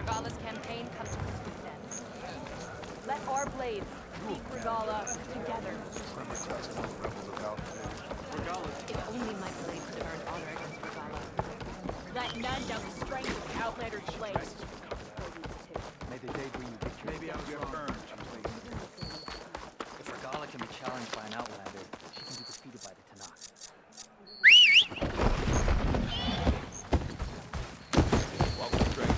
Regala's campaign come to its end. Let our blades keep Regala together. If only my blades could earn honor against Regala. Let none doubt the strength of the Outlander's blades. May the day bring you victory. Maybe I was wrong. If Regala can be challenged by an Outlander, she can be defeated by the Tanakh. Welcome, Drake.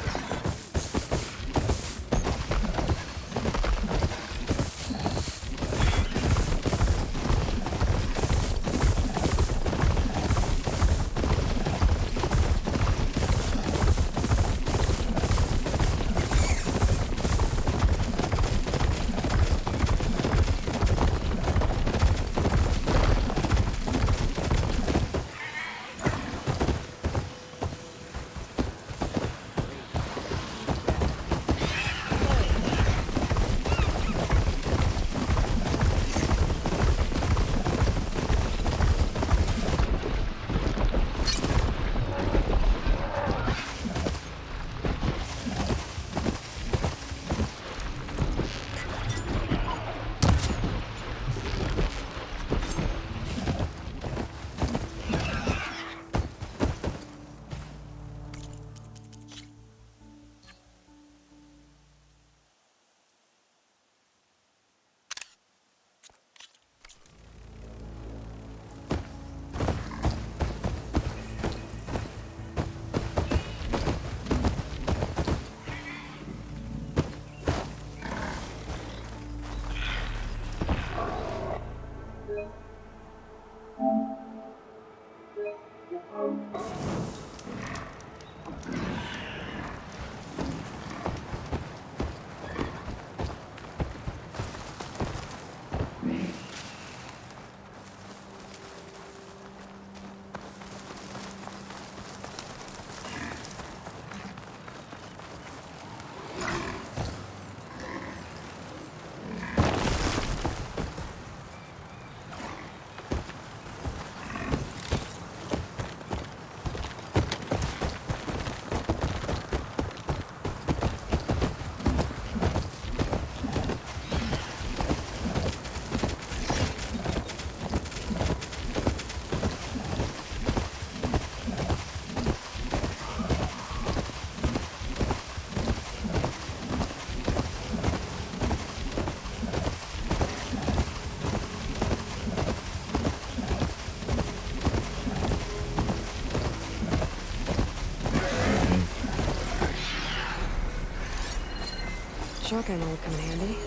Shotgun will come in handy.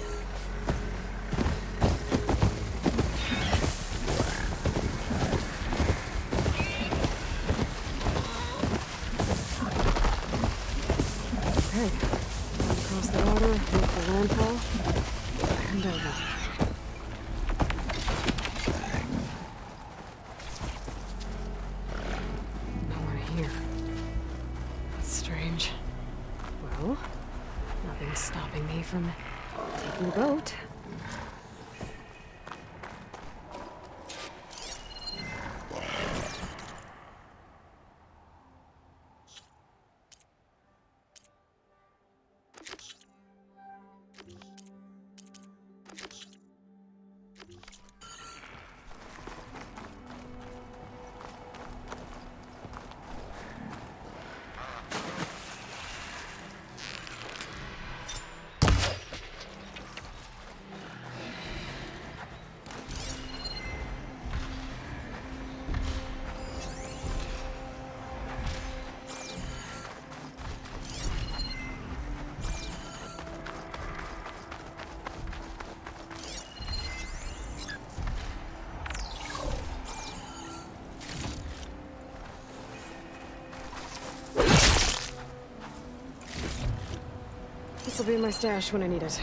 Okay. Across the water, make the landfall, and over. No one here. That's strange. Well, nothing's stopping me from taking the boat. This'll be in my stash when I need it.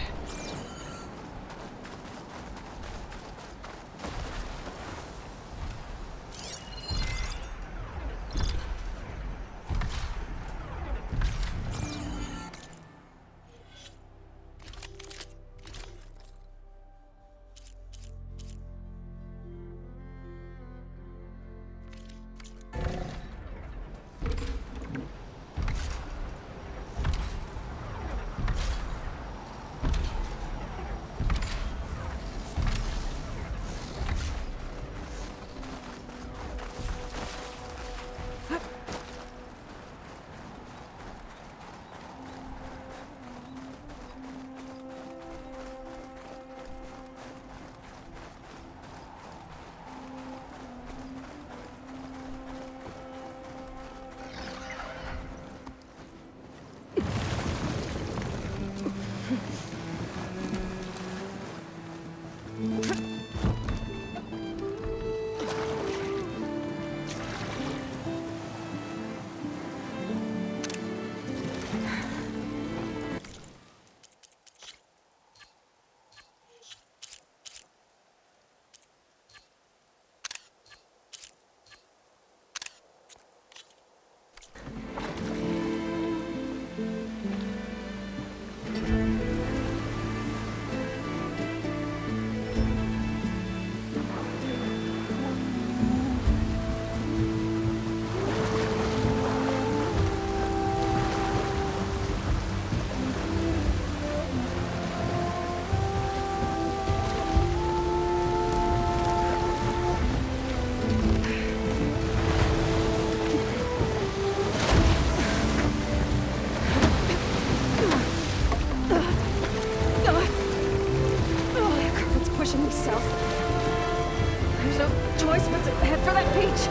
The current's pushing me south. There's no choice but to head for that beach.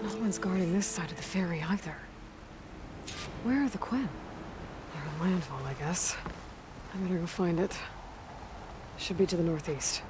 No one's guarding this side of the ferry either. Where are the Quinn? They're on landfall, I guess. I better go find it. Should be to the northeast.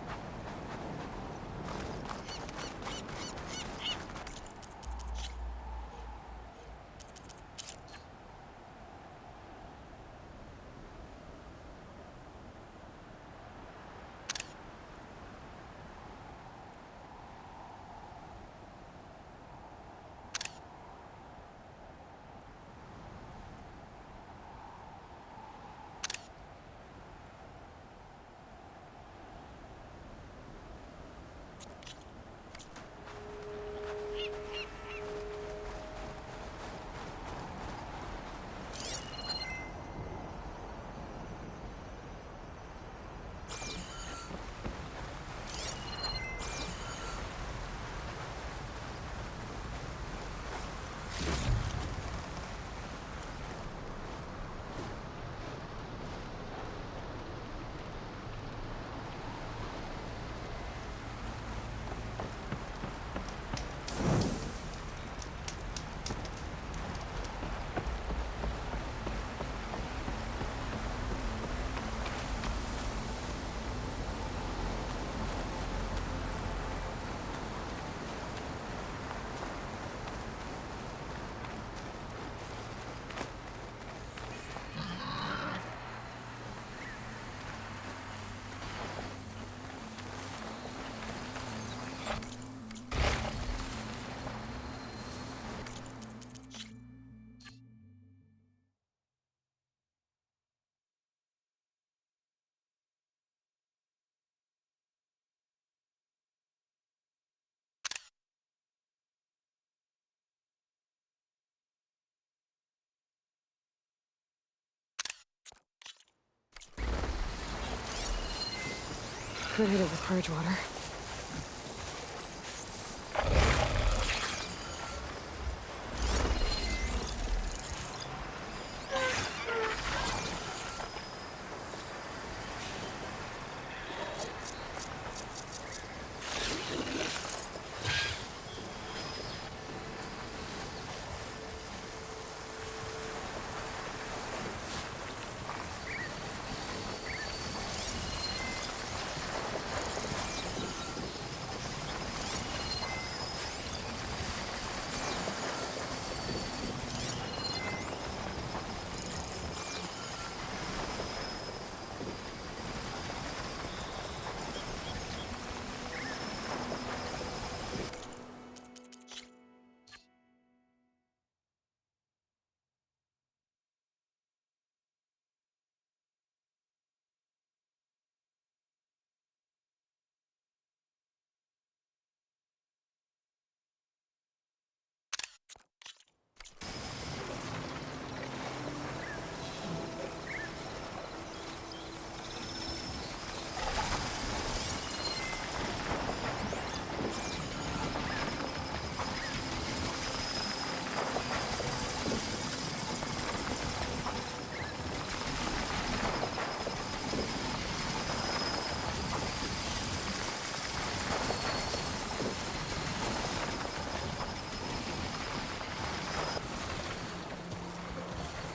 Could hit it with Bridgewater.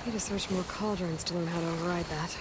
Need to search more cauldrons to learn how to override that.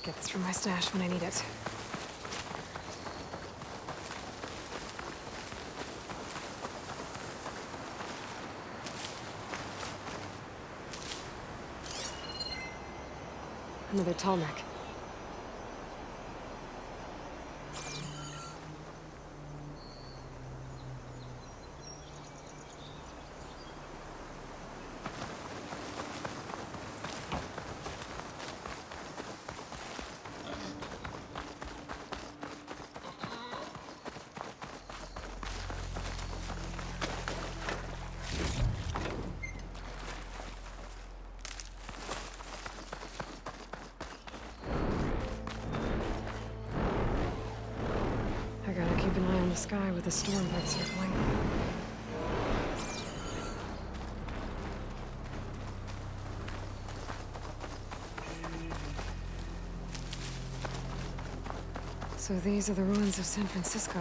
Get this from my stash when I need it. Another tall neck. I gotta keep an eye on the sky with the storm bird circling. So these are the ruins of San Francisco.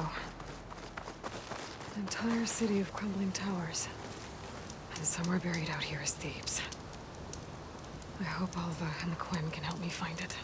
An entire city of crumbling towers. And And somewhere buried out here is Thebes. I hope Alva and the Quim can help me find it.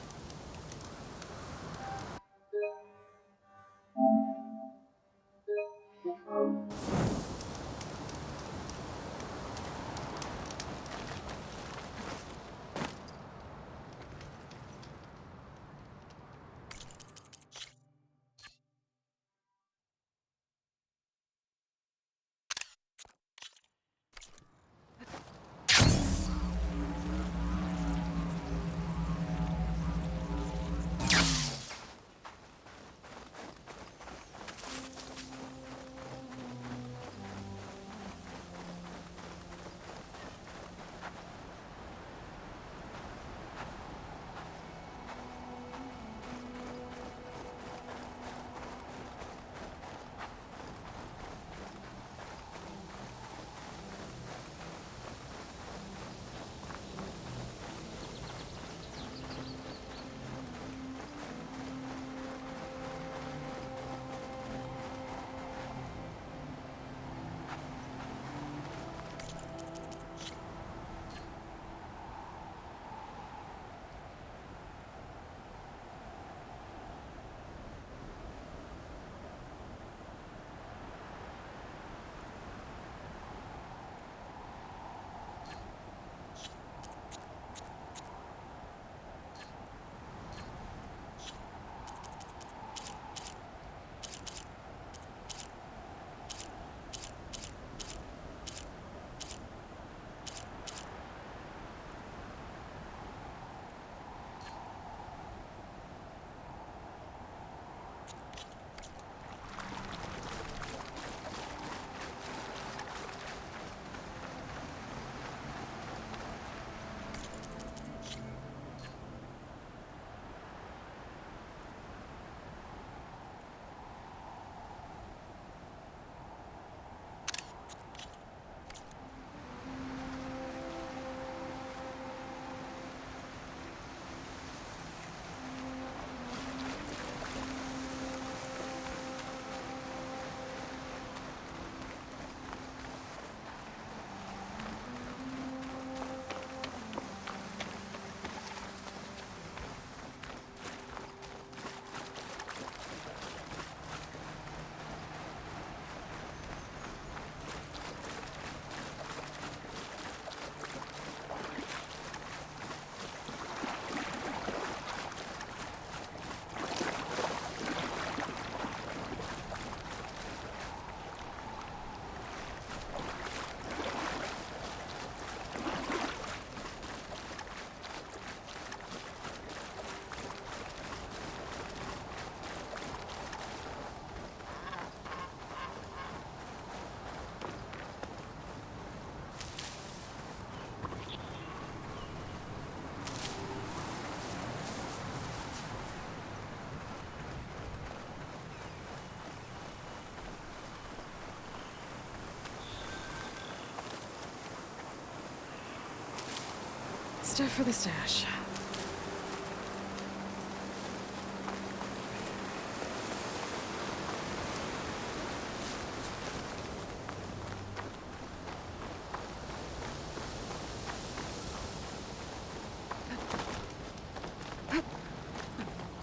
Stuff for the stash.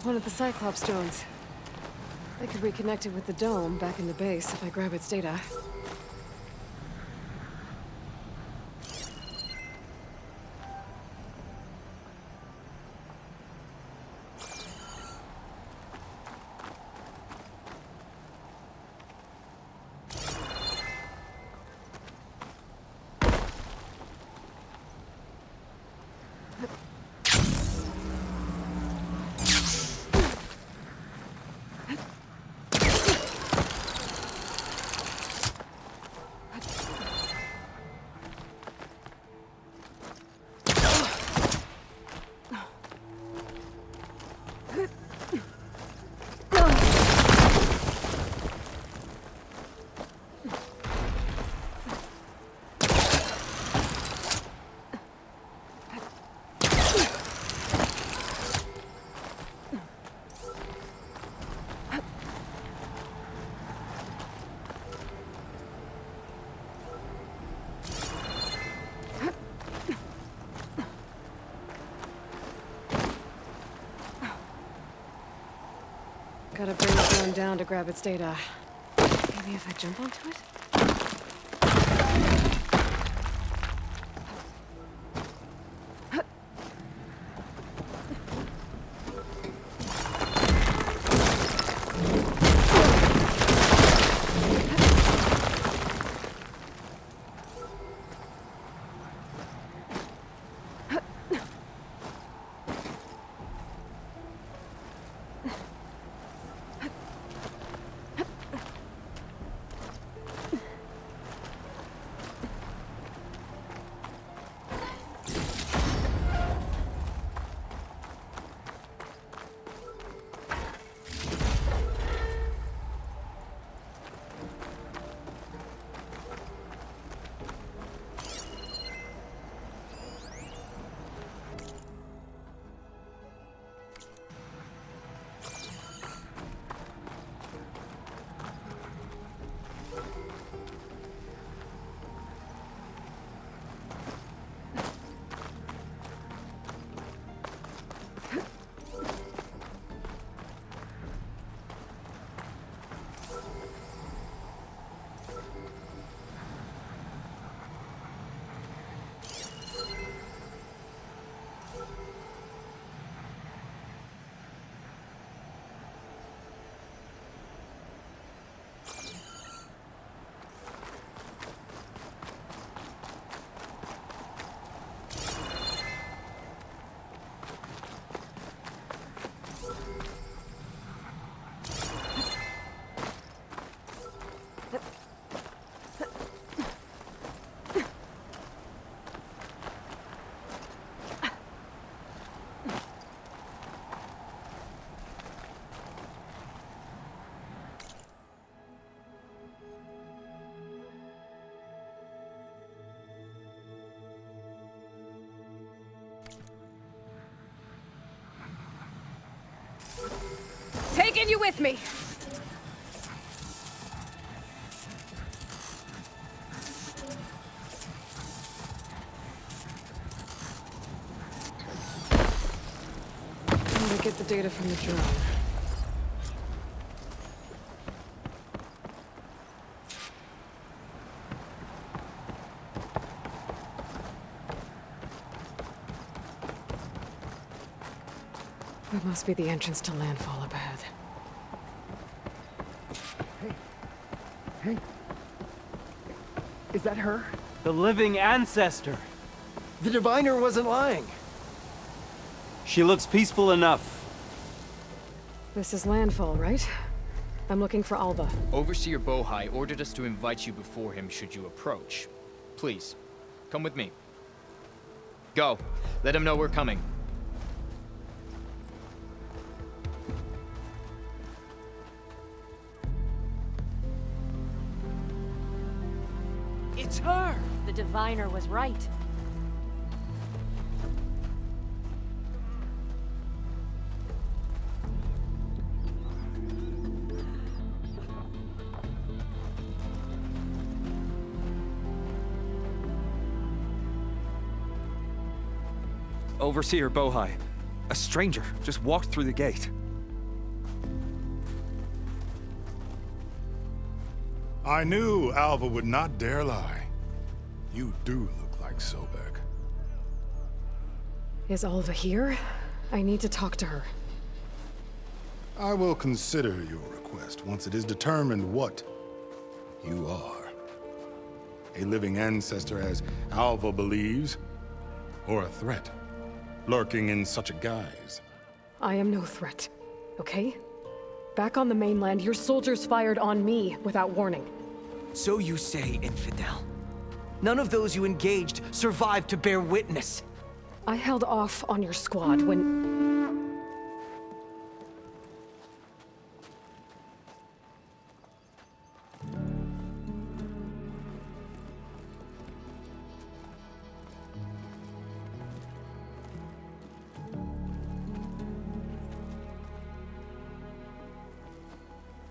One of the Cyclops drones. I could reconnect it with the dome back in the base if I grab its data. Gotta bring the drone down to grab its data. Maybe if I jump onto it? Taking you with me! I'm gonna get the data from the drone. That must be the entrance to landfall up ahead. Hey. Is that her? The living ancestor. The diviner wasn't lying. She looks peaceful enough. This is landfall, right? I'm looking for Alva. Overseer Bohai ordered us to invite you before him should you approach. Please, come with me. Go. Let him know we're coming. It's her! The diviner was right. Overseer Bohai. A stranger just walked through the gate. I knew Alva would not dare lie. You do look like Sobek. Is Alva here? I need to talk to her. I will consider your request once it is determined what you are. A living ancestor, as Alva believes, or a threat, lurking in such a guise. I am no threat, okay? Back on the mainland, your soldiers fired on me without warning. So you say, infidel. None of those you engaged survived to bear witness. I held off on your squad when...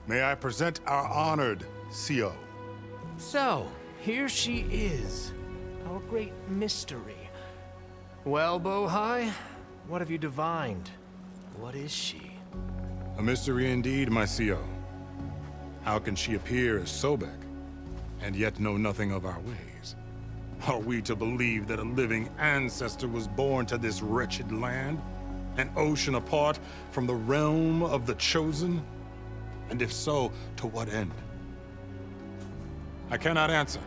May I present our honored CO. So, here she is, our great mystery. Well, Bohai, what have you divined? What is she? A mystery indeed, my CO. How can she appear as Sobek, and yet know nothing of our ways? Are we to believe that a living ancestor was born to this wretched land? An ocean apart from the realm of the Chosen? And if so, to what end? I cannot answer.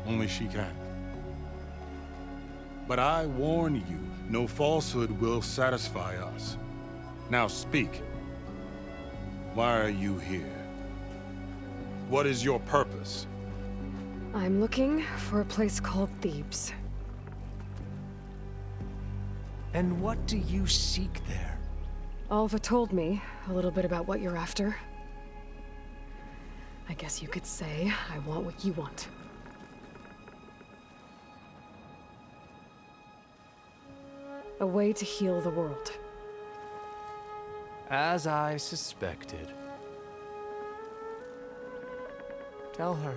Only she can. But I warn you, no falsehood will satisfy us. Now speak. Why are you here? What is your purpose? I'm looking for a place called Thebes. And what do you seek there? Alva told me a little bit about what you're after. I guess you could say I want what you want. A way to heal the world. As I suspected. Tell her.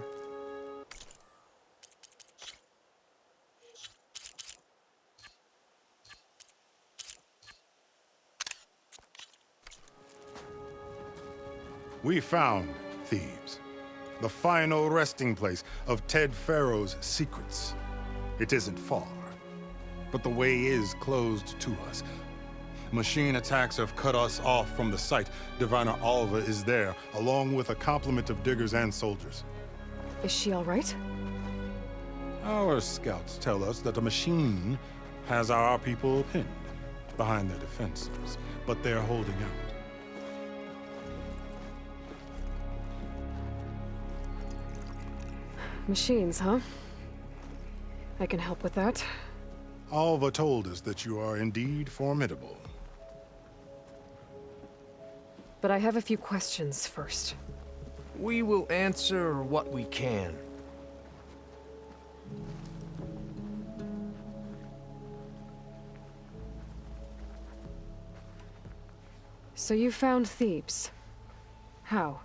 We found Thebes, the final resting place of Ted Pharaoh's secrets. It isn't far, but the way is closed to us. Machine attacks have cut us off from the site. Diviner Alva is there, along with a complement of diggers and soldiers. Is she all right? Our scouts tell us that a machine has our people pinned behind their defenses, but they're holding out. Machines, huh? I can help with that. Alva told us that you are indeed formidable. But I have a few questions first. We will answer what we can. So you found Thebes. How?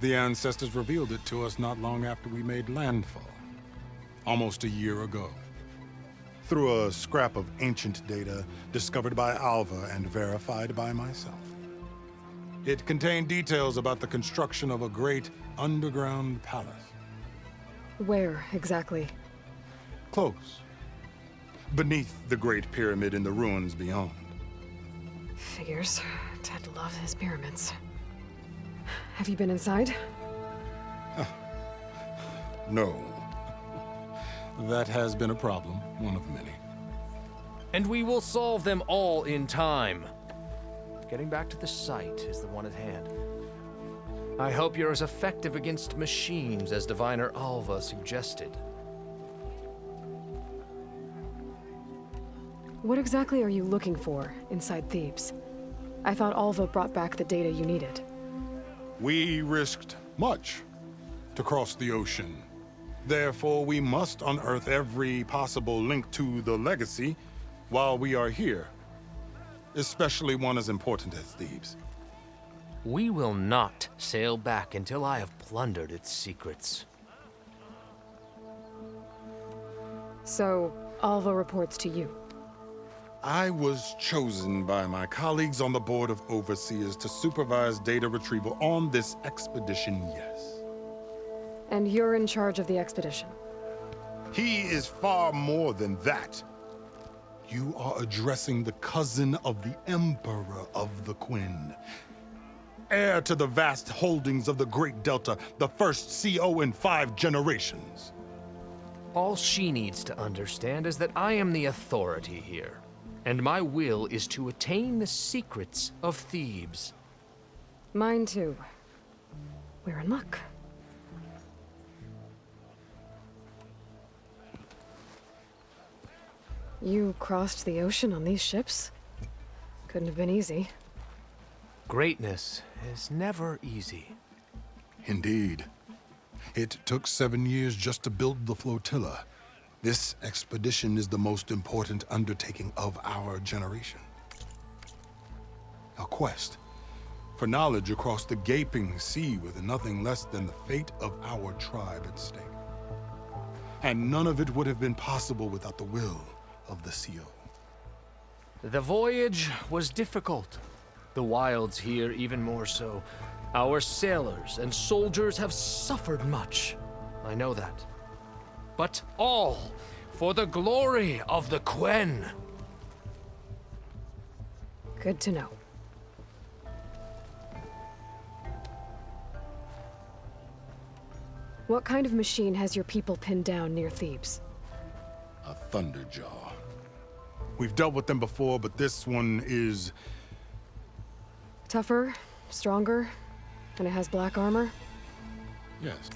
The ancestors revealed it to us not long after we made landfall. Almost a year ago. Through a scrap of ancient data discovered by Alva and verified by myself. It contained details about the construction of a great underground palace. Where, exactly? Close. Beneath the Great Pyramid in the ruins beyond. Figures. Ted loved his pyramids. Have you been inside? No. That has been a problem, one of many. And we will solve them all in time. Getting back to the site is the one at hand. I hope you're as effective against machines as Diviner Alva suggested. What exactly are you looking for inside Thebes? I thought Alva brought back the data you needed. We risked much to cross the ocean. Therefore, we must unearth every possible link to the legacy while we are here. Especially one as important as Thebes. We will not sail back until I have plundered its secrets. So, Alva reports to you. I was chosen by my colleagues on the Board of Overseers to supervise data retrieval on this expedition, yes. And you're in charge of the expedition. He is far more than that. You are addressing the cousin of the Emperor of the Quinn. Heir to the vast holdings of the Great Delta, the first CO in 5 generations. All she needs to understand is that I am the authority here, and my will is to attain the secrets of Thebes. Mine too. We're in luck. You crossed the ocean on these ships? Couldn't have been easy. Greatness is never easy. Indeed. It took 7 years just to build the flotilla. This expedition is the most important undertaking of our generation. A quest for knowledge across the gaping sea with nothing less than the fate of our tribe at stake. And none of it would have been possible without the will of the CO. The voyage was difficult, The wilds here even more so. Our sailors and soldiers have suffered much. I know that. But all for the glory of the Quen. Good to know. What kind of machine has your people pinned down near Thebes? A Thunderjaw. We've dealt with them before, but this one is... Tougher, stronger, and it has black armor? yes.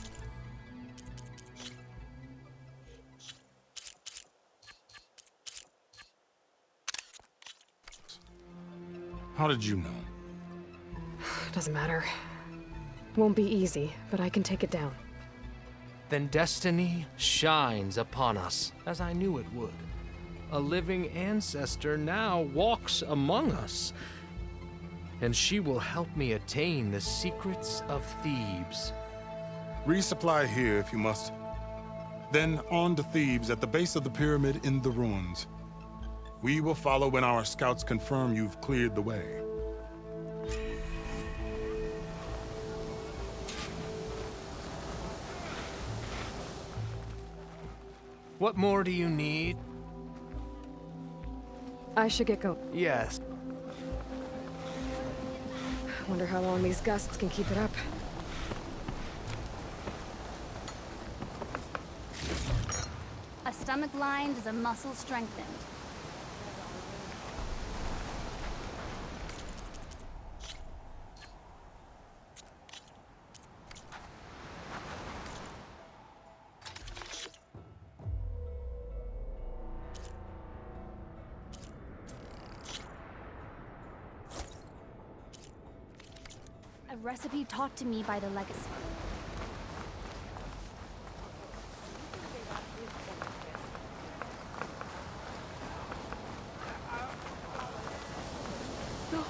How did you know? Doesn't matter. Won't be easy, but I can take it down. Then destiny shines upon us, as I knew it would. A living ancestor now walks among us, and she will help me attain the secrets of Thebes. Resupply here if you must. Then on to Thebes at the base of the pyramid in the ruins. We will follow when our scouts confirm you've cleared the way. What more do you need? I should get going. Yes. Wonder how long these gusts can keep it up. A stomach lined is a muscle strengthened. A recipe taught to me by the legacy. No,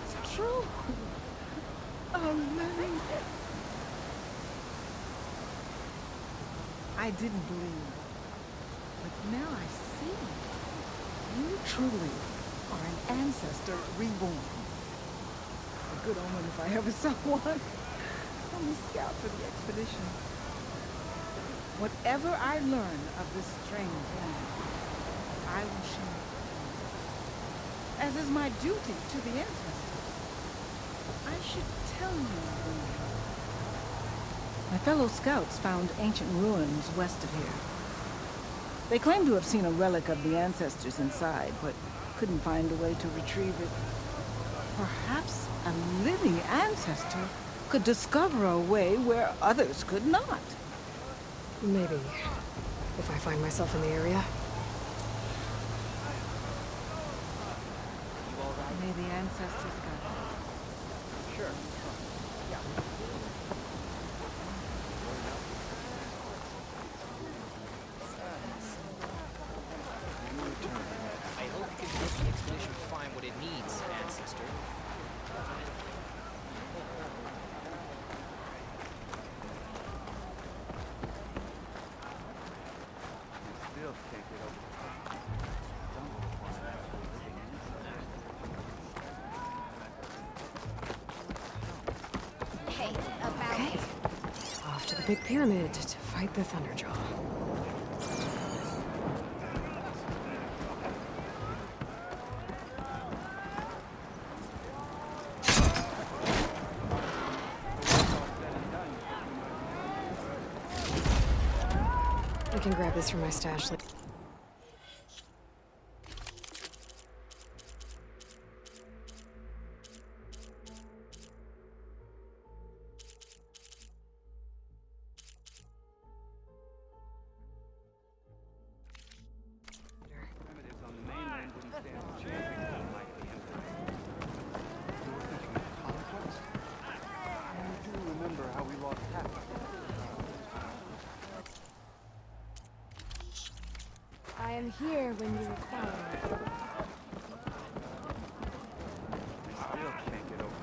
it's true. Amazing. I didn't believe, but now I see. You truly are an ancestor reborn. A good omen if I ever saw one. I'm a scout for the expedition. Whatever I learn of this strange land, I will share. As is my duty to the ancestors. I should tell you when you come. My fellow scouts found ancient ruins west of here. They claim to have seen a relic of the ancestors inside, but couldn't find a way to retrieve it. Perhaps a living ancestor could discover a way where others could not. Maybe. If I find myself in the area. May the ancestors guide you. Sure. Yeah. I hope you can help the expedition find what it needs, ancestor. Still can't get over Hey, about Okay. Off to the big pyramid to fight the Thunderjaw. I can grab this from my stash later. primitives on the mainland didn't stand a chance against the mighty Emperor. You were thinking of conquest? You do remember how we lost half of it. I am here when you require me. I still can't get over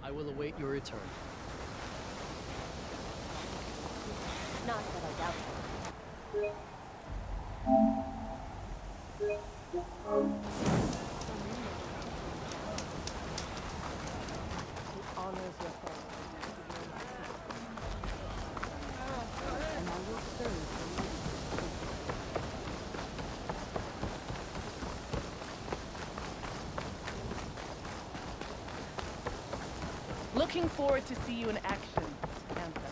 I will await your return. Not that I doubt it. It honors your father. And I will serve the lady. Looking forward to see you in action, Ancestor.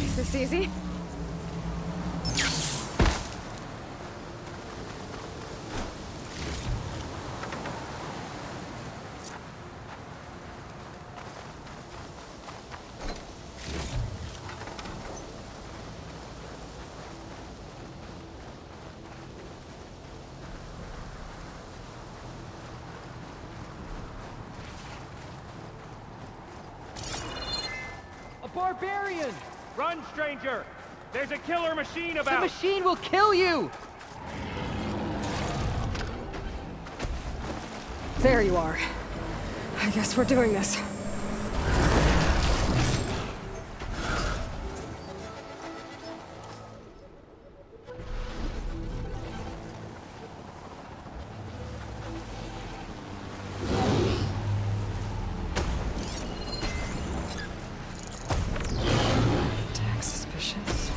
Is this easy? A barbarian! Run, stranger! There's a killer machine about! The machine will kill you! There you are. I guess we're doing this. Attack suspicious.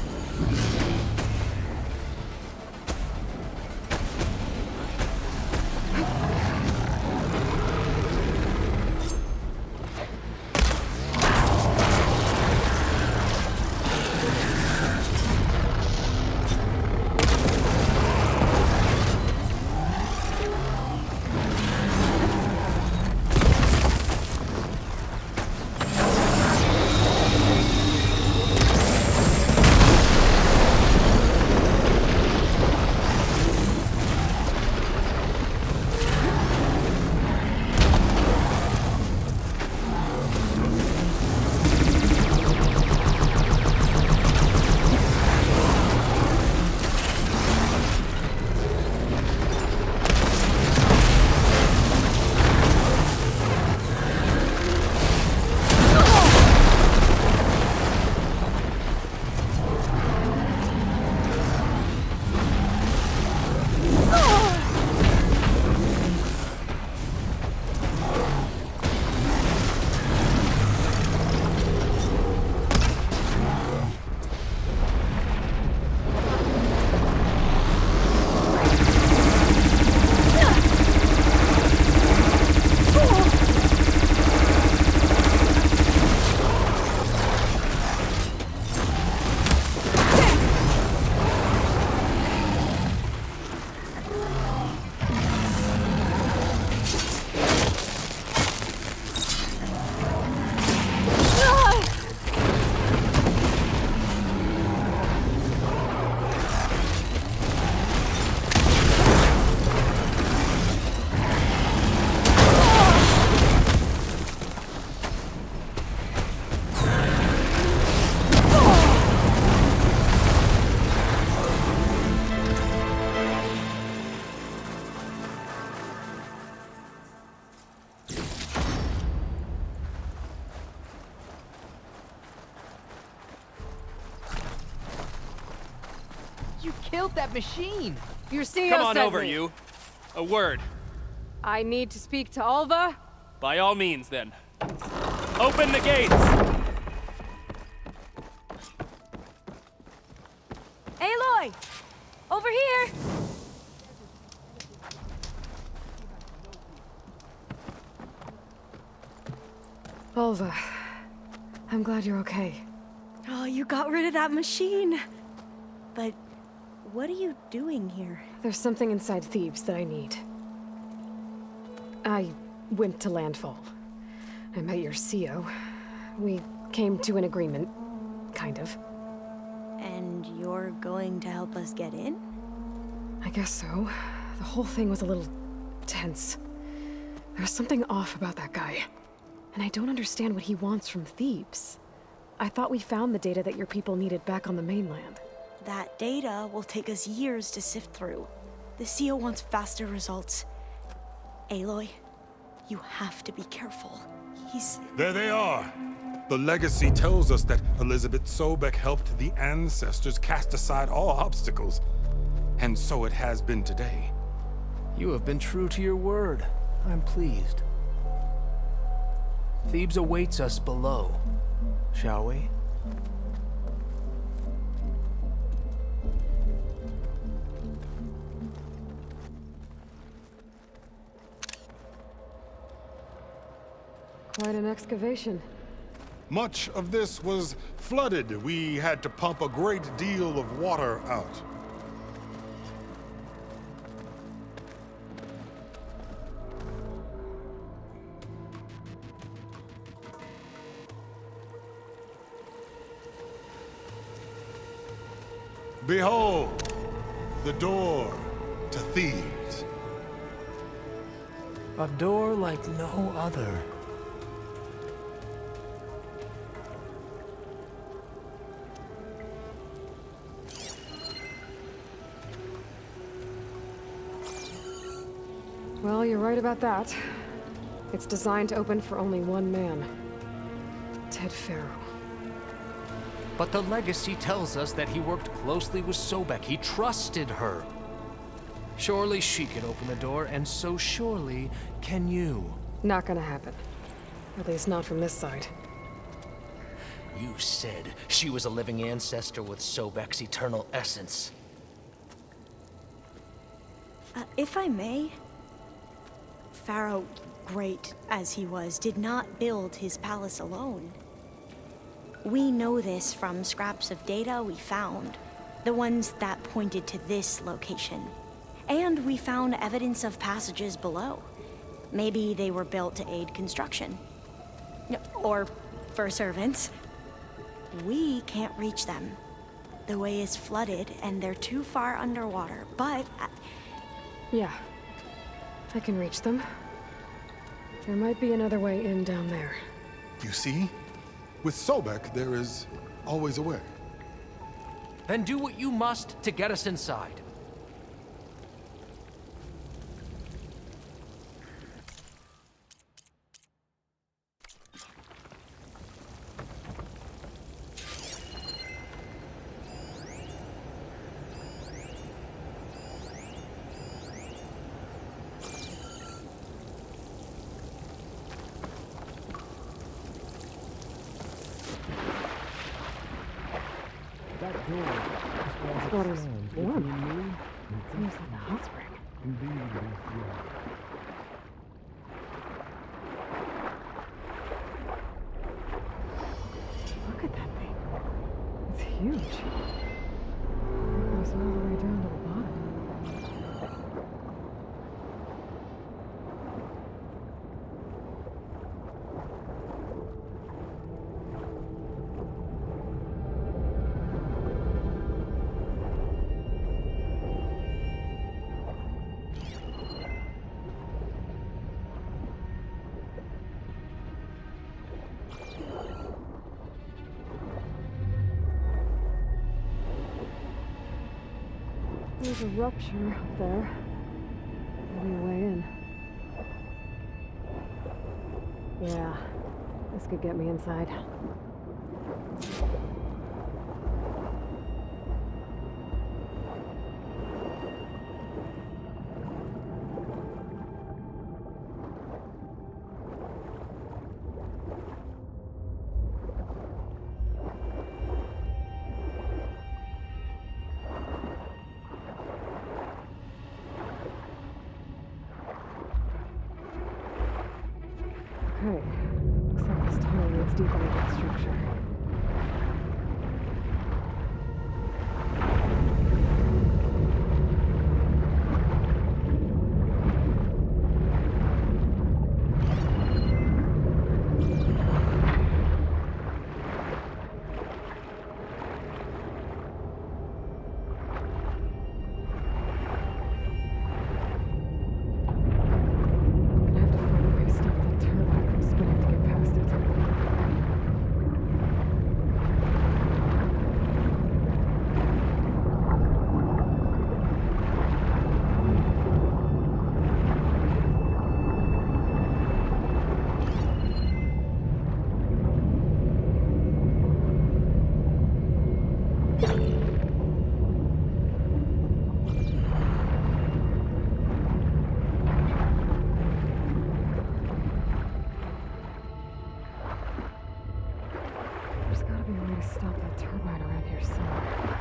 You killed that machine! Your CEO Come on sent over, me. you. A word. I need to speak to Alva. By all means, then. Open the gates! Aloy! Over here! Alva, I'm glad you're okay. Oh, you got rid of that machine. But what are you doing here? There's something inside Thebes that I need. I went to landfall. I met your CO. We came to an agreement, kind of. And you're going to help us get in? I guess so. The whole thing was a little tense. There was something off about that guy. And I don't understand what he wants from Thebes. I thought we found the data that your people needed back on the mainland. That data will take us years to sift through. The CO wants faster results. Aloy, you have to be careful. There they are! The legacy tells us that Elizabeth Sobek helped the ancestors cast aside all obstacles. And so it has been today. You have been true to your word. I'm pleased. Thebes awaits us below. Shall we? Quite an excavation. Much of this was flooded. We had to pump a great deal of water out. Behold, the door to Thebes. A door like no other. Well, you're right about that. It's designed to open for only one man. Ted Farrow. But the legacy tells us that he worked closely with Sobek. He trusted her. Surely she can open the door, and so surely can you. Not gonna happen. At least not from this side. You said she was a living ancestor with Sobek's eternal essence. If I may, Pharaoh, great as he was, did not build his palace alone. We know this from scraps of data we found, the ones that pointed to this location. And we found evidence of passages below. Maybe they were built to aid construction. Or for servants. We can't reach them. The way is flooded and they're too far underwater, but... Yeah. I can reach them. There might be another way in down there. You see? With Sobek, there is always a way. Then do what you must to get us inside. Water's warm. It's almost like a hot spring. Look at that thing. It's huge. It goes all the way down to the bottom. There's a rupture up there. Maybe a way in. Yeah, this could get me inside. deep into that structure. Stop that turbine around here somewhere.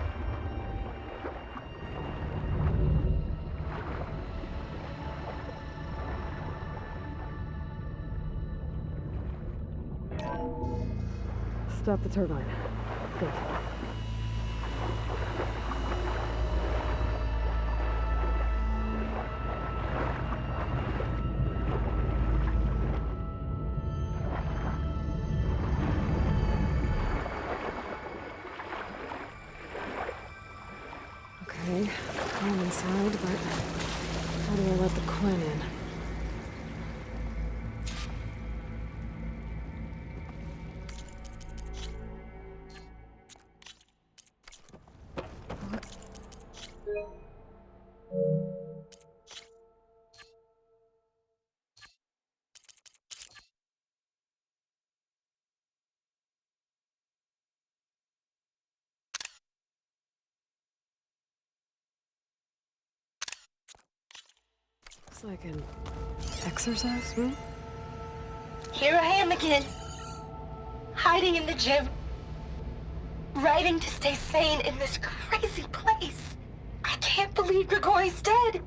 Stop the turbine. Good. Okay, I'm inside, but how do I let the Quinn in? It's like an exercise room? Here I am again, hiding in the gym, writing to stay sane in this crazy place. I can't believe Grigori's dead.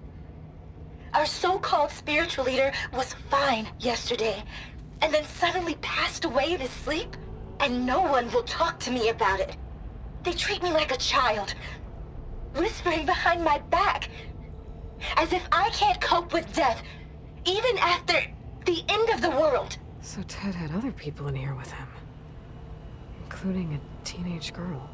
Our so-called spiritual leader was fine yesterday, and then suddenly passed away in his sleep, and no one will talk to me about it. They treat me like a child, whispering behind my back, as if I can't cope with death, even after the end of the world. So Ted had other people in here with him, including a teenage girl.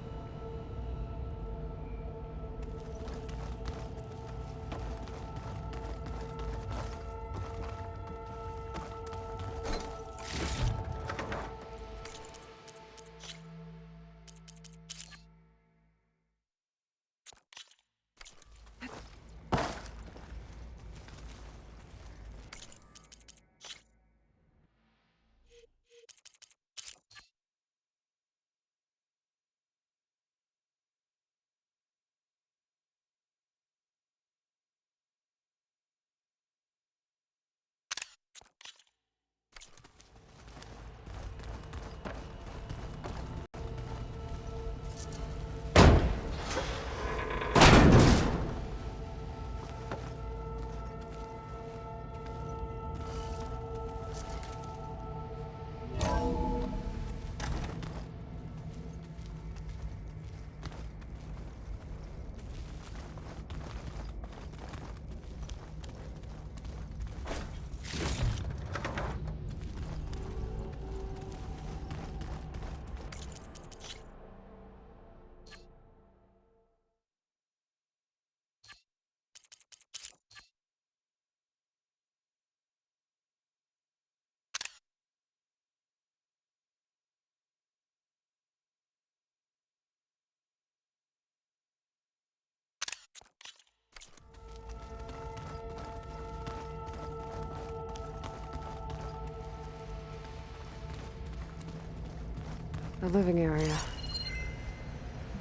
The living area.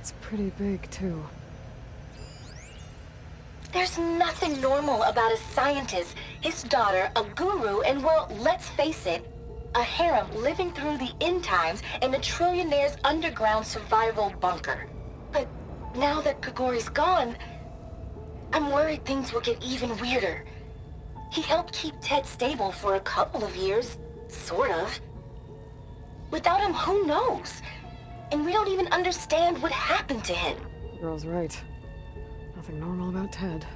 It's pretty big, too. There's nothing normal about a scientist, his daughter, a guru, and well, let's face it, a harem living through the end times in a trillionaire's underground survival bunker. But now that Grigori's gone, I'm worried things will get even weirder. He helped keep Ted stable for a couple of years, sort of. Without him, who knows? And we don't even understand what happened to him. The girl's right. Nothing normal about Ted.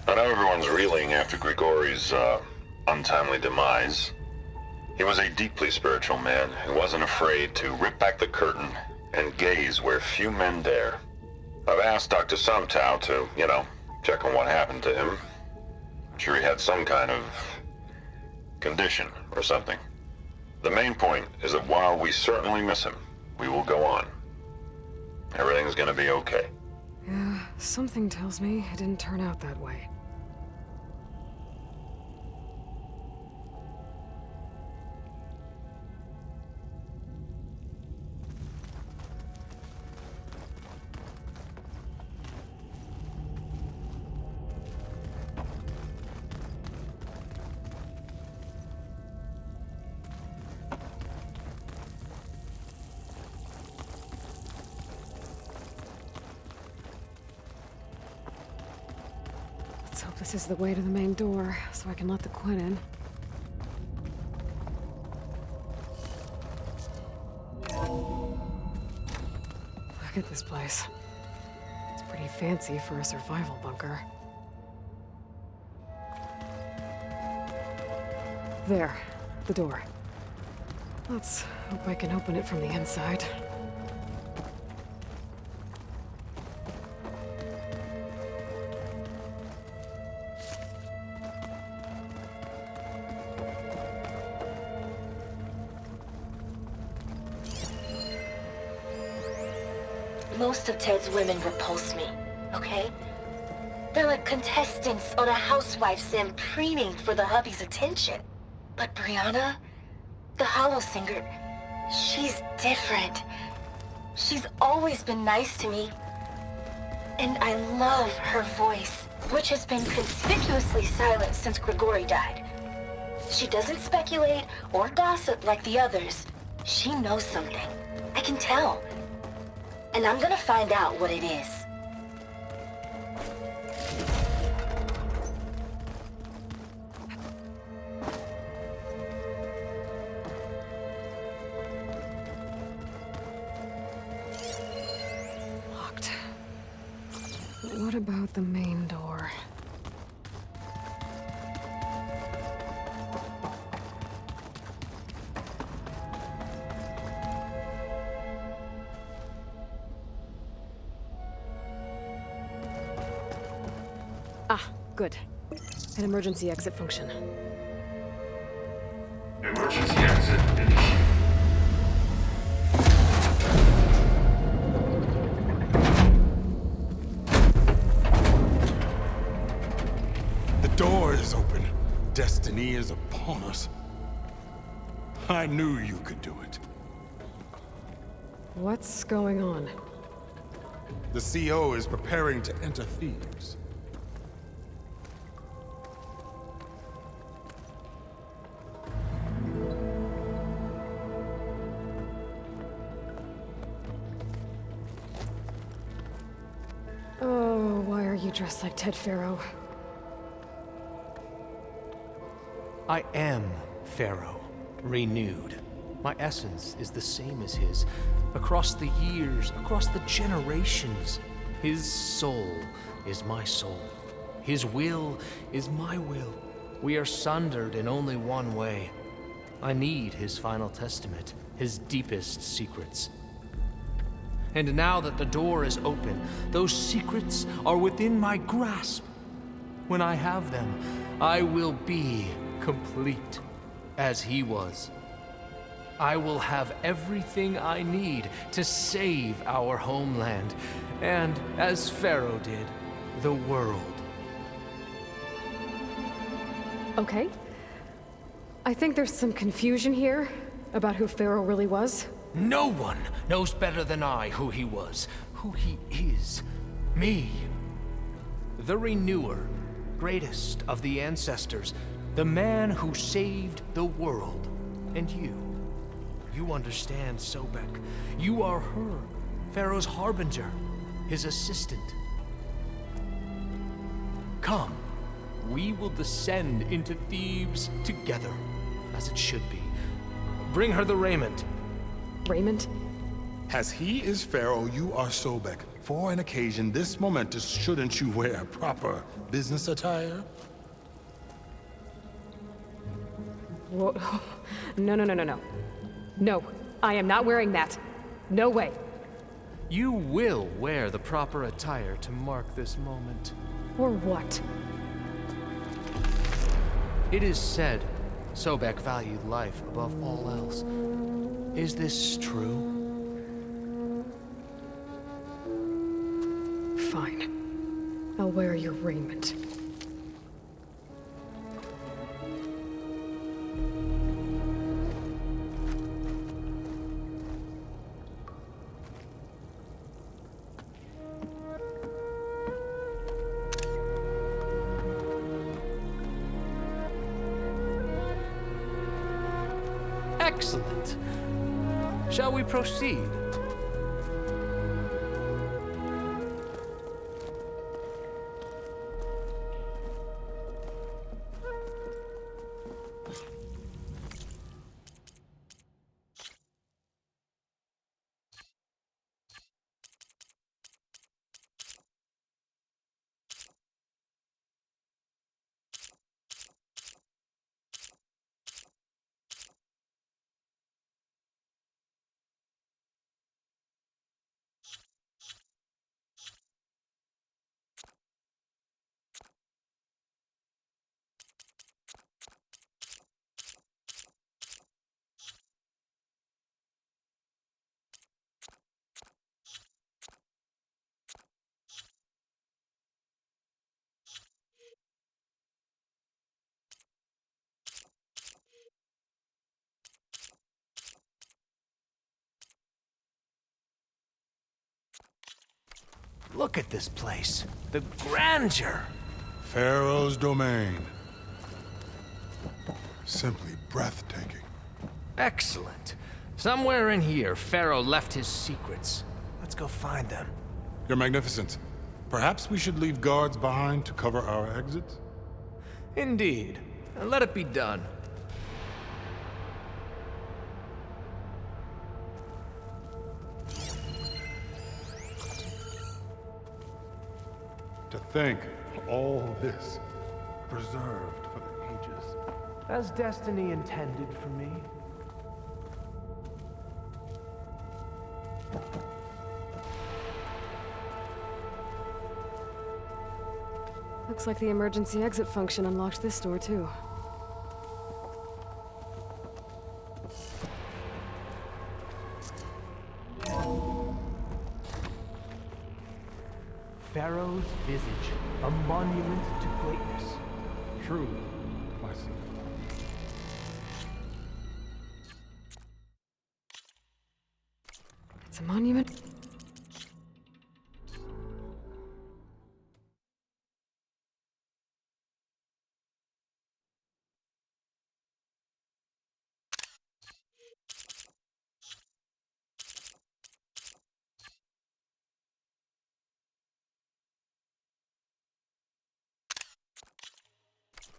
I know everyone's reeling after Grigori's untimely demise. He was a deeply spiritual man who wasn't afraid to rip back the curtain and gaze where few men dare. I've asked Dr. Sumtow to, check on what happened to him. I'm sure he had some kind of condition or something. The main point is that while we certainly miss him, we will go on. Everything's gonna be okay. Yeah, something tells me it didn't turn out that way. Let's hope this is the way to the main door, so I can let the Quinn in. Look at this place. It's pretty fancy for a survival bunker. There, the door. Let's hope I can open it from the inside. Most of Ted's women repulse me, okay? They're like contestants on a housewife sim preening for the hubby's attention. But Brianna, the hollow singer, she's different. She's always been nice to me. And I love her voice, which has been conspicuously silent since Grigori died. She doesn't speculate or gossip like the others. She knows something. I can tell. And I'm gonna find out what it is. Locked. What about the main door? Ah, good. An emergency exit function. Emergency exit initiated. The door is open. Destiny is upon us. I knew you could do it. What's going on? The CO is preparing to enter Thebes. you dress like Ted Pharaoh? I am Pharaoh, renewed. My essence is the same as his. Across the years, across the generations, his soul is my soul. His will is my will. We are sundered in only one way. I need his final testament, his deepest secrets. And now that the door is open, those secrets are within my grasp. When I have them, I will be complete, as he was. I will have everything I need to save our homeland, and, as Pharaoh did, the world. Okay. I think there's some confusion here about who Pharaoh really was. No one knows better than I who he was, who he is. Me. The Renewer, greatest of the ancestors, the man who saved the world. And you. You understand, Sobek. You are her, Pharaoh's harbinger, his assistant. Come, we will descend into Thebes together, as it should be. Bring her the raiment. Raiment? As he is Pharaoh, you are Sobek. For an occasion this momentous, shouldn't you wear proper business attire? Whoa. No, no, no, no, no. No, I am not wearing that. No way. You will wear the proper attire to mark this moment. Or what? It is said Sobek valued life above all else. Is this true? Fine. I'll wear your raiment. Excellent. Shall we proceed? Look at this place. The grandeur. Pharaoh's domain. Simply breathtaking. Excellent. Somewhere in here, Pharaoh left his secrets. Let's go find them. Your Magnificence, perhaps we should leave guards behind to cover our exits? Indeed. Let it be done. To think of all this preserved for the ages. As destiny intended for me. Looks like the emergency exit function unlocked this door, too. Pharaoh's visage, a monument to greatness. Truly, my son. It's a monument?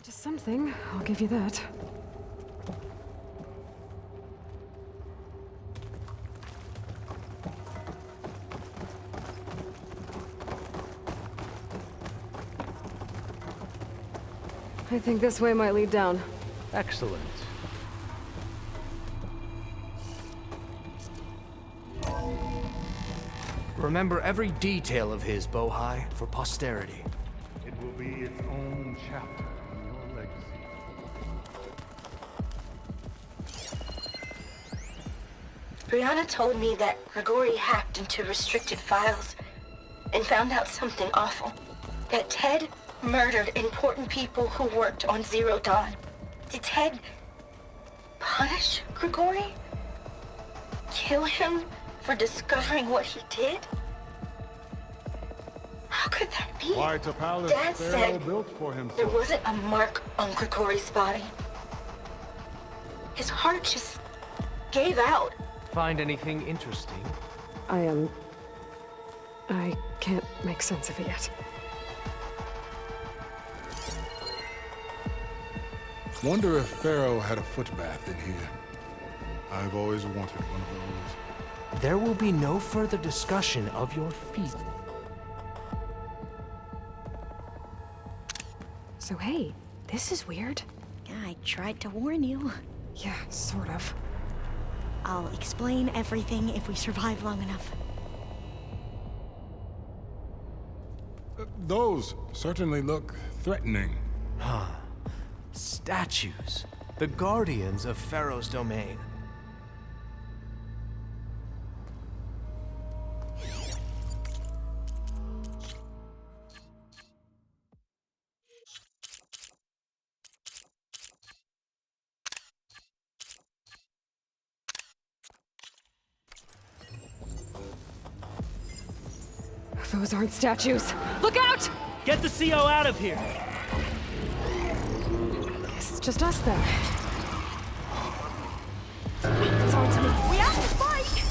Just something, I'll give you that. I think this way might lead down. Excellent. Remember every detail of his, Bohai, for posterity. It will be its own chapter in your legacy. Brianna told me that Grigori hacked into restricted files and found out something awful. That Ted murdered important people who worked on Zero Dawn. Did Ted punish Grigori? Kill him for discovering what he did? How could that be? Quite a palace Dad Pharaoh said built for himself. there wasn't a mark on Grigori's body. His heart just gave out. Find anything interesting? I can't make sense of it yet. Wonder if Pharaoh had a foot bath in here. I've always wanted one of those. There will be no further discussion of your feet. So hey, this is weird. Yeah, I tried to warn you. Yeah, sort of. I'll explain everything if we survive long enough. Those certainly look threatening. Huh. Statues. The guardians of Pharaoh's domain. Those aren't statues. Look out! Get the CO out of here! Guess it's just us then. It's on to me. We have to fight!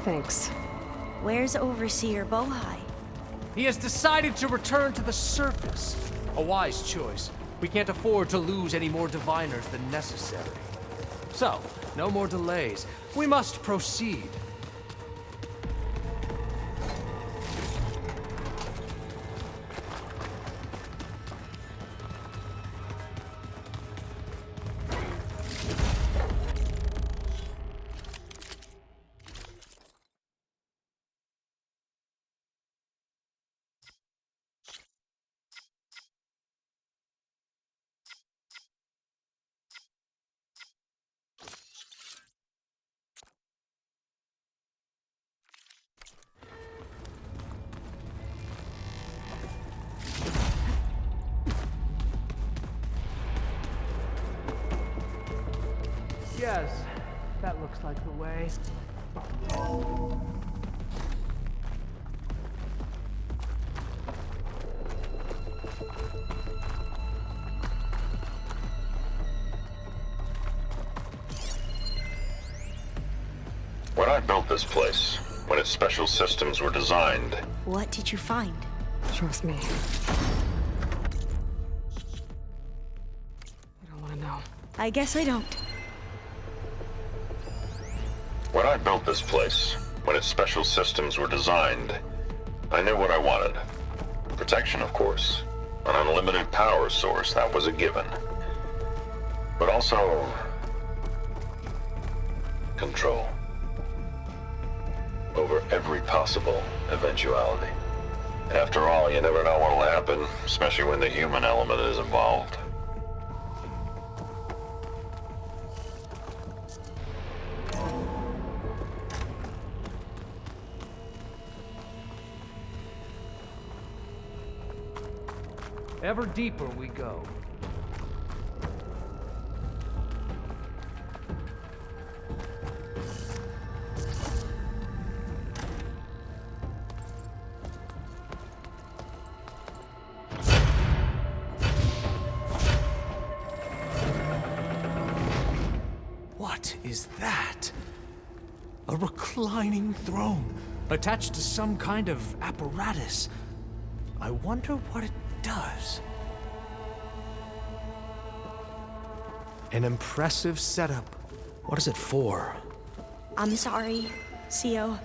Thanks. Where's Overseer Bohai? He has decided to return to the surface. A wise choice. We can't afford to lose any more diviners than necessary. So, no more delays. We must proceed. Yes, that looks like the way. When I built this place, when its special systems were designed, What did you find? Trust me. I guess I don't. When I built this place, when its special systems were designed, I knew what I wanted. Protection, of course. An unlimited power source, that was a given. But also... control. Over every possible eventuality. After all, you never know what'll happen, especially when the human element is involved. Ever deeper we go. What is that? A reclining throne, attached to some kind of apparatus. I wonder what it does. An impressive setup. What is it for? I'm sorry, CO.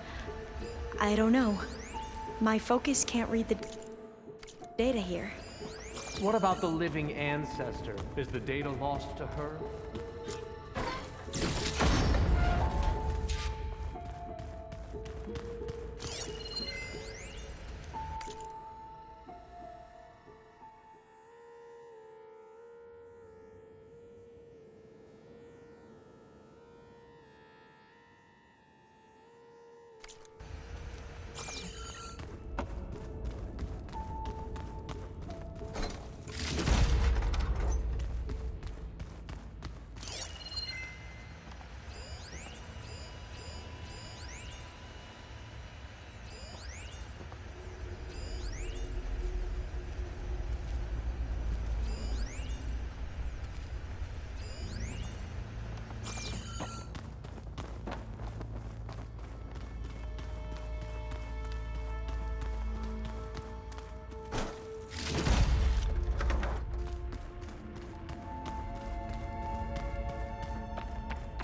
I don't know. My focus can't read the data here. What about the living ancestor? Is the data lost to her?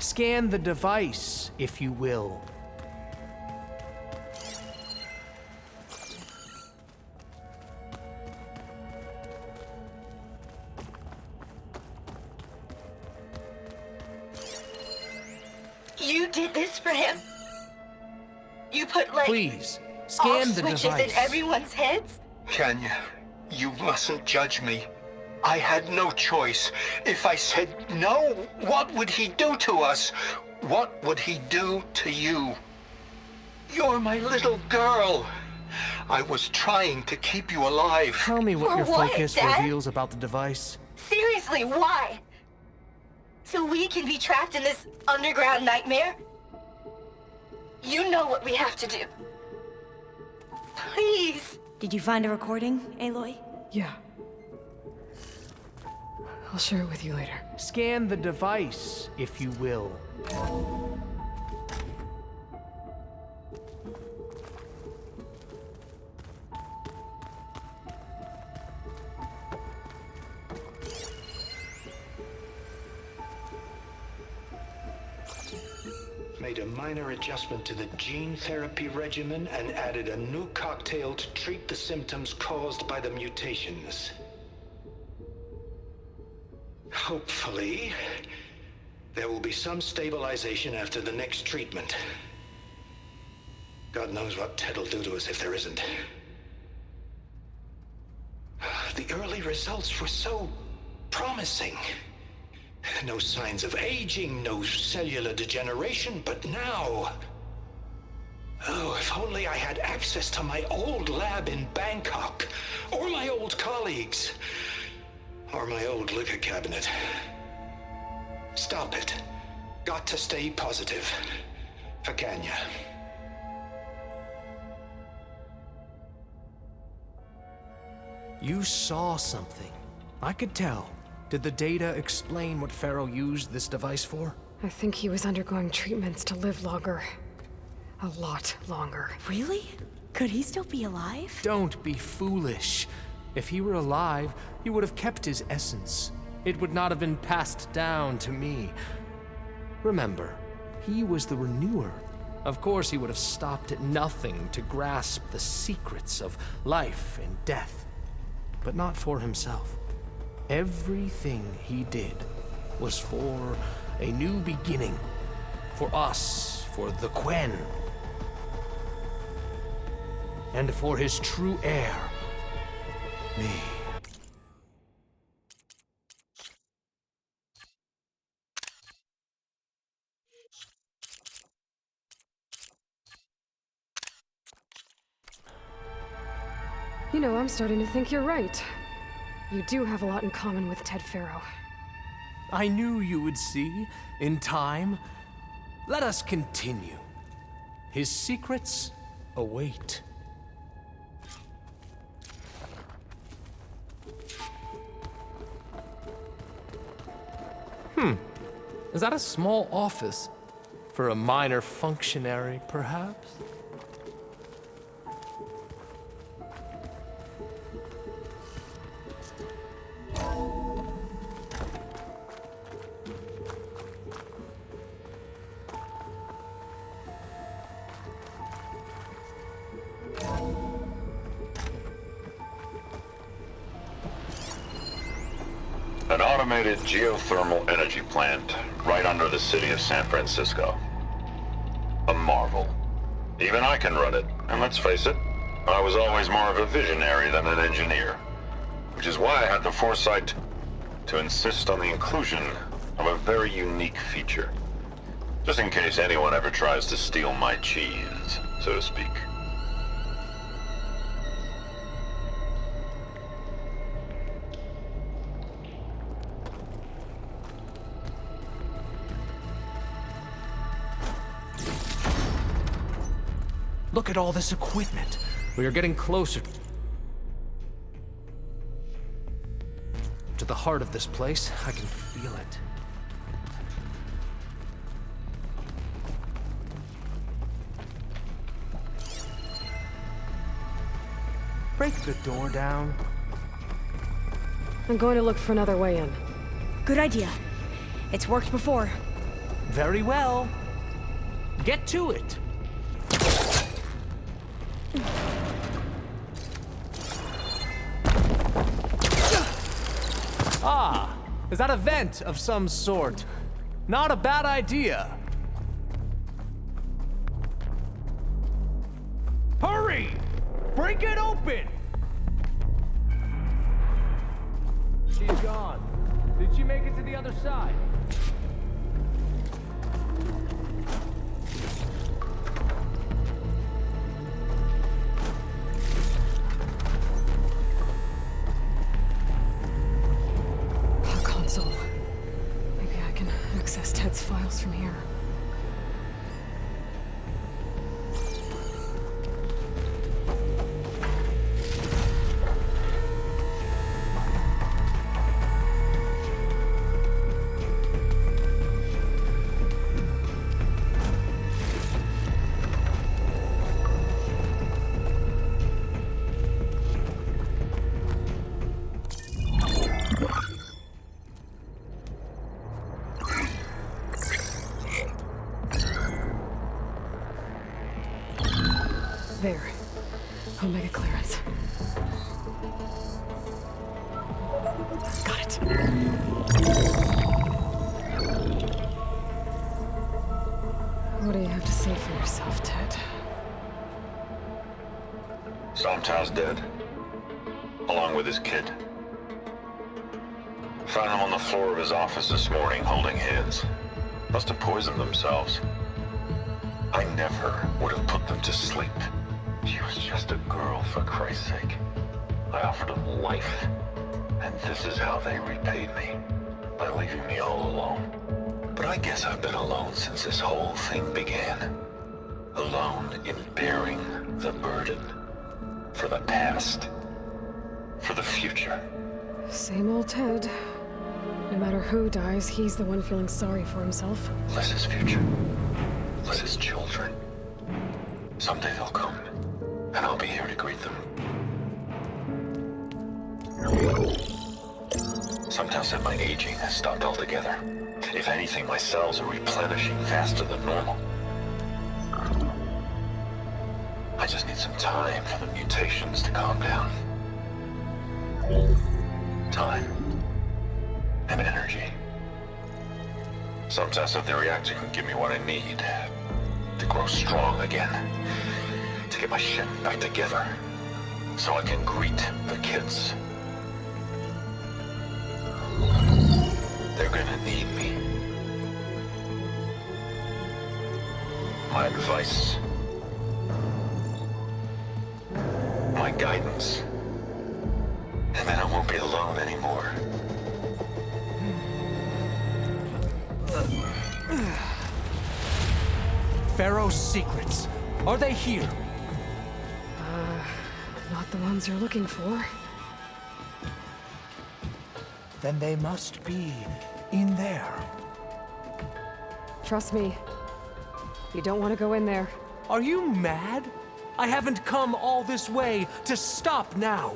Scan the device, if you will. You did this for him? You put, like, Please, scan off the switches device. in everyone's heads? Kenya, you mustn't judge me. I had no choice. If I said no, what would he do to us? What would he do to you? You're my little girl. I was trying to keep you alive. Tell me what For your what, focus Dad? reveals about the device. Seriously, why? So we can be trapped in this underground nightmare? You know what we have to do. Please. Did you find a recording, Aloy? Yeah. I'll share it with you later. Scan the device, if you will. Made a minor adjustment to the gene therapy regimen and added a new cocktail to treat the symptoms caused by the mutations. Hopefully, there will be some stabilization after the next treatment. God knows what Ted'll do to us if there isn't. The early results were so promising. No signs of aging, no cellular degeneration, but now... Oh, if only I had access to my old lab in Bangkok, or my old colleagues, or my old liquor cabinet. Stop it. Got to stay positive. For Kenya. You saw something. I could tell. Did the data explain what Pharaoh used this device for? I think he was undergoing treatments to live longer. A lot longer. Really? Could he still be alive? Don't be foolish. If he were alive, he would have kept his essence. it would not have been passed down to me. Remember, he was the renewer. Of course, he would have stopped at nothing to grasp the secrets of life and death, but not for himself. Everything he did was for a new beginning, for us, for the Quen, and for his true heir, me. You know, I'm starting to think you're right. You do have a lot in common with Ted Faro. I knew you would see, in time. Let us continue. His secrets await. Is that a small office? For a minor functionary, perhaps? An automated geothermal energy plant right under the city of San Francisco. A marvel. Even I can run it, and let's face it, I was always more of a visionary than an engineer. Which is why I had the foresight to insist on the inclusion of a very unique feature. Just in case anyone ever tries to steal my cheese, so to speak. Look at all this equipment. We are getting closer to the heart of this place. I can feel it. Break the door down. I'm going to look for another way in. Good idea. It's worked before. Very well. Get to it. Ah, is that a vent of some sort? Not a bad idea. Hurry! Break it open! She's gone. Did she make it to the other side? Maybe I can access Ted's files from here. There. Omega clearance. Got it. What do you have to say for yourself, Ted? Somtow's dead, along with his kid. Found him on the floor of his office this morning, holding hands. Must have poisoned themselves. I never would have put them to sleep. She was just a girl, for Christ's sake. I offered them life, and this is how they repaid me, by leaving me all alone. But I guess I've been alone since this whole thing began. Alone in bearing the burden. For the past. For the future. Same old Ted. No matter who dies, he's the one feeling sorry for himself. Less his future. Less his children. Someday they'll come, and I'll be here to greet them. Some tell said my aging has stopped altogether. If anything, my cells are replenishing faster than normal. I just need some time for the mutations to calm down. Time. And energy. Some test that the reactor can give me what I need to grow strong again. To get my shit back together. So I can greet the kids. They're gonna need me. My advice. My guidance. And then I won't be alone anymore. Pharaoh's secrets. Are they here? Not the ones you're looking for. Then they must be in there. Trust me. You don't want to go in there. Are you mad? I haven't come all this way to stop now.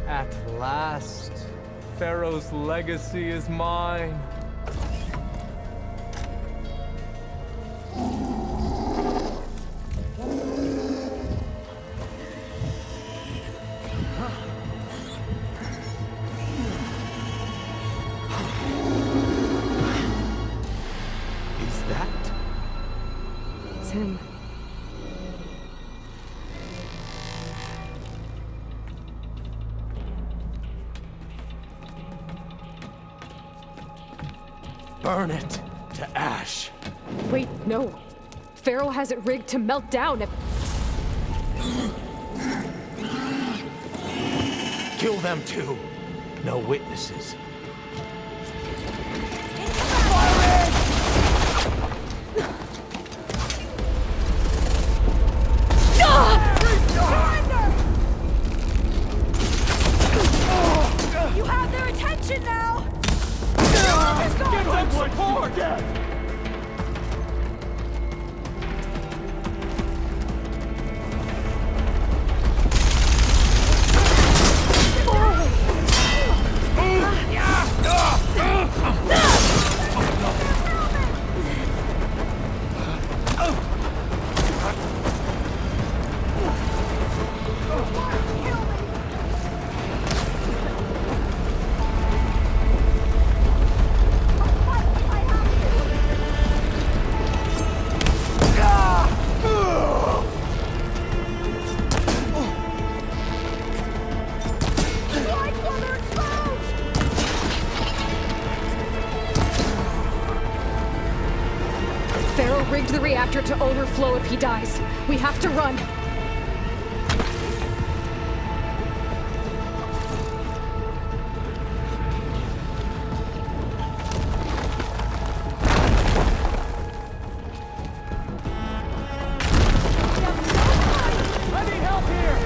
At last, Pharaoh's legacy is mine. Is that? It's him. Burn it to ash. Wait, no. Pharaoh has it rigged to melt down if... Kill them too. No witnesses. You have their attention now! Give them support! Pharaoh rigged the reactor to overflow if he dies. We have to run. I need help here!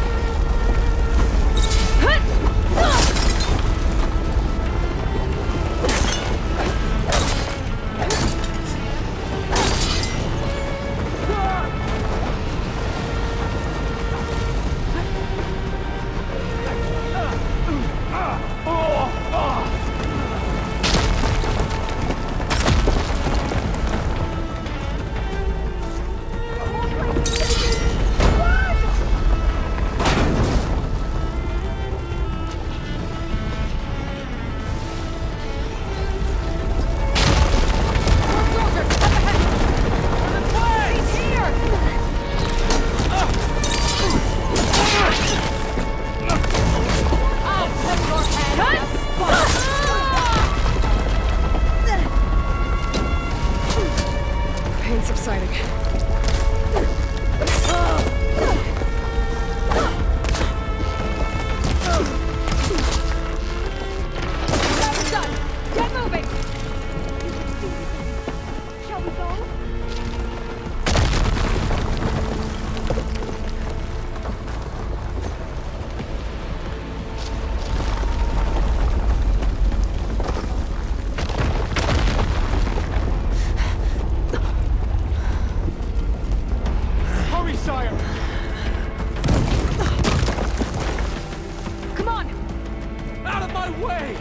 my way!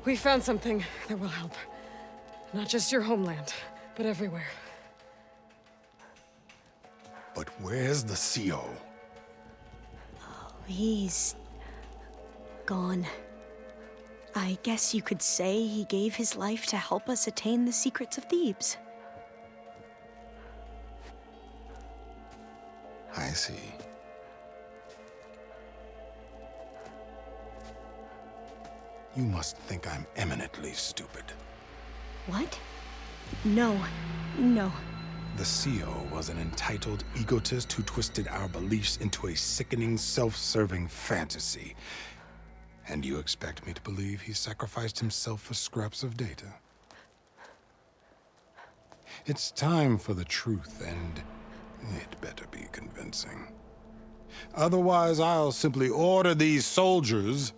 We found something that will help. Not just your homeland, but everywhere. But where's the CO? He's gone. I guess you could say he gave his life to help us attain the secrets of Thebes. I see. You must think I'm eminently stupid. What? No. No. The CO was an entitled egotist who twisted our beliefs into a sickening, self-serving fantasy. And you expect me to believe he sacrificed himself for scraps of data? It's time for the truth, and it better be convincing. Otherwise, I'll simply order these soldiers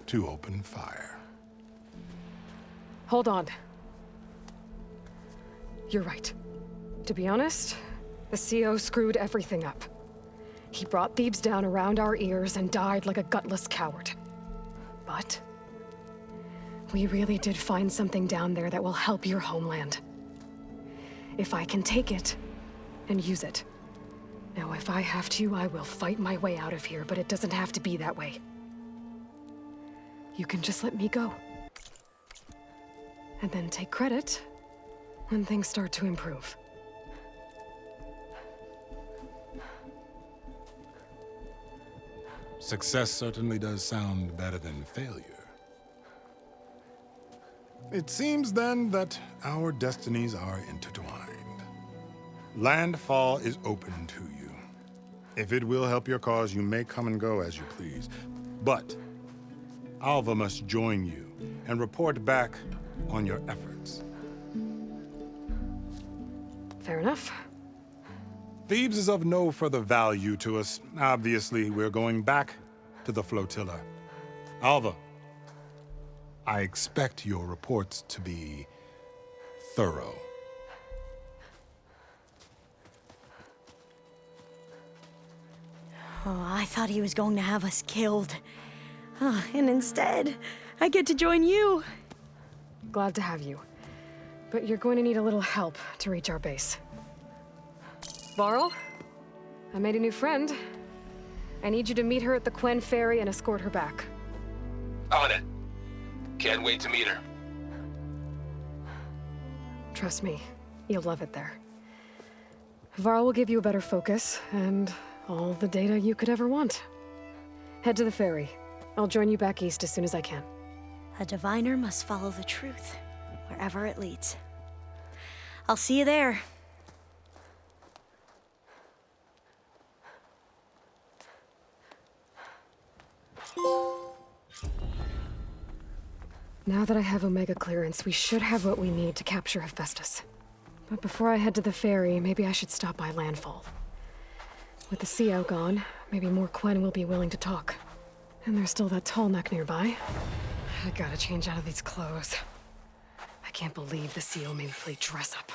to open fire. Hold on. You're right. To be honest, the CO screwed everything up. He brought Thebes down around our ears and died like a gutless coward. But we really did find something down there that will help your homeland. If I can take it and use it. Now, if I have to, I will fight my way out of here, but it doesn't have to be that way. You can just let me go. And then take credit when things start to improve. Success certainly does sound better than failure. It seems then that our destinies are intertwined. Landfall is open to you. If it will help your cause, you may come and go as you please. But Alva must join you and report back on your efforts. Fair enough. Thebes is of no further value to us. Obviously, we're going back to the flotilla. Alva, I expect your reports to be thorough. Oh, I thought he was going to have us killed. And instead, I get to join you. Glad to have you. But you're going to need a little help to reach our base. Varl, I made a new friend. I need you to meet her at the Quen Ferry and escort her back. On it. Can't wait to meet her. Trust me, you'll love it there. Varl will give you a better focus, and all the data you could ever want. Head to the ferry. I'll join you back east as soon as I can. A diviner must follow the truth, wherever it leads. I'll see you there. Now that I have Omega clearance, we should have what we need to capture Hephaestus. But before I head to the ferry, maybe I should stop by Landfall. With the CO gone, maybe more Quen will be willing to talk. And there's still that tall neck nearby. I gotta change out of these clothes. I can't believe the CO made me play dress up.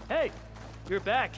Hey, you're back.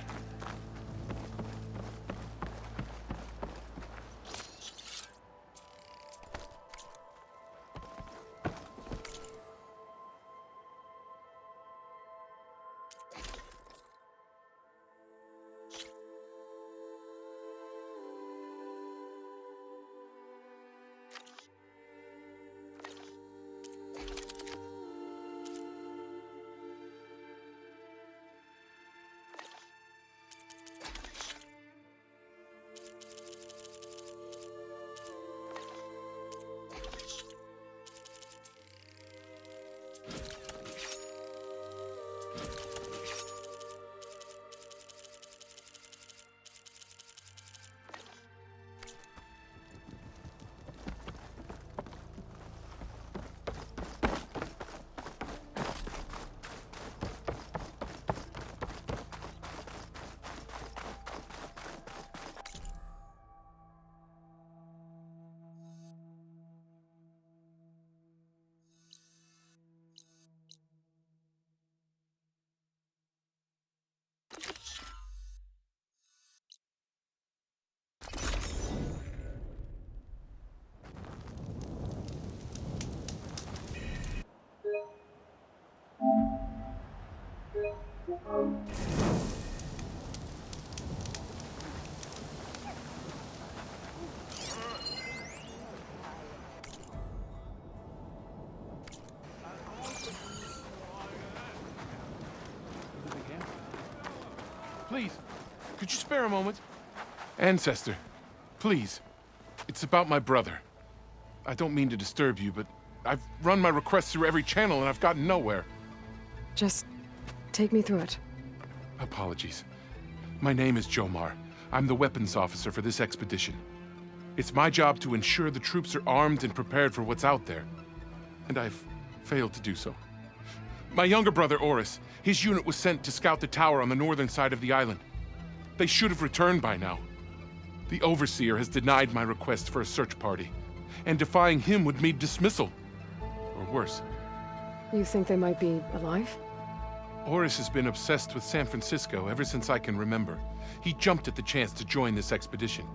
Please, could you spare a moment? Ancestor, please. It's about my brother. I don't mean to disturb you, but I've run my requests through every channel and I've gotten nowhere. Just take me through it. Apologies. My name is Jomar. I'm the weapons officer for this expedition. It's my job to ensure the troops are armed and prepared for what's out there. And I've failed to do so. My younger brother, Oris, his unit was sent to scout the tower on the northern side of the island. They should have returned by now. The Overseer has denied my request for a search party, and defying him would mean dismissal. Or worse. You think they might be alive? Horace has been obsessed with San Francisco ever since I can remember. He jumped at the chance to join this expedition.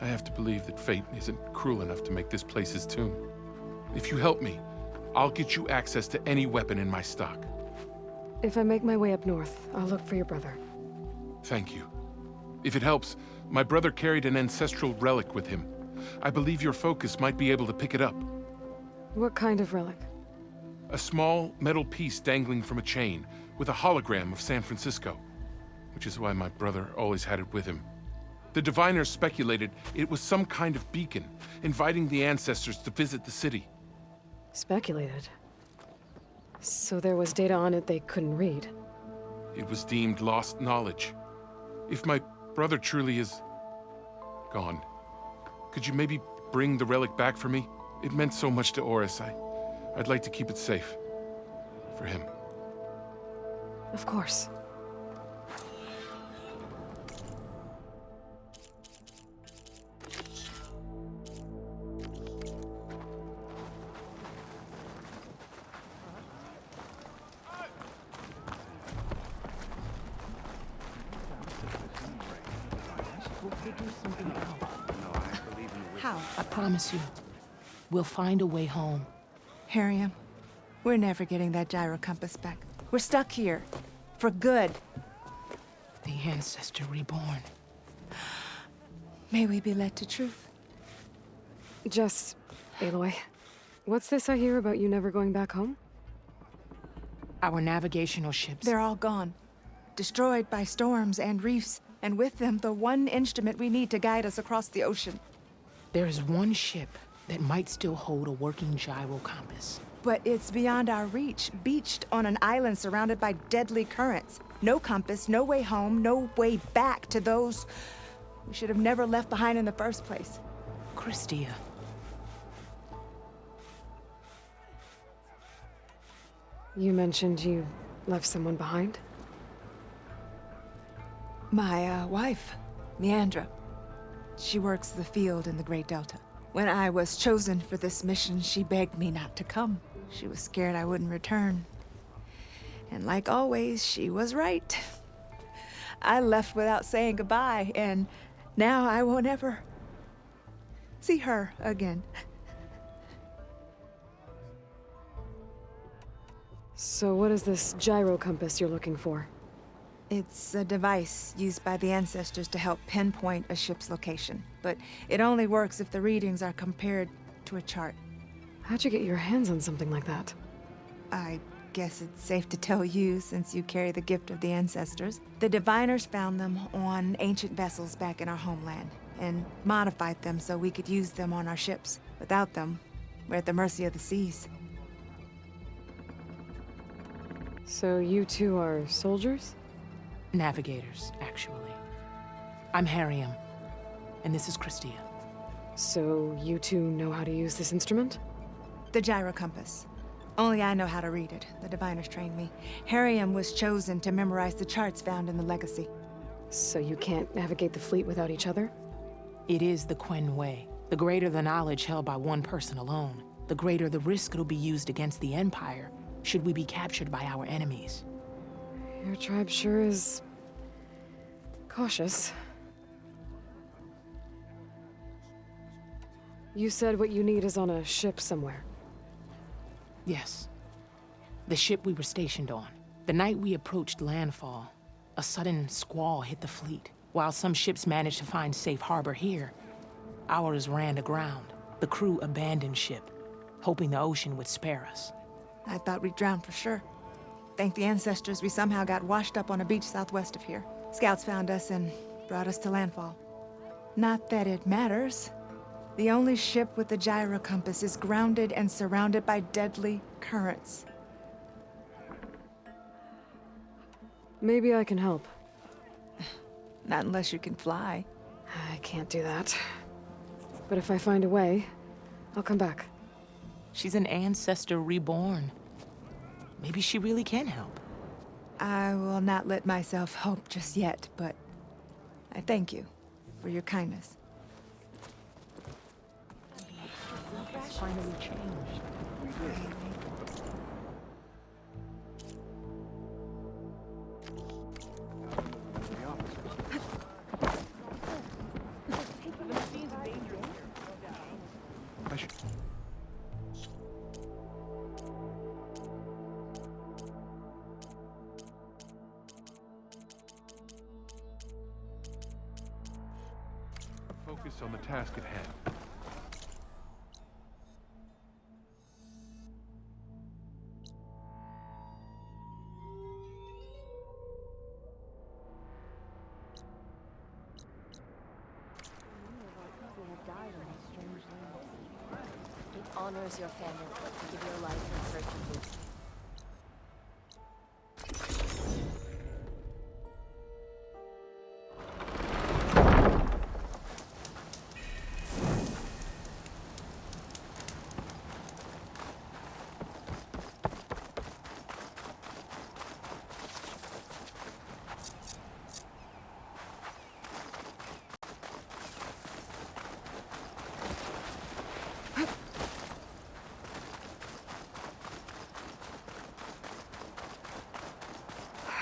I have to believe that fate isn't cruel enough to make this place his tomb. If you help me, I'll get you access to any weapon in my stock. If I make my way up north, I'll look for your brother. Thank you. If it helps, my brother carried an ancestral relic with him. I believe your focus might be able to pick it up. What kind of relic? A small metal piece dangling from a chain, with a hologram of San Francisco, which is why my brother always had it with him. The diviners speculated it was some kind of beacon, inviting the ancestors to visit the city. Speculated? So there was data on it they couldn't read? It was deemed lost knowledge. If my brother truly is gone, could you maybe bring the relic back for me? It meant so much to Oris. I'd like to keep it safe. For him. Of course. How? I promise you, we'll find a way home. Harriam, we're never getting that gyro compass back. We're stuck here. For good. The Ancestor reborn. May we be led to truth. Just, Aloy, what's this I hear about you never going back home? Our navigational ships. They're all gone. Destroyed by storms and reefs, and with them the one instrument we need to guide us across the ocean. There is one ship that might still hold a working gyro compass. But it's beyond our reach, beached on an island surrounded by deadly currents. No compass, no way home, no way back to those we should have never left behind in the first place. Christia. You mentioned you left someone behind? My wife, Meandra. She works the field in the Great Delta. When I was chosen for this mission, she begged me not to come. She was scared I wouldn't return. And like always, she was right. I left without saying goodbye, and now I won't ever see her again. So what is this gyro compass you're looking for? It's a device used by the ancestors to help pinpoint a ship's location, but it only works if the readings are compared to a chart. How'd you get your hands on something like that? I guess it's safe to tell you since you carry the gift of the ancestors. The diviners found them on ancient vessels back in our homeland and modified them so we could use them on our ships. Without them, we're at the mercy of the seas. So you two are soldiers? Navigators, actually. I'm Harriam, and this is Christia. So you two know how to use this instrument? The gyro compass. Only I know how to read it. The diviners trained me. Harriam was chosen to memorize the charts found in the legacy. So you can't navigate the fleet without each other? It is the Quen way. The greater the knowledge held by one person alone, the greater the risk it'll be used against the Empire, should we be captured by our enemies. Your tribe sure is cautious. You said what you need is on a ship somewhere. Yes. The ship we were stationed on. The night we approached landfall, a sudden squall hit the fleet. While some ships managed to find safe harbor here, ours ran aground. The crew abandoned ship, hoping the ocean would spare us. I thought we'd drown for sure. Thank the ancestors we somehow got washed up on a beach southwest of here. Scouts found us and brought us to landfall. Not that it matters. The only ship with the gyro compass is grounded and surrounded by deadly currents. Maybe I can help. Not unless you can fly. I can't do that. But if I find a way, I'll come back. She's an ancestor reborn. Maybe she really can help. I will not let myself hope just yet, but I thank you for your kindness. It's finally changed. focus on the task at hand. It honors your family to give your life in search of wisdom.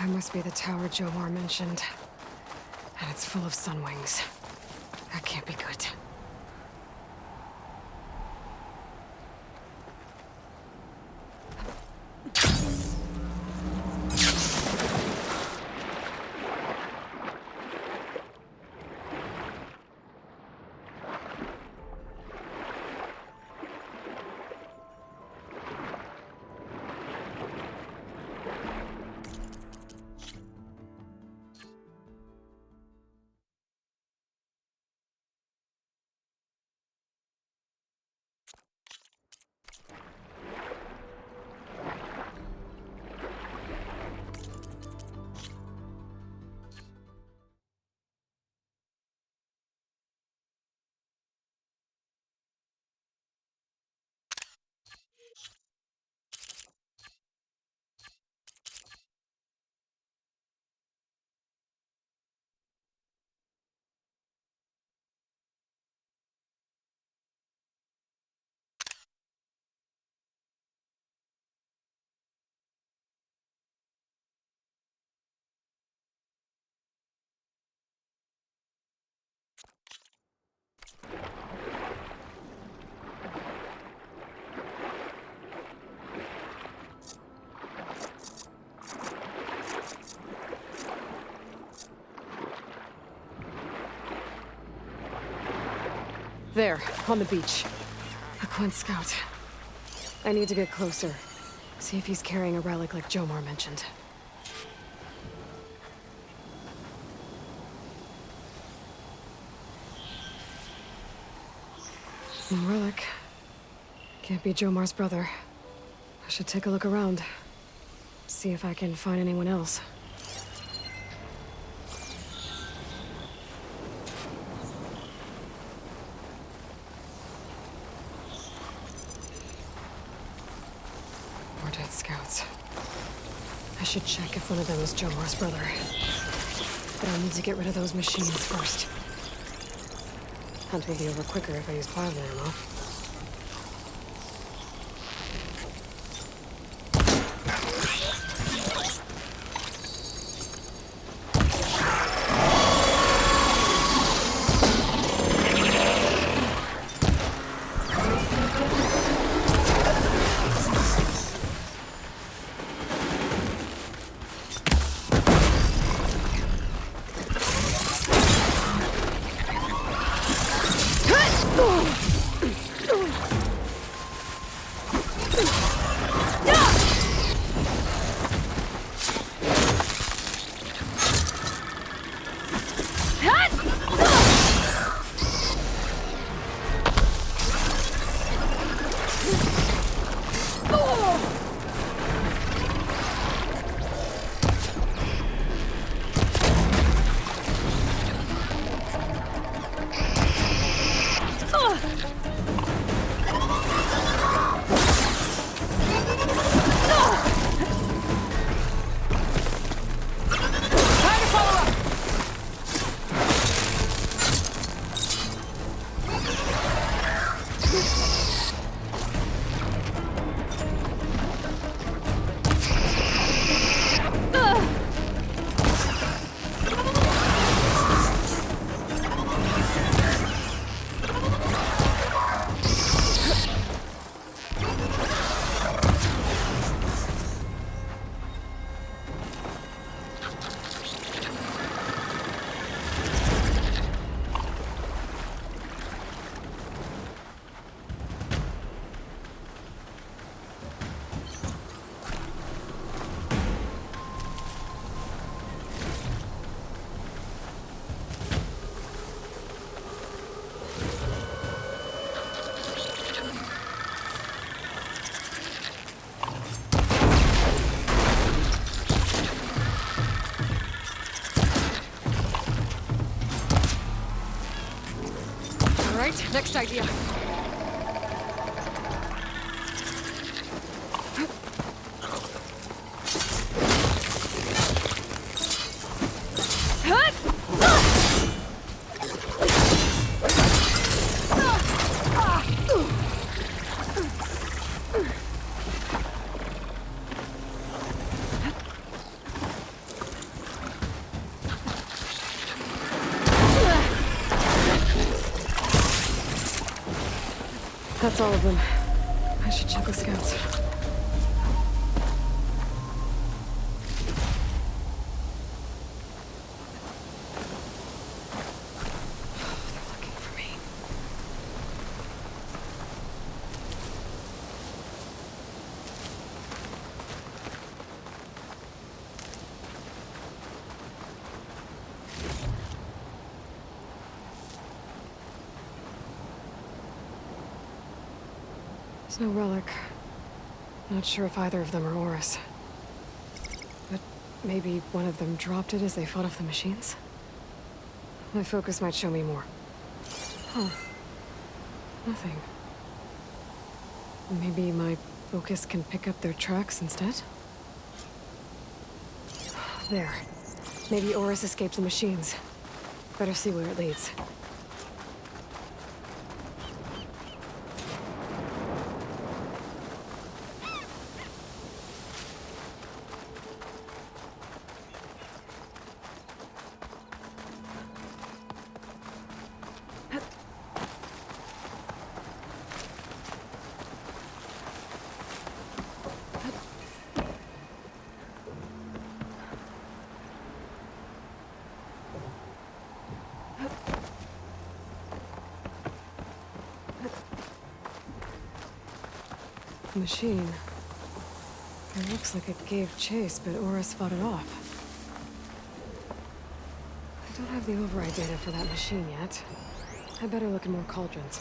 That must be the tower Jomar mentioned. And it's full of sun wings. That can't be good. There, on the beach. A Quint scout. I need to get closer. See if he's carrying a relic like Jomar mentioned. No relic. Can't be Jomar's brother. I should take a look around. See if I can find anyone else. More dead scouts. I should check if one of them is Jomar's brother. But I need to get rid of those machines first. Hunt will be over quicker if I use plasma ammo. Next idea. That's all of them. I should check the scouts. They're looking for me. There's no relic. Not sure if either of them are Oris. But maybe one of them dropped it as they fought off the machines? My focus might show me more. Huh. Nothing. Maybe my focus can pick up their tracks instead? There. Maybe Oris escaped the machines. Better see where it leads. Machine. It looks like it gave chase, but Oris fought it off. I don't have the override data for that machine yet. I better look in more cauldrons.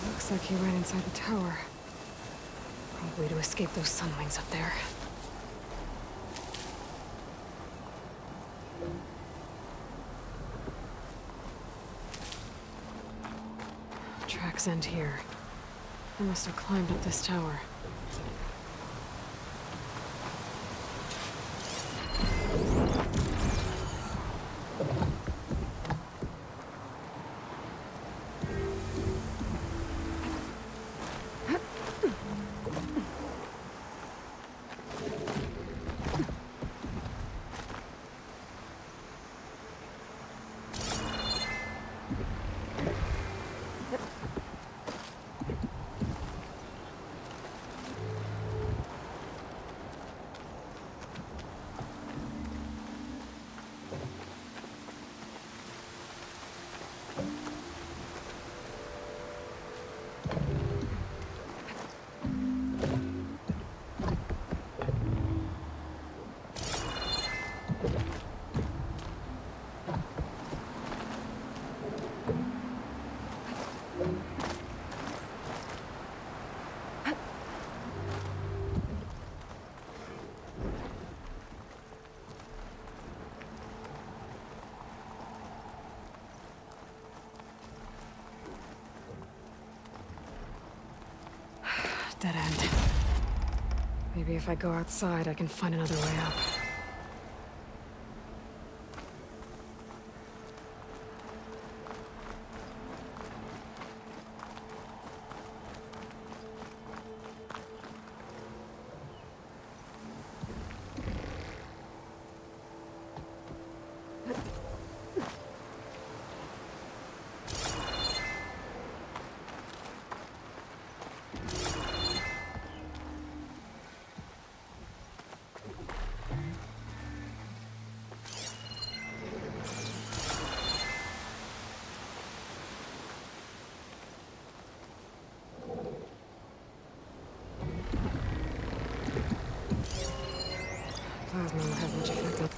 It looks like he ran inside the tower. Probably to escape those sunwings up there. Tracks end here. I must have climbed up this tower. Dead end. Maybe if I go outside, I can find another way up. Plasma will have much effect on...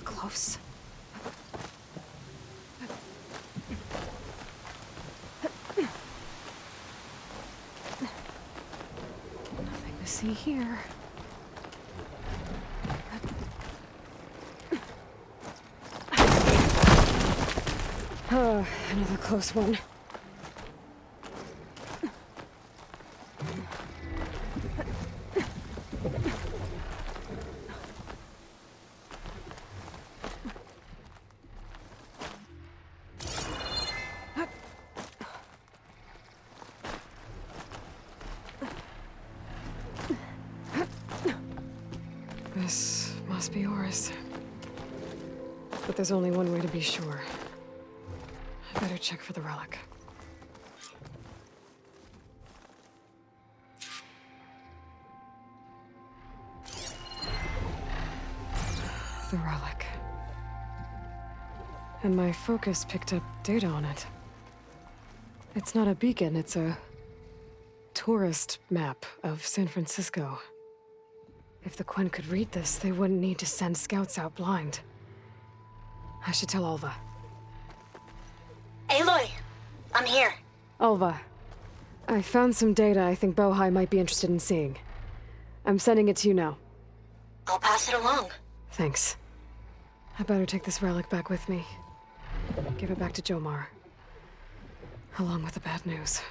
close. Nothing to see here. Oh, another close one. This must be Oris. But there's only one way to be sure. I better check for the relic. The relic. And my focus picked up data on it. It's not a beacon, it's a tourist map of San Francisco. If the Quen could read this, they wouldn't need to send scouts out blind. I should tell Alva. Aloy, I'm here. Alva, I found some data I think Bohai might be interested in seeing. I'm sending it to you now. I'll pass it along. Thanks. I better take this relic back with me. Give it back to Jomar. Along with the bad news.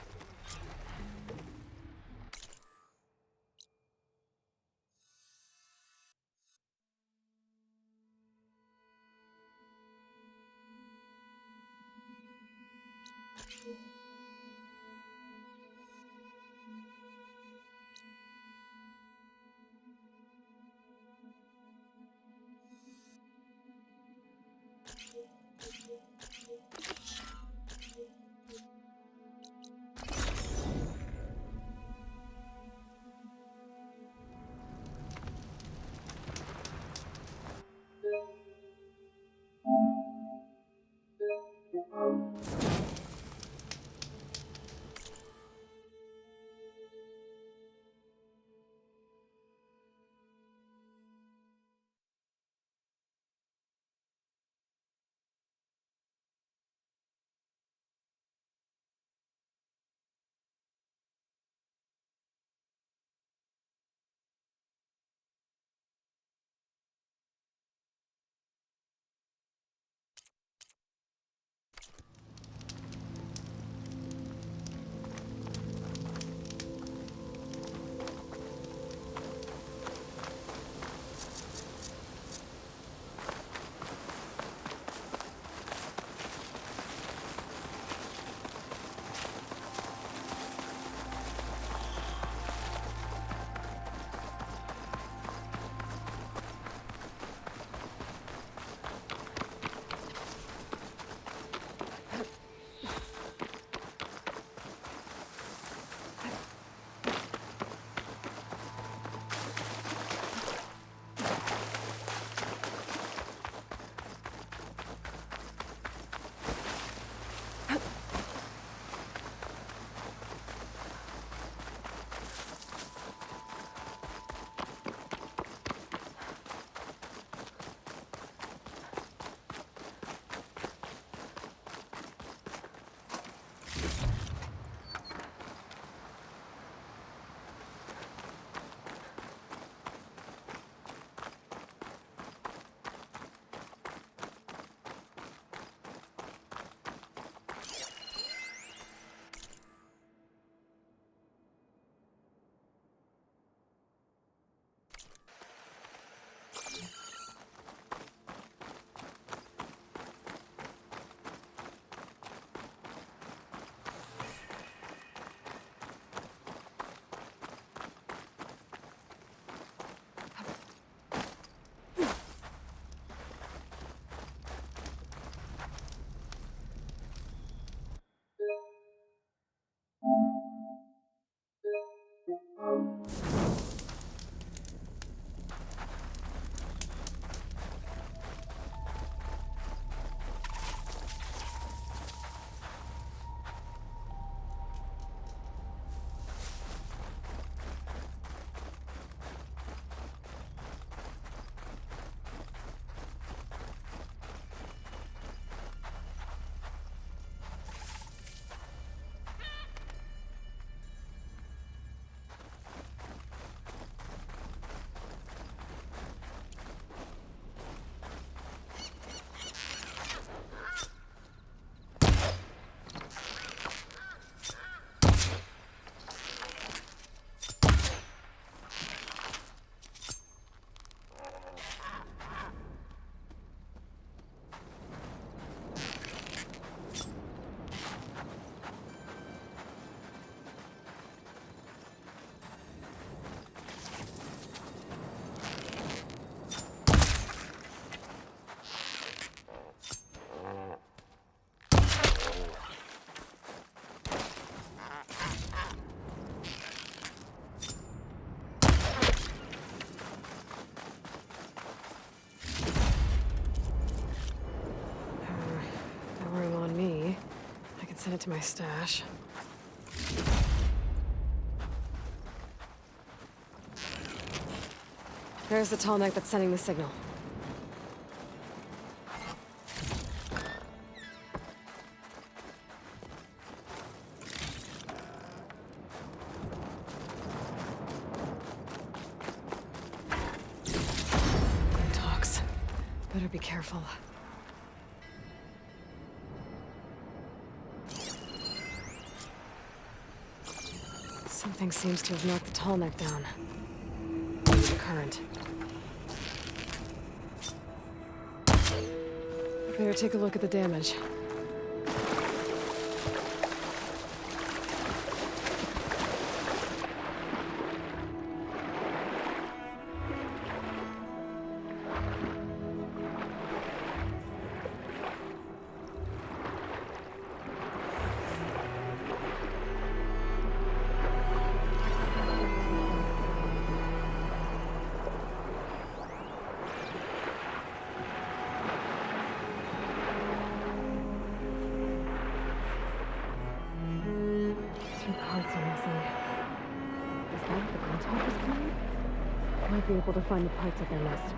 Send it to my stash. There's the tall neck that's sending the signal. Talks. Better be careful. Something seems to have knocked the tall neck down. It's a current. Better take a look at the damage. Might be able to find the parts of their nest.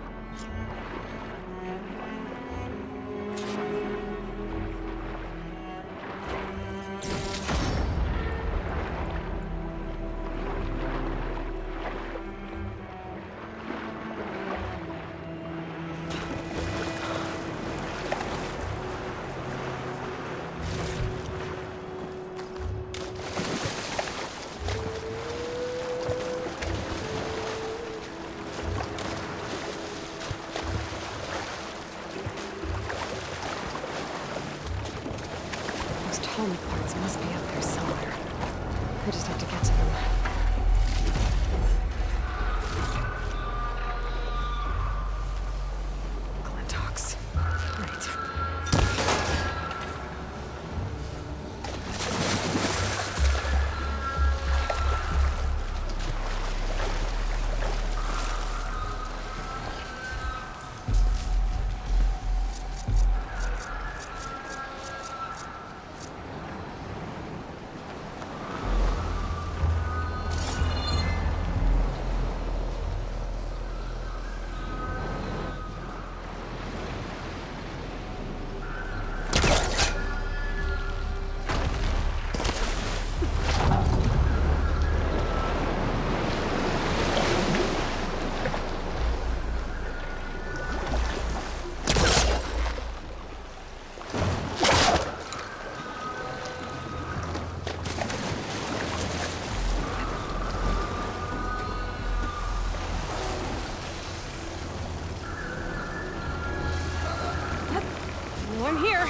Atomic parts must be up there somewhere. I just have to get to them. Glintox. Right. I'm here.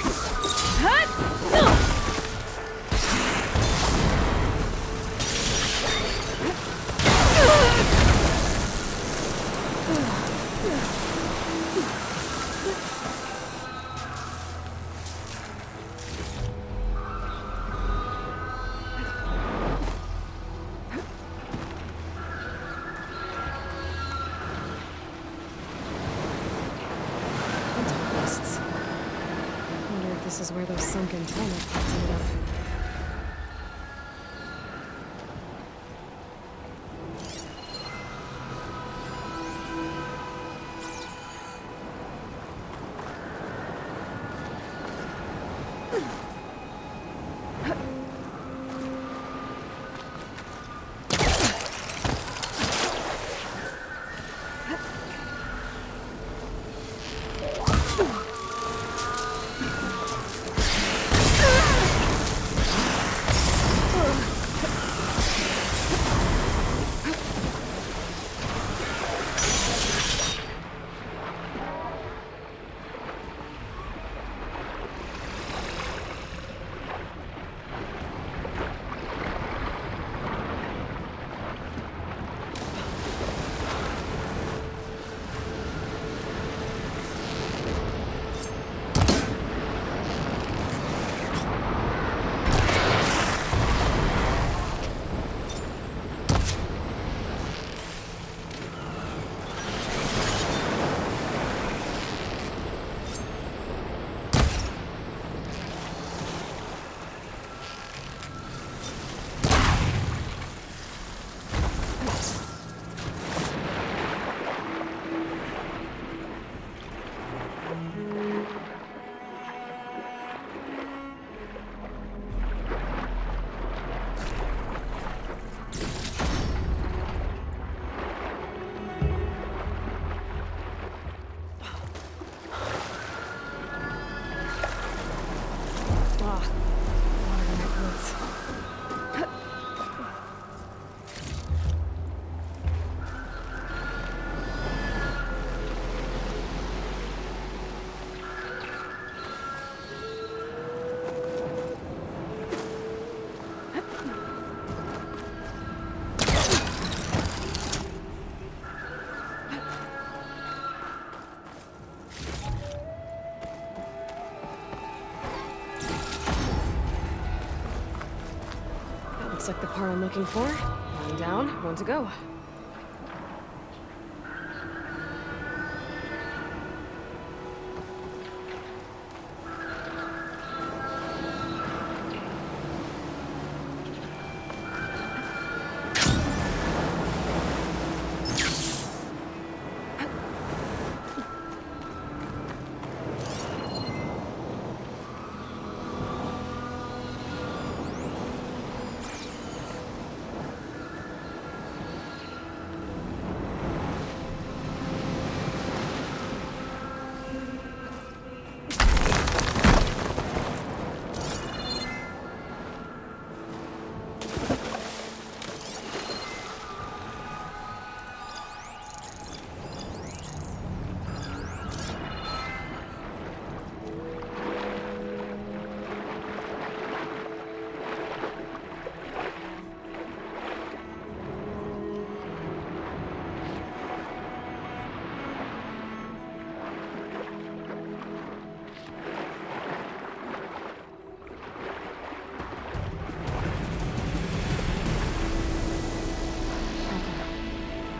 This is where those sunken tunnel parts ended up. saw. Water in my boots. Looks like the part I'm looking for. One down, one to go.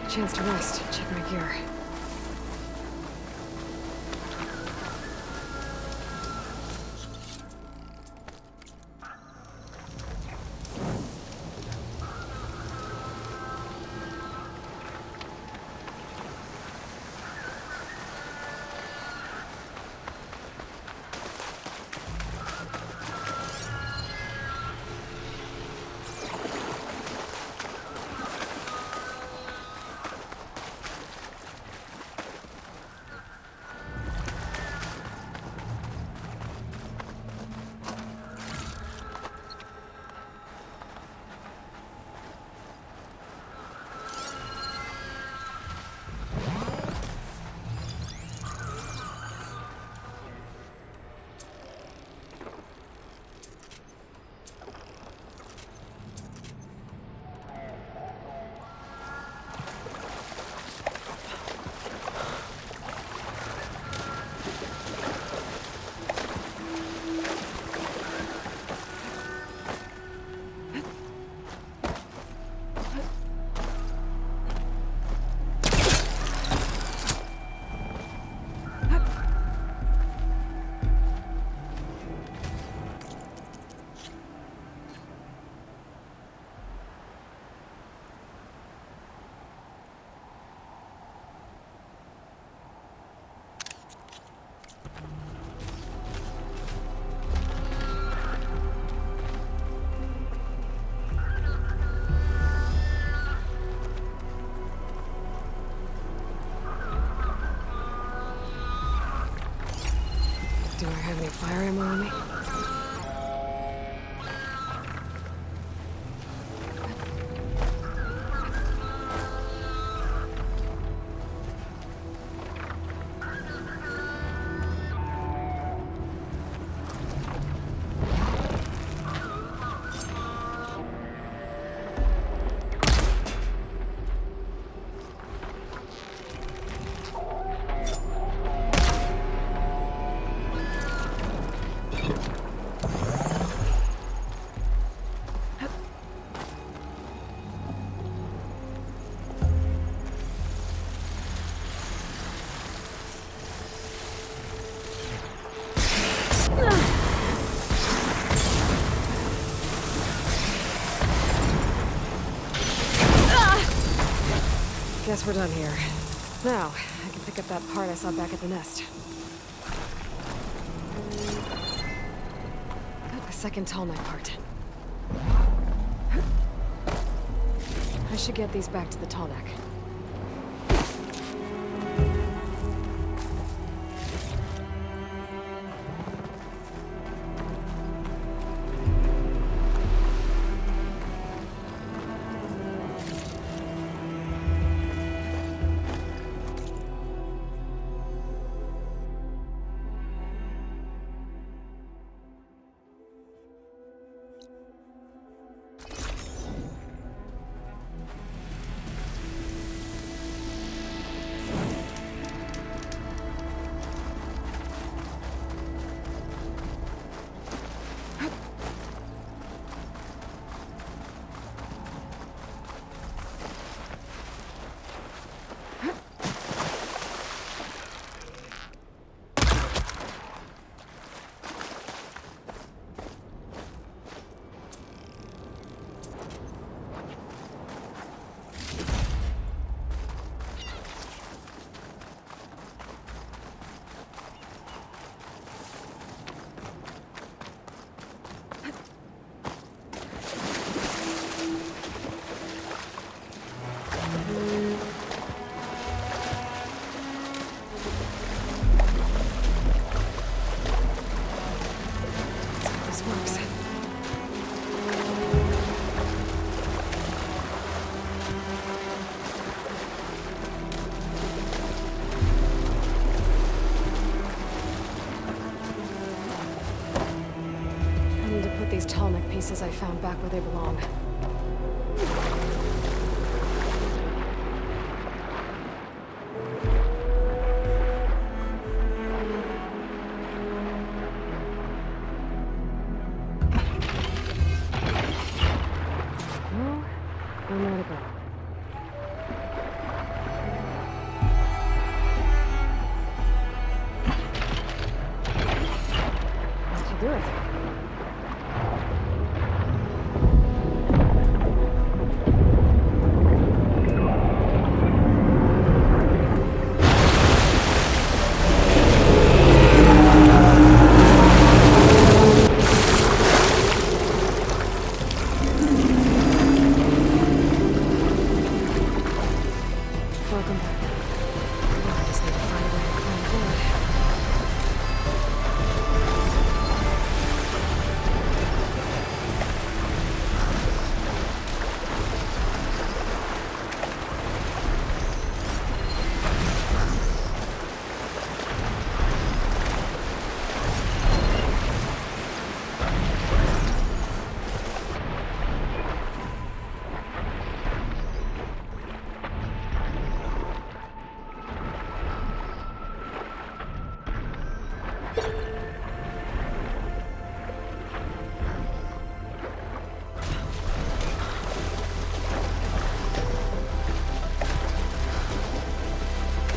Chance to rest. Check my gear. Do I have any fire ammo on me? Guess we're done here. Now, I can pick up that part I saw back at the nest. A second tall neck part. I should get these back to the tall neck. these tallneck pieces I found back where they belong. Well, I'm ready to go. That should do it. Welcome back. Well, I just need to find a way to climb aboard.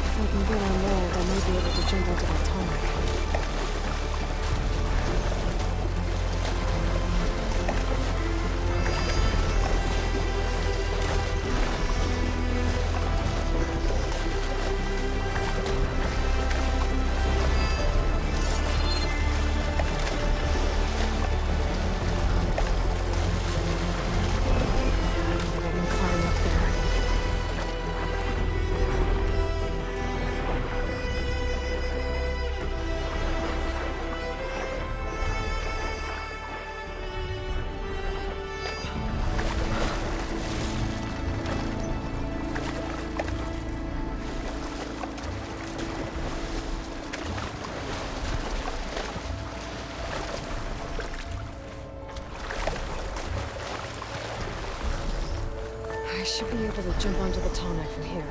If I can get on there, I might be able to jump onto that tarmac. I can climb up there. I should be able to jump onto the tallneck from here.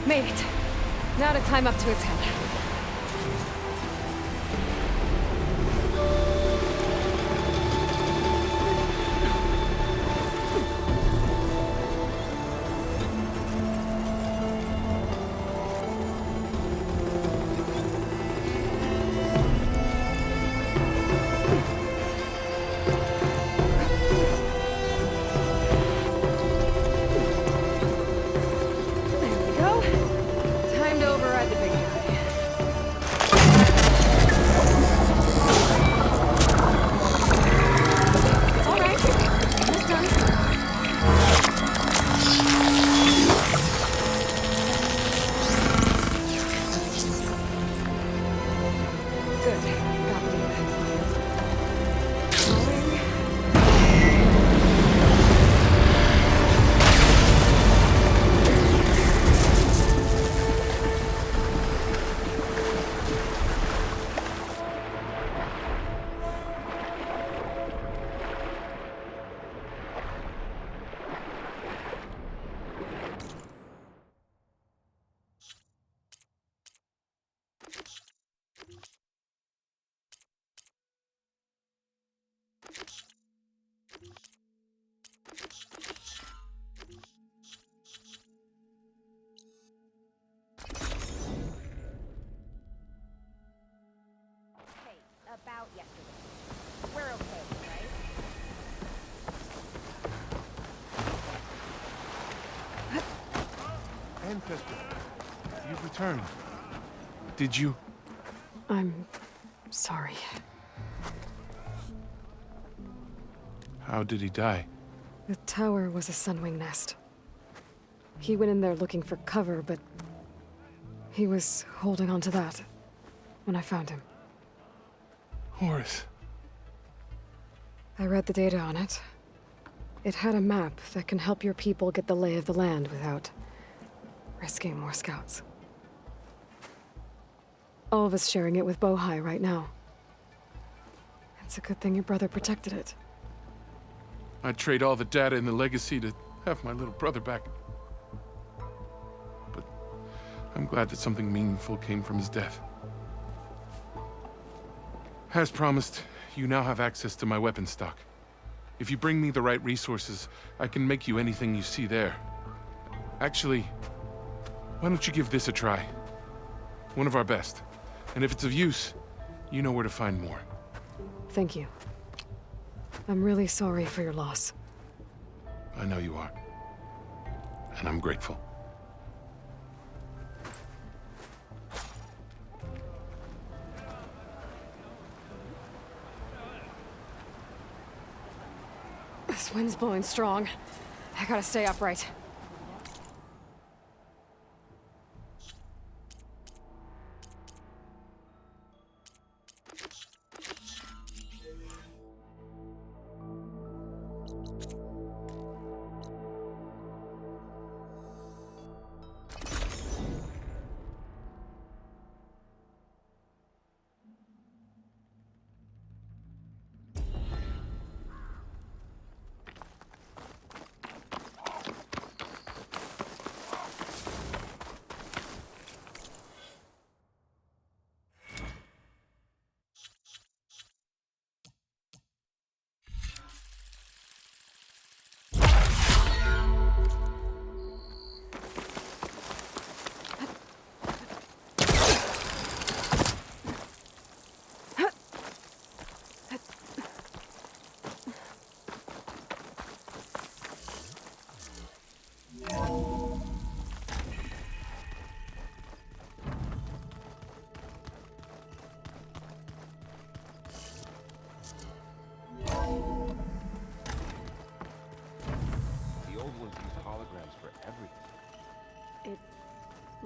Made it. Now to climb up to its head. There we go. Time to override the big guy. All right, almost done. Good, got the About yesterday. We're okay, right? Ancestor, you've returned. Did you? I'm sorry. How did he die? The tower was a sunwing nest. He went in there looking for cover, but he was holding on to that when I found him. Horace. I read the data on it. It had a map that can help your people get the lay of the land without risking more scouts. All of us sharing it with Bohai right now. It's a good thing your brother protected it. I'd trade all the data in the legacy to have my little brother back. But I'm glad that something meaningful came from his death. As promised, you now have access to my weapon stock. If you bring me the right resources, I can make you anything you see there. Actually, why don't you give this a try? One of our best. And if it's of use, you know where to find more. Thank you. I'm really sorry for your loss. I know you are. And I'm grateful. This wind's blowing strong. I gotta stay upright.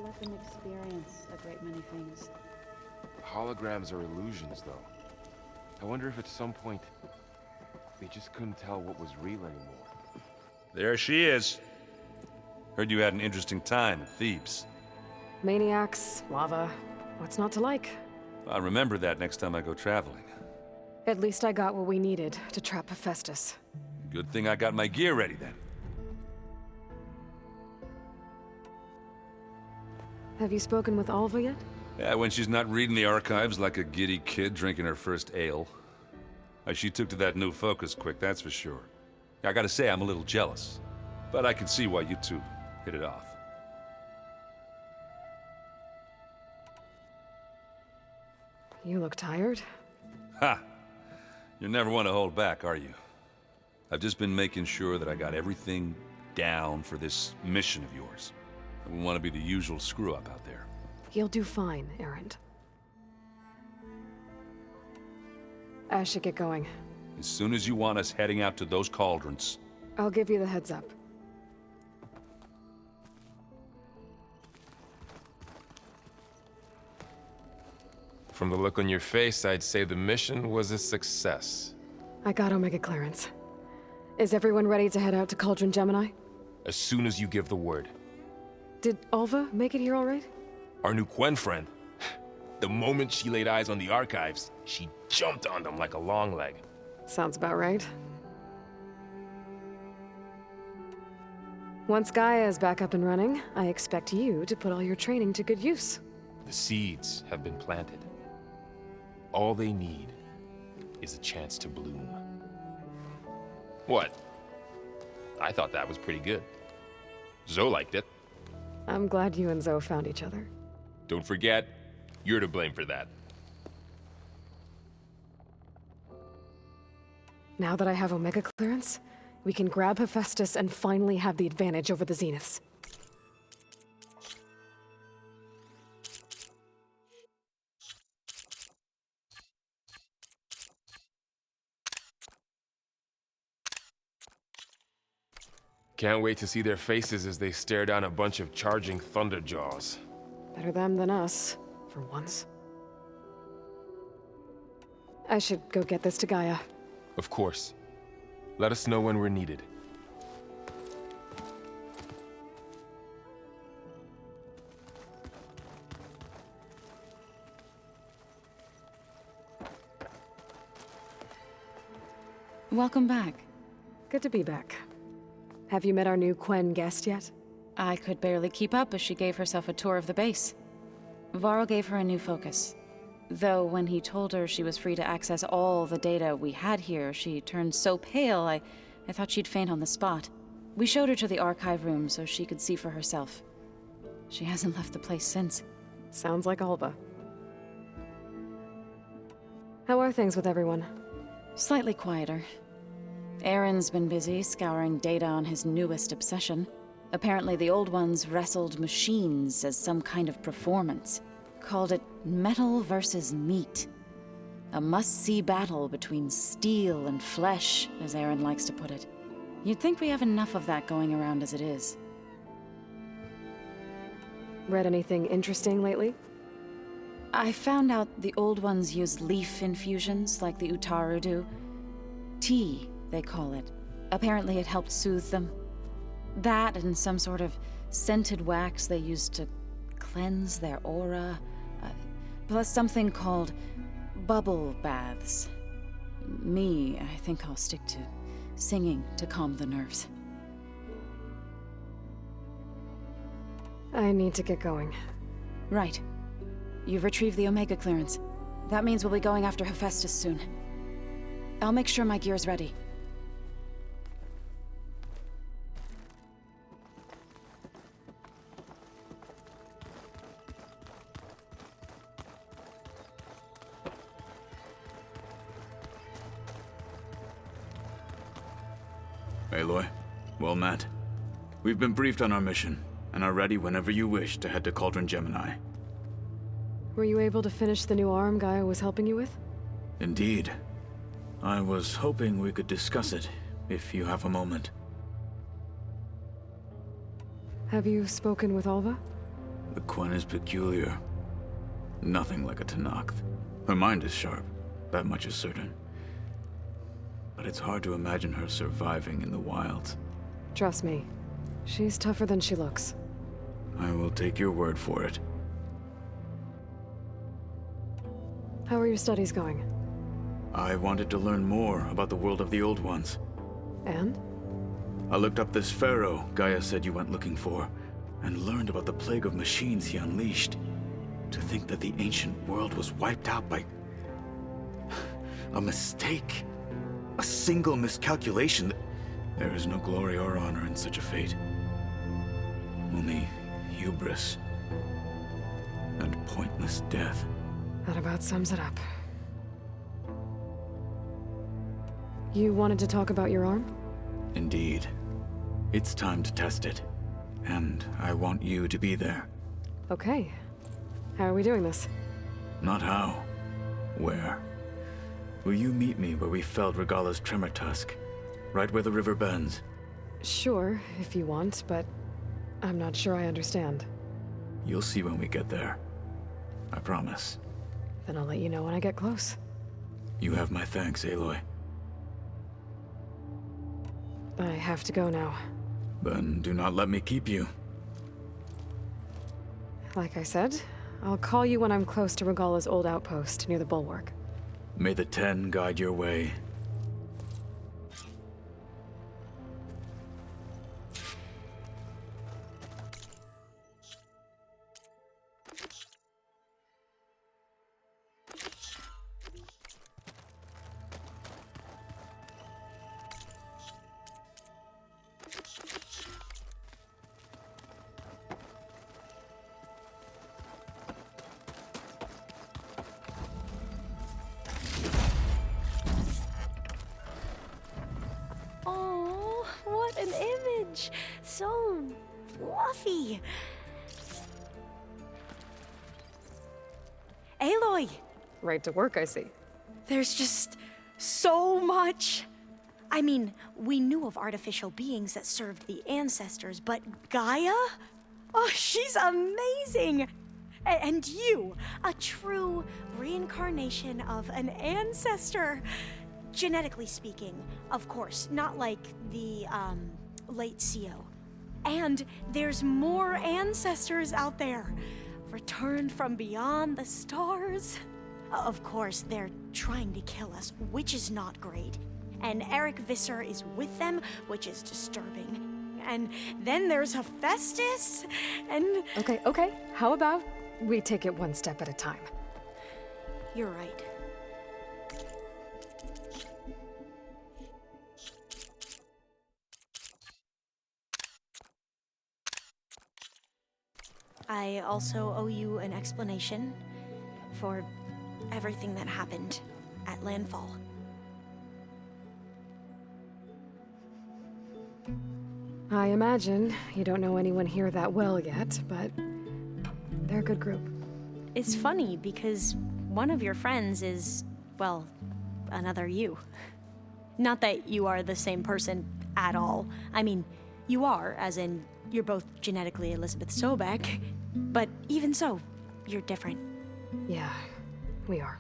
Let them experience a great many things. Holograms are illusions, though. I wonder if at some point they just couldn't tell what was real anymore. There she is. Heard you had an interesting time at Thebes. Maniacs, lava, what's not to like? I'll remember that next time I go traveling. At least I got what we needed to trap Hephaestus. Good thing I got my gear ready then. Have you spoken with Alva yet? Yeah, when she's not reading the archives like a giddy kid drinking her first ale. She took to that new focus quick, that's for sure. I gotta say, I'm a little jealous. But I can see why you two hit it off. You look tired. Ha! You never want to hold back, are you? I've just been making sure that I got everything down for this mission of yours. I wouldn't want to be the usual screw-up out there. You'll do fine, Errand. I should get going. As soon as you want us heading out to those cauldrons. I'll give you the heads up. From the look on your face, I'd say the mission was a success. I got Omega clearance. Is everyone ready to head out to Cauldron Gemini? As soon as you give the word. Did Alva make it here all right? Our new Quen friend. The moment she laid eyes on the archives, she jumped on them like a long leg. Sounds about right. Once Gaia is back up and running, I expect you to put all your training to good use. The seeds have been planted. All they need is a chance to bloom. What? I thought that was pretty good. Zoe liked it. I'm glad you and Zoe found each other. Don't forget, you're to blame for that. Now that I have Omega clearance, we can grab Hephaestus and finally have the advantage over the Zeniths. Can't wait to see their faces as they stare down a bunch of charging thunderjaws. Better them than us, for once. I should go get this to Gaia. Of course. Let us know when we're needed. Welcome back. Good to be back. Have you met our new Quen guest yet? I could barely keep up as she gave herself a tour of the base. Varl gave her a new focus. Though when he told her she was free to access all the data we had here, she turned so pale I thought she'd faint on the spot. We showed her to the archive room so she could see for herself. She hasn't left the place since. Sounds like Alba. How are things with everyone? Slightly quieter. Aaron's been busy scouring data on his newest obsession. Apparently the old ones wrestled machines as some kind of performance. Called it metal versus meat. A must-see battle between steel and flesh, as Aaron likes to put it. You'd think we have enough of that going around as it is. Read anything interesting lately? I found out the old ones use leaf infusions like the Utaru do. Tea, they call it. Apparently it helped soothe them. That and some sort of scented wax they used to cleanse their aura. Plus something called bubble baths. Me, I think I'll stick to singing to calm the nerves. I need to get going. Right. You've retrieved the Omega clearance. That means we'll be going after Hephaestus soon. I'll make sure my gear's ready. Aloy, well met. We've been briefed on our mission, and are ready whenever you wish to head to Cauldron Gemini. Were you able to finish the new arm Gaia was helping you with? Indeed. I was hoping we could discuss it, if you have a moment. Have you spoken with Alva? The Quen is peculiar. Nothing like a Tenakth. Her mind is sharp, that much is certain. But it's hard to imagine her surviving in the wilds. Trust me, she's tougher than she looks. I will take your word for it. How are your studies going? I wanted to learn more about the world of the Old Ones. And? I looked up this pharaoh Gaia said you went looking for, and learned about the plague of machines he unleashed. To think that the ancient world was wiped out by a mistake. A single miscalculation. There is no glory or honor in such a fate. Only hubris and pointless death. That about sums it up. You wanted to talk about your arm? Indeed. It's time to test it. And I want you to be there. Okay. How are we doing this? Not how. Where? Will you meet me where we felled Regala's tremor tusk? Right where the river bends? Sure, if you want, but I'm not sure I understand. You'll see when we get there. I promise. Then I'll let you know when I get close. You have my thanks, Aloy. I have to go now. Then do not let me keep you. Like I said, I'll call you when I'm close to Regala's old outpost near the bulwark. May the Ten guide your way. Oh, what an image! So fluffy. Aloy! Right to work, I see. There's just so much. I mean, we knew of artificial beings that served the ancestors, but Gaia? Oh, she's amazing! And you, a true reincarnation of an ancestor. Genetically speaking, of course, not like the, late CO. And there's more ancestors out there, returned from beyond the stars. Of course, they're trying to kill us, which is not great. And Eric Visser is with them, which is disturbing. And then there's Hephaestus, and... Okay. How about we take it one step at a time? You're right. I also owe you an explanation for everything that happened at Landfall. I imagine you don't know anyone here that well yet, but they're a good group. It's funny because one of your friends is, well, another you. Not that you are the same person at all. I mean, you are, as in, you're both genetically Elizabeth Sobek, but even so, you're different. Yeah, we are.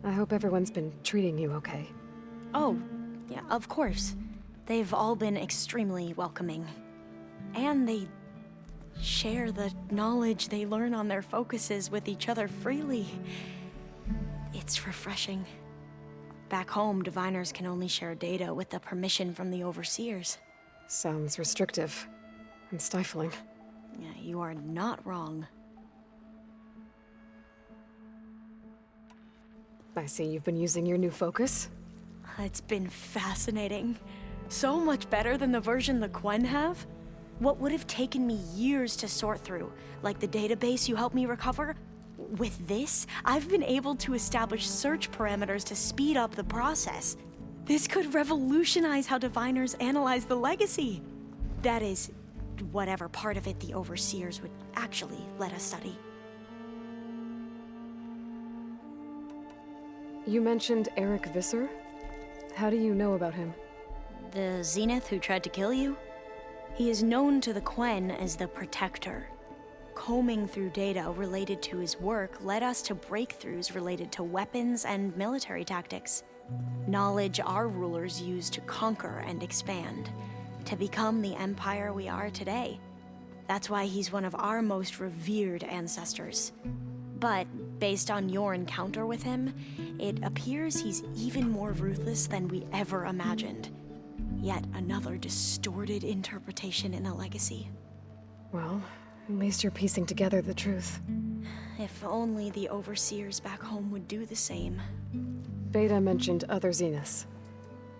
I hope everyone's been treating you okay. Oh, yeah, of course. They've all been extremely welcoming. And they share the knowledge they learn on their focuses with each other freely. It's refreshing. Back home, diviners can only share data with the permission from the overseers. Sounds restrictive and stifling. Yeah, you are not wrong. I see you've been using your new focus. It's been fascinating. So much better than the version the Quen have. What would have taken me years to sort through, like the database you helped me recover, with this, I've been able to establish search parameters to speed up the process. This could revolutionize how diviners analyze the legacy. That is, whatever part of it the overseers would actually let us study. You mentioned Eric Visser? How do you know about him? The Zenith who tried to kill you? He is known to the Quen as the Protector. Combing through data related to his work led us to breakthroughs related to weapons and military tactics. Knowledge our rulers used to conquer and expand, to become the empire we are today. That's why he's one of our most revered ancestors. But based on your encounter with him, it appears he's even more ruthless than we ever imagined. Yet another distorted interpretation in the legacy. Well, at least you're piecing together the truth. If only the overseers back home would do the same. Beta mentioned other Zeniths.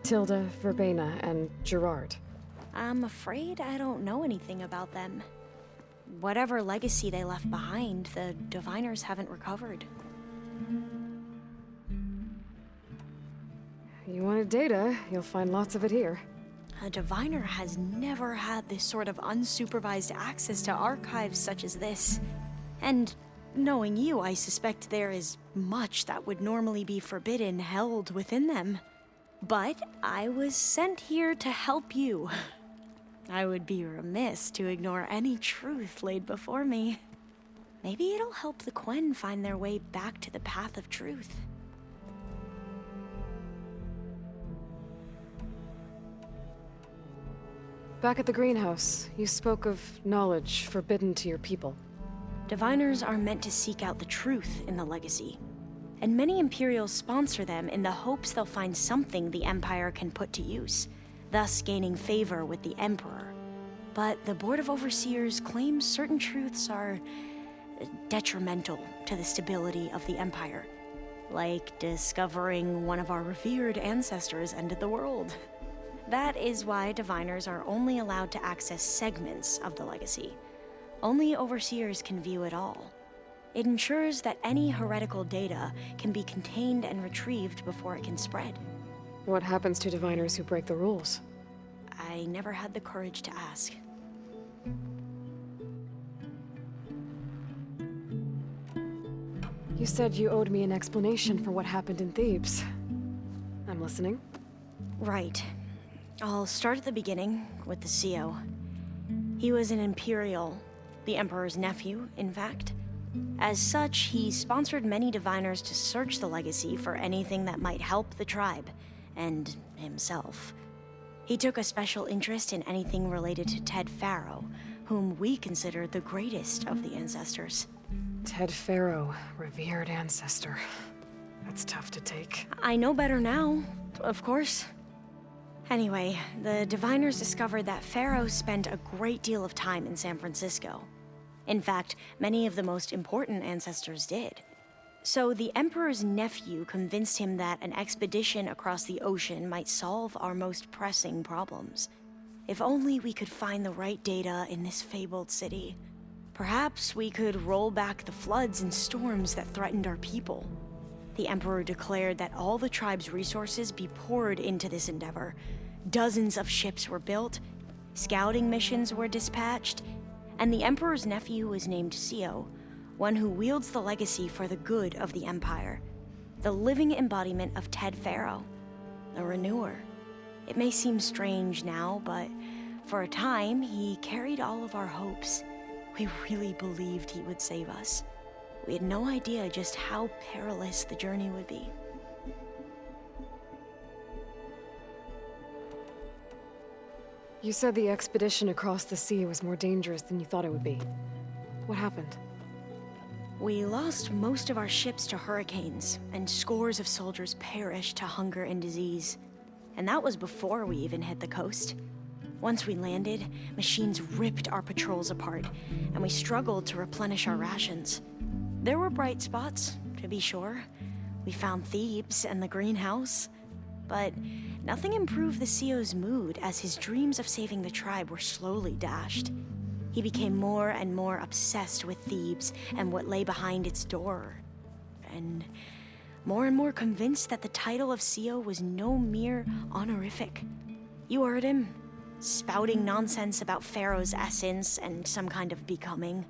Tilda, Verbena, and Gerard. I'm afraid I don't know anything about them. Whatever legacy they left behind, the diviners haven't recovered. You wanted data, you'll find lots of it here. A diviner has never had this sort of unsupervised access to archives such as this. And knowing you, I suspect there is much that would normally be forbidden held within them. But I was sent here to help you. I would be remiss to ignore any truth laid before me. Maybe it'll help the Quen find their way back to the path of truth. Back at the greenhouse, you spoke of knowledge forbidden to your people. Diviners are meant to seek out the truth in the legacy. And many Imperials sponsor them in the hopes they'll find something the Empire can put to use, thus gaining favor with the Emperor. But the Board of Overseers claims certain truths are detrimental to the stability of the Empire. Like discovering one of our revered ancestors ended the world. That is why diviners are only allowed to access segments of the legacy. Only overseers can view it all. It ensures that any heretical data can be contained and retrieved before it can spread. What happens to diviners who break the rules? I never had the courage to ask. You You said you owed me an explanation for what happened in Thebes. I'm listening. Right. I'll start at the beginning with the CO. He was an Imperial, the Emperor's nephew, in fact. As such, he sponsored many diviners to search the legacy for anything that might help the tribe, and himself. He took a special interest in anything related to Ted Faro, whom we consider the greatest of the ancestors. Ted Faro, revered ancestor. That's tough to take. I know better now, of course. Anyway, the diviners discovered that Faro spent a great deal of time in San Francisco. In fact, many of the most important ancestors did. So the Emperor's nephew convinced him that an expedition across the ocean might solve our most pressing problems. If only we could find the right data in this fabled city. Perhaps we could roll back the floods and storms that threatened our people. The Emperor declared that all the tribe's resources be poured into this endeavor. Dozens of ships were built, scouting missions were dispatched, and the Emperor's nephew was named CO, one who wields the legacy for the good of the Empire. The living embodiment of Ted Faro, the Renewer. It may seem strange now, but for a time, he carried all of our hopes. We really believed he would save us. We had no idea just how perilous the journey would be. You said the expedition across the sea was more dangerous than you thought it would be. What happened? We lost most of our ships to hurricanes, and scores of soldiers perished to hunger and disease. And that was before we even hit the coast. Once we landed, machines ripped our patrols apart, and we struggled to replenish our rations. There were bright spots, to be sure. We found Thebes and the greenhouse. But nothing improved the CO's mood as his dreams of saving the tribe were slowly dashed. He became more and more obsessed with Thebes and what lay behind its door. And more convinced that the title of CO was no mere honorific. You heard him, spouting nonsense about Pharaoh's essence and some kind of becoming.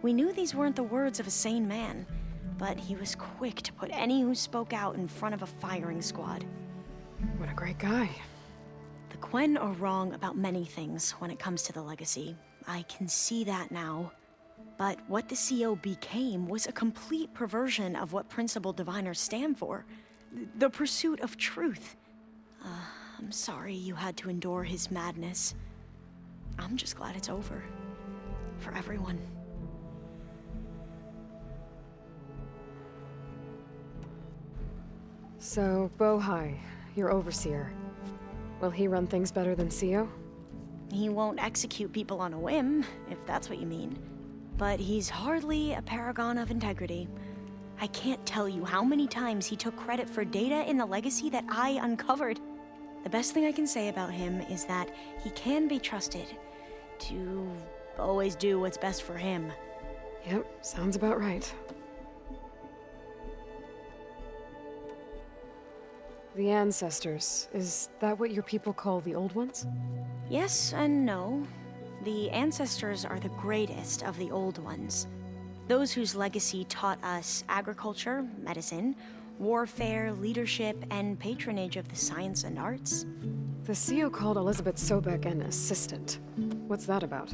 We knew these weren't the words of a sane man, but he was quick to put any who spoke out in front of a firing squad. What a great guy. The Quen are wrong about many things when it comes to the legacy. I can see that now. But what the CO became was a complete perversion of what principal diviners stand for. The pursuit of truth. I'm sorry you had to endure his madness. I'm just glad it's over. For everyone. So, Bohai, your overseer. Will he run things better than CO? He won't execute people on a whim, if that's what you mean. But he's hardly a paragon of integrity. I can't tell you how many times he took credit for data in the legacy that I uncovered. The best thing I can say about him is that he can be trusted to always do what's best for him. Yep, sounds about right. The ancestors, is that what your people call the old ones? Yes and no. The ancestors are the greatest of the old ones. Those whose legacy taught us agriculture, medicine, warfare, leadership, and patronage of the science and arts. The CO called Elizabeth Sobek an assistant. What's that about?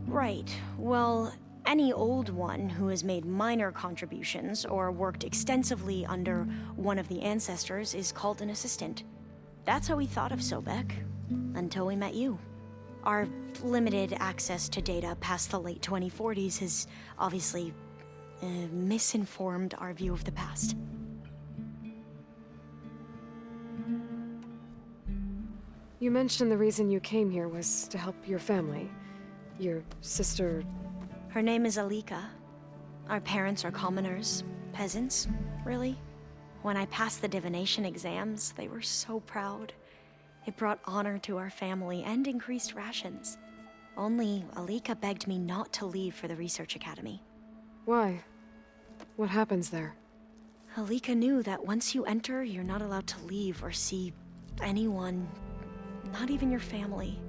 Right. Well, any old one who has made minor contributions or worked extensively under one of the ancestors is called an assistant. That's how we thought of Sobek, until we met you. Our limited access to data past the late 2040s has obviously misinformed our view of the past. You mentioned the reason you came here was to help your family. Your sister... Her name is Alika. Our parents are commoners, peasants, really. When I passed the divination exams, they were so proud. It brought honor to our family and increased rations. Only Alika begged me not to leave for the research academy. Why? What happens there? Alika knew that once you enter, you're not allowed to leave or see anyone, not even your family.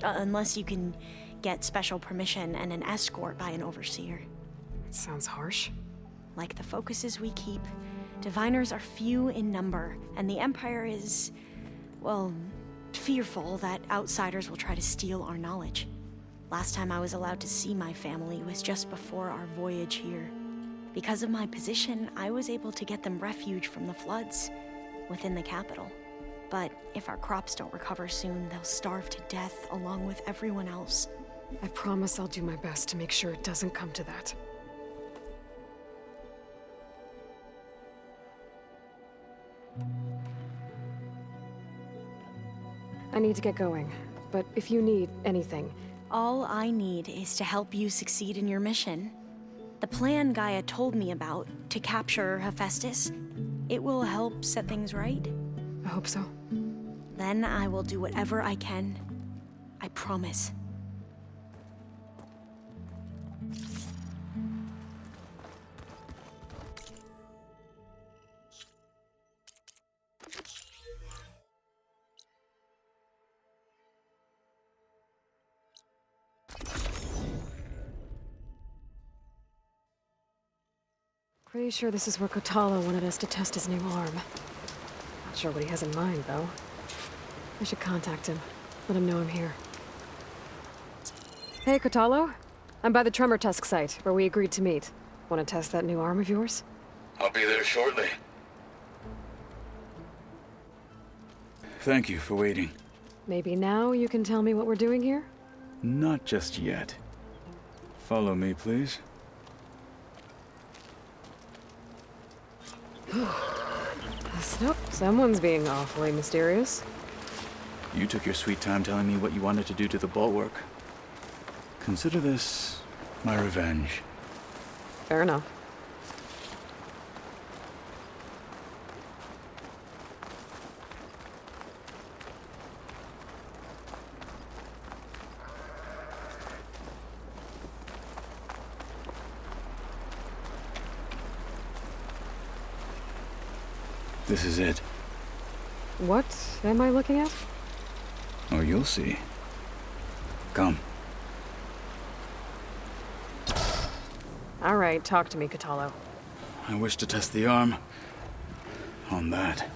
Unless you can get special permission and an escort by an overseer. It sounds harsh. like the focuses we keep, diviners are few in number, and the Empire is, well, fearful that outsiders will try to steal our knowledge. Last time I was allowed to see my family was just before our voyage here. Because of my position, I was able to get them refuge from the floods within the capital. But if our crops don't recover soon, they'll starve to death along with everyone else. I promise I'll do my best to make sure it doesn't come to that. I need to get going, but if you need anything... All I need is to help you succeed in your mission. The plan Gaia told me about, to capture Hephaestus, it will help set things right. I hope so. Then I will do whatever I can. I promise. Pretty sure this is where Kotalo wanted us to test his new arm. Not sure what he has in mind, though. I should contact him. Let him know I'm here. Hey, Kotalo. I'm by the Tremor Tusk site, where we agreed to meet. Want to test that new arm of yours? I'll be there shortly. Thank you for waiting. Maybe now you can tell me what we're doing here? Not just yet. Follow me, please. Nope, someone's being awfully mysterious. You took your sweet time telling me what you wanted to do to the bulwark. Consider this my revenge. Fair enough. This is it. What am I looking at? Oh, you'll see. Come. All right, talk to me, Kotalo. I wish to test the arm on that.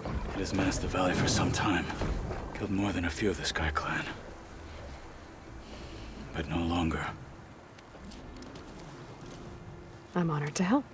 It has menaced the valley for some time. Killed more than a few of the Sky Clan. But no longer. I'm honored to help.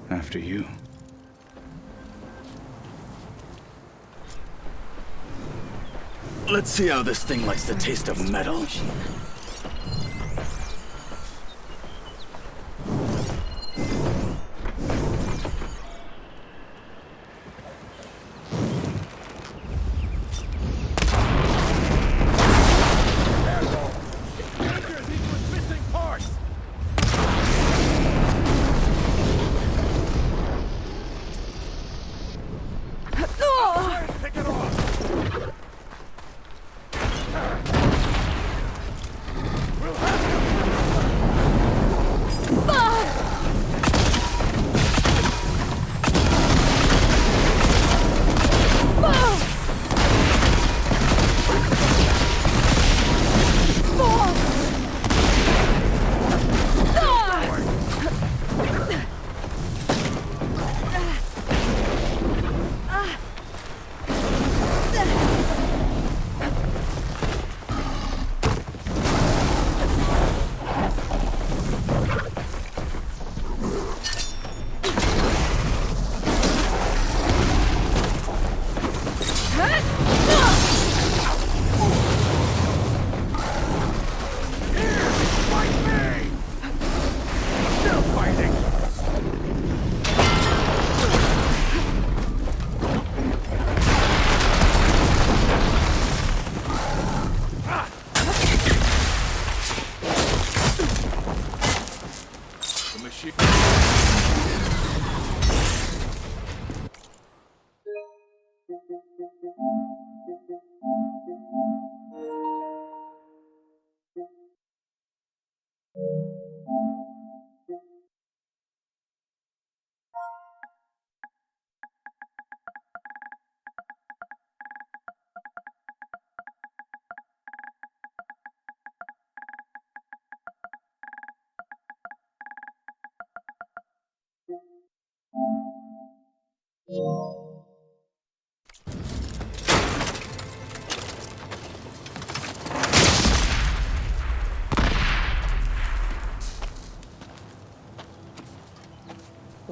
After you. Let's see how this thing likes the taste of metal.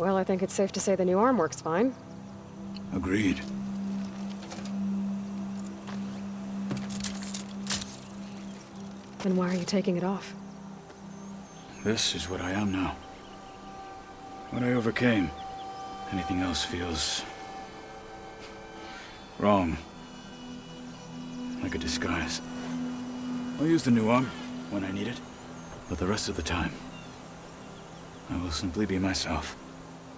Well, I think it's safe to say the new arm works fine. Agreed. Then why are you taking it off? This is what I am now. What I overcame. Anything else feels... wrong. Like a disguise. I'll use the new arm when I need it, but the rest of the time, I will simply be myself.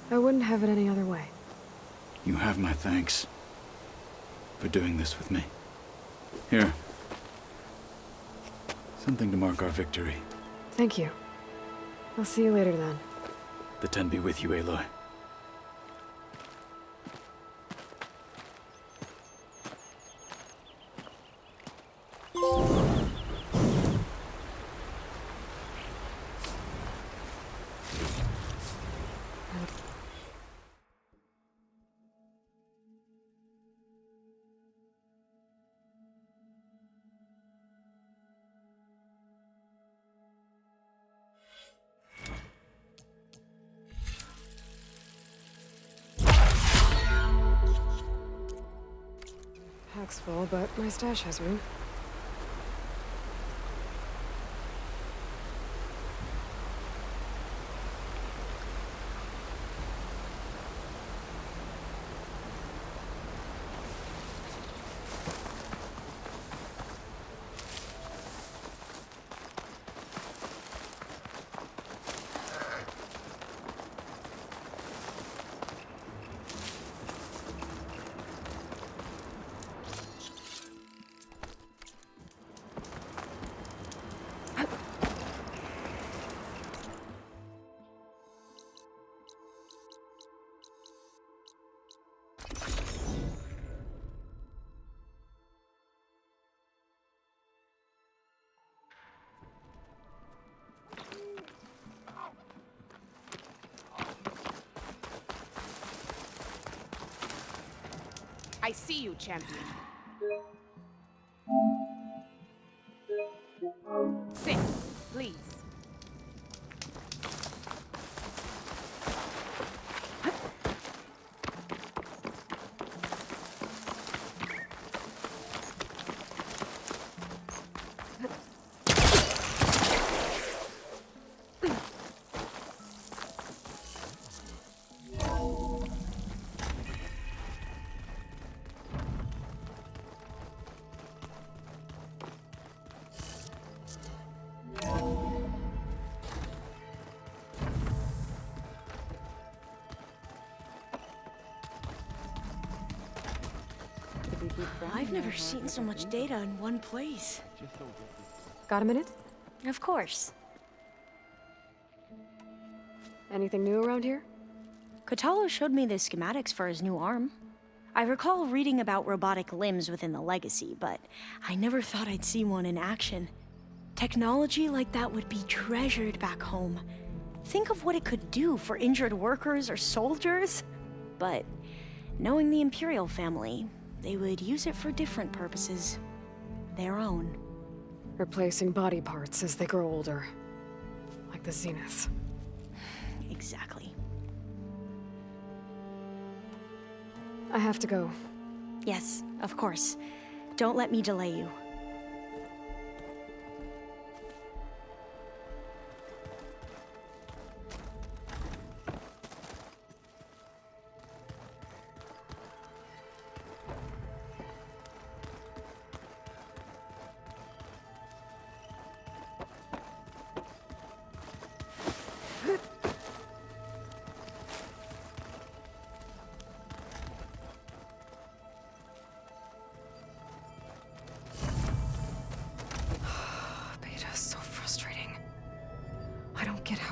I wouldn't have it any other way. You have my thanks for doing this with me. Here. Something to mark our victory. Thank you. I'll see you later then. The Ten be with you, Aloy. Pack's full, but my stash has room. I see you, champion. Sit, please. I've never seen so much data in one place. Got a minute? Of course. Anything new around here? Kotallo showed me the schematics for his new arm. I recall reading about robotic limbs within the Legacy, but I never thought I'd see one in action. Technology like that would be treasured back home. Think of what it could do for injured workers or soldiers. But knowing the Imperial family, they would use it for different purposes. Their own. Replacing body parts as they grow older. Like the Zeniths. Exactly. I have to go. Yes, of course. Don't let me delay you.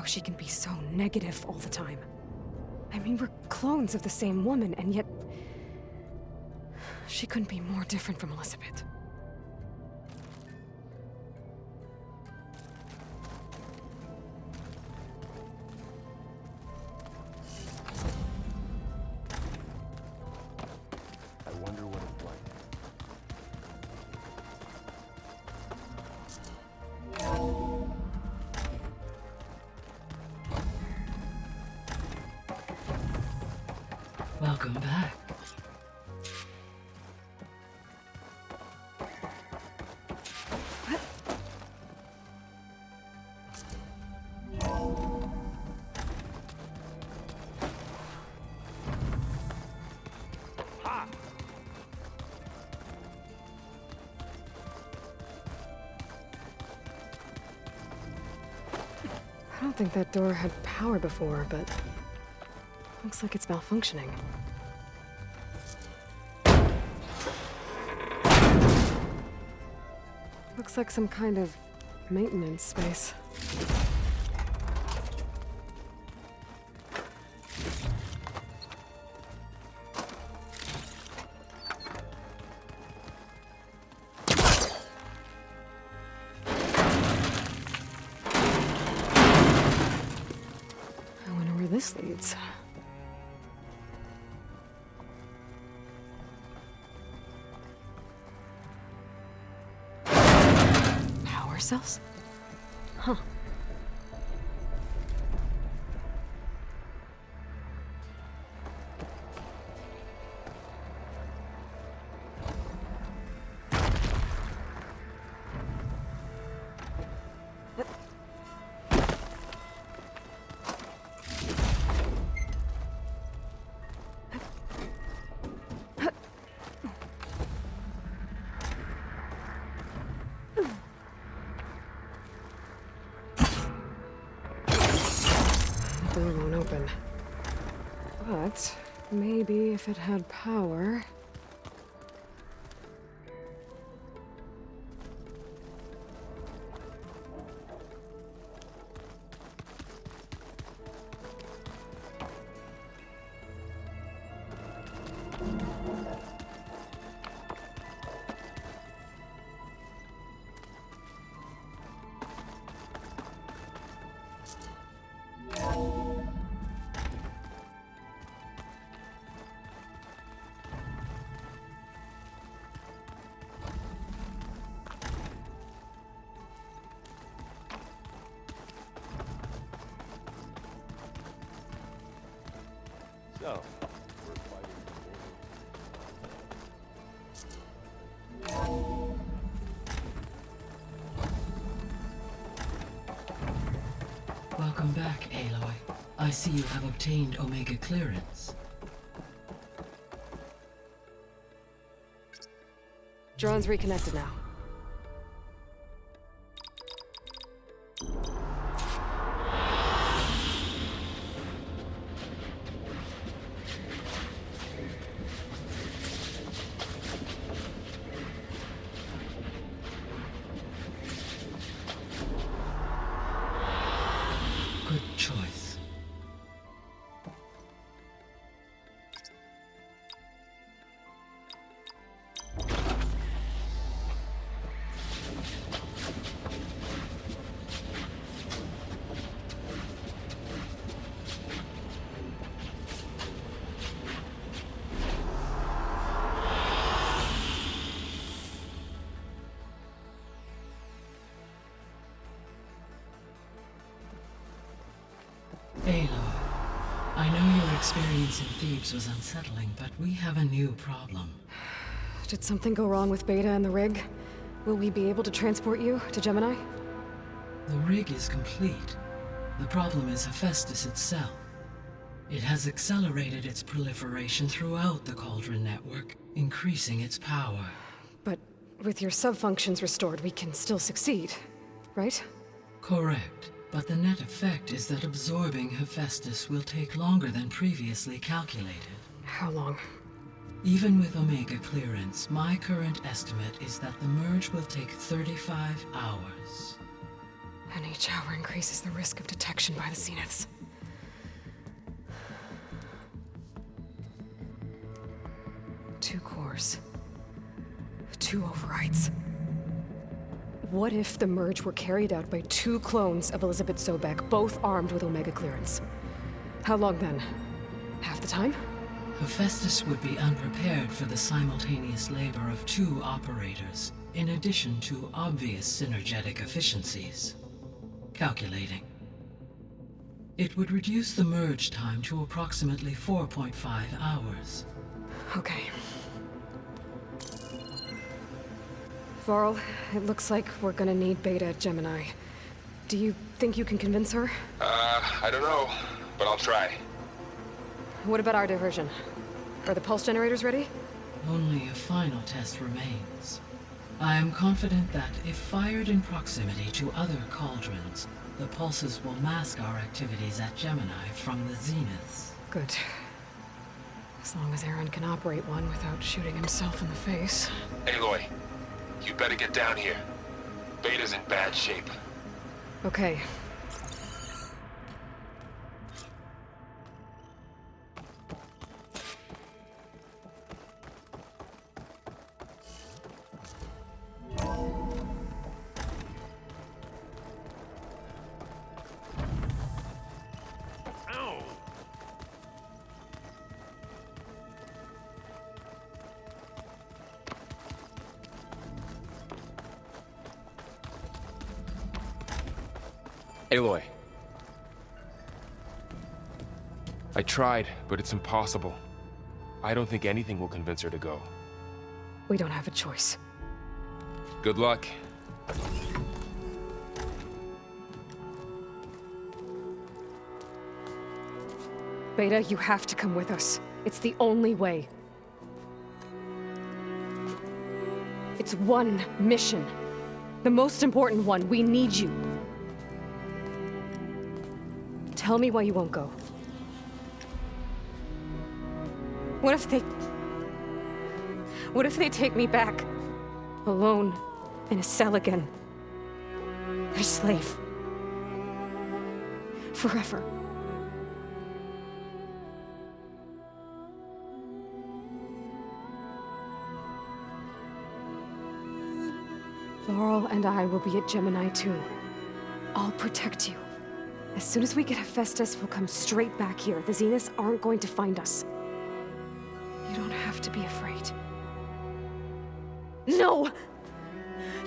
She can be so negative all the time. I mean, we're clones of the same woman, and yet... she couldn't be more different from Elizabeth. I wonder what it's like. Welcome back. I don't think that door had power before, but looks like it's malfunctioning. Looks like some kind of maintenance space. I wonder where this leads. Power cells? Huh. The door won't open. But maybe if it had power. So, Welcome back, Aloy. I see you have obtained Omega clearance. Drone's reconnected now. Good choice. Aloy, I know your experience in Thebes was unsettling, but we have a new problem. Did something go wrong with Beta and the rig? Will we be able to transport you to Gemini? The rig is complete. The problem is Hephaestus itself. It has accelerated its proliferation throughout the Cauldron network, increasing its power. But with your sub-functions restored, we can still succeed, right? Correct. But the net effect is that absorbing Hephaestus will take longer than previously calculated. How long? Even with Omega clearance, my current estimate is that the merge will take 35 hours. And each hour increases the risk of detection by the Zeniths. Two cores. Two overrides. What if the merge were carried out by two clones of Elizabeth Sobek, both armed with Omega clearance? How long then? Half the time? Hephaestus would be unprepared for the simultaneous labor of two operators, in addition to obvious synergetic efficiencies. Calculating. It would reduce the merge time to approximately 4.5 hours. Okay. Varl, it looks like we're gonna need Beta at Gemini. Do you think you can convince her? I don't know, but I'll try. What about our diversion? Are the pulse generators ready? Only a final test remains. I am confident that if fired in proximity to other cauldrons, the pulses will mask our activities at Gemini from the zeniths. Good. As long as Aaron can operate one without shooting himself in the face. Aloy, you better get down here. Beta's in bad shape. Okay. Aloy. I tried, but it's impossible. I don't think anything will convince her to go. We don't have a choice. Good luck. Beta, you have to come with us. It's the only way. It's one mission. The most important one. We need you. Tell me why you won't go. What if they take me back? Alone, in a cell again. Their slave. Forever. Laurel and I will be at Gemini too. I'll protect you. As soon as we get Hephaestus, we'll come straight back here. The Zeniths aren't going to find us. You don't have to be afraid. No!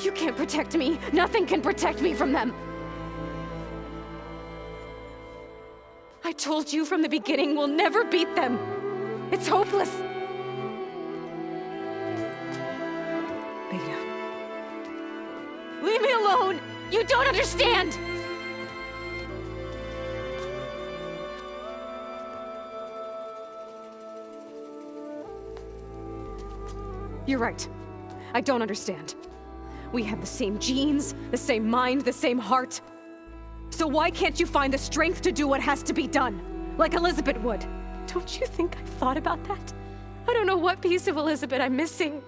You can't protect me. Nothing can protect me from them. I told you from the beginning, we'll never beat them. It's hopeless. Beta. Leave me alone! You don't understand! You're right. I don't understand. We have the same genes, the same mind, the same heart. So why can't you find the strength to do what has to be done? Like Elizabeth would. Don't you think I've thought about that? I don't know what piece of Elizabeth I'm missing.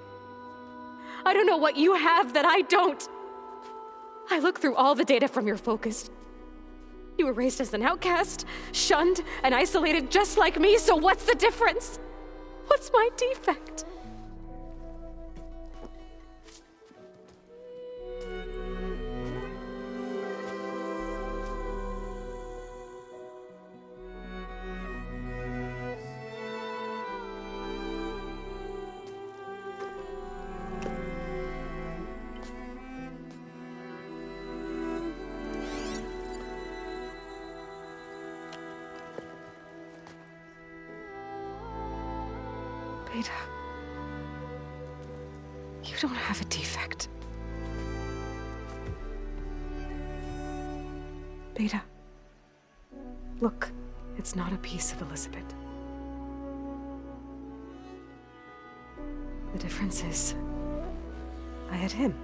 I don't know what you have that I don't. I look through all the data from your focus. You were raised as an outcast, shunned, and isolated just like me, so what's the difference? What's my defect? Beta, you don't have a defect. Beta, look, it's not a piece of Elizabeth. The difference is, I had him.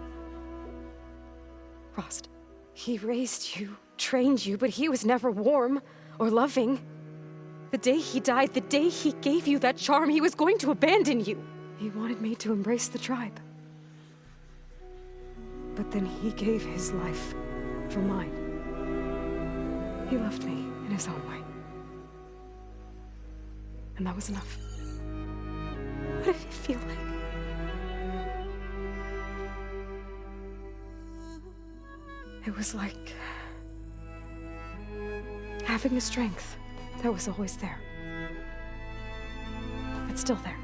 Frost. He raised you, trained you, but he was never warm or loving. The day he died, the day he gave you that charm, he was going to abandon you. He wanted me to embrace the tribe. But then he gave his life for mine. He loved me in his own way. And that was enough. What did it feel like? It was like having the strength that was always there. It's still there.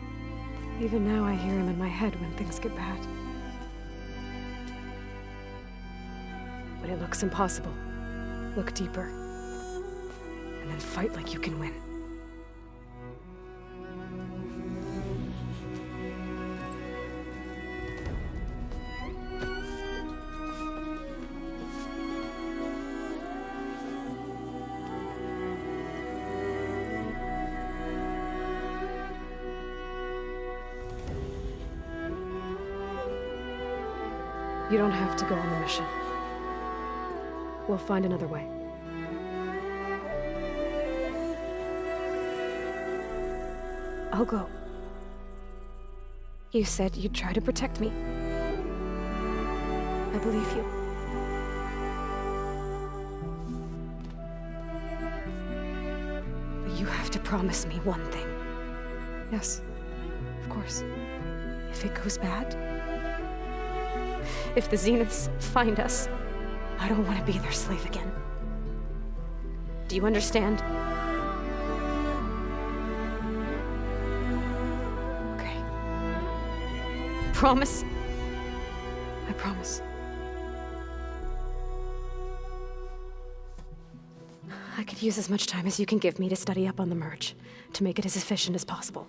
Even now I hear him in my head when things get bad. But it looks impossible. Look deeper. and then fight like you can win. You don't have to go on the mission. We'll find another way. I'll go. You said you'd try to protect me. I believe you. But you have to promise me one thing. Yes, of course. If it goes bad, if the Zeniths find us, I don't want to be their slave again. Do you understand? Okay. Promise? I promise. I could use as much time as you can give me to study up on the merge, to make it as efficient as possible.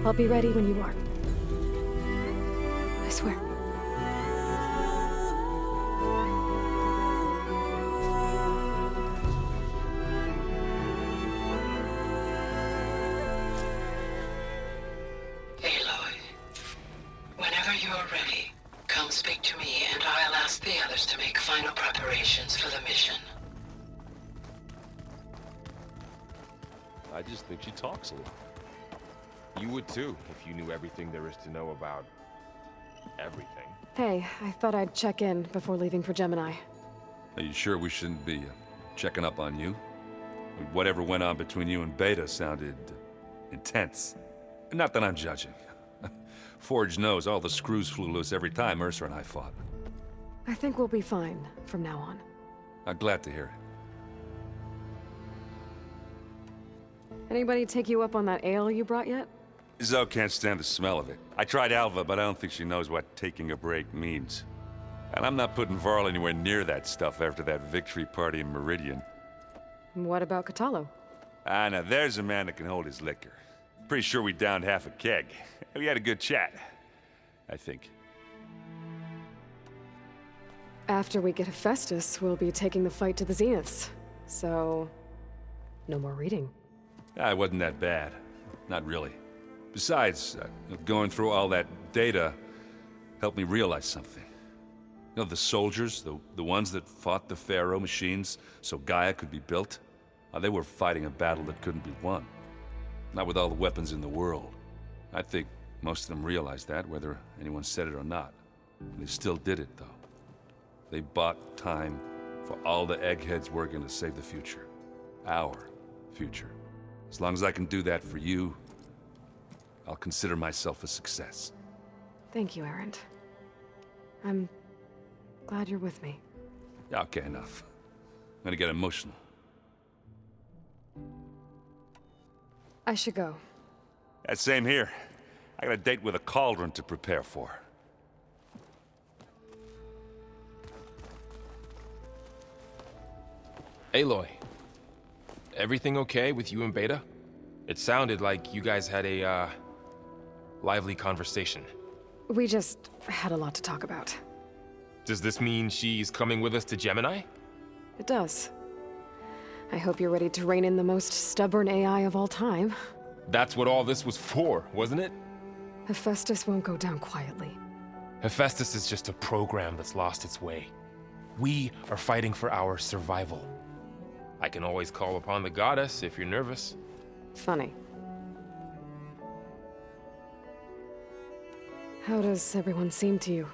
I'll be ready when you are. I swear. Aloy, whenever you're ready, come speak to me and I'll ask the others to make final preparations for the mission. I just think she talks a lot. You would too, if you knew everything there is to know about everything. Hey, I thought I'd check in before leaving for Gemini. Are you sure we shouldn't be checking up on you? Whatever went on between you and Beta sounded intense. Not that I'm judging. Forge knows all the screws flew loose every time Mercer and I fought. I think we'll be fine from now on. I'm glad to hear it. Anybody take you up on that ale you brought yet? Zoe can't stand the smell of it. I tried Alva, but I don't think she knows what taking a break means. And I'm not putting Varl anywhere near that stuff after that victory party in Meridian. What about Catalo? Ah, now there's a man that can hold his liquor. Pretty sure we downed half a keg. We had a good chat, I think. After we get Hephaestus, we'll be taking the fight to the Zeniths. So, no more reading. Ah, it wasn't that bad. Not really. Besides, going through all that data helped me realize something. You know, the soldiers, the ones that fought the Pharaoh machines so Gaia could be built, they were fighting a battle that couldn't be won. Not with all the weapons in the world. I think most of them realized that, whether anyone said it or not. They still did it, though. They bought time for all the eggheads working to save the future. Our future. As long as I can do that for you, I'll consider myself a success. Thank you, Erend. I'm glad you're with me. Yeah, okay, enough. I'm gonna get emotional. I should go. That same here. I got a date with a cauldron to prepare for. Aloy, everything okay with you and Beta? It sounded like you guys had a, lively conversation. We just had a lot to talk about. Does this mean she's coming with us to Gemini? It does. I hope you're ready to rein in the most stubborn AI of all time. That's what all this was for, wasn't it? Hephaestus won't go down quietly. Hephaestus is just a program that's lost its way. We are fighting for our survival. I can always call upon the goddess if you're nervous. Funny. How does everyone seem to you?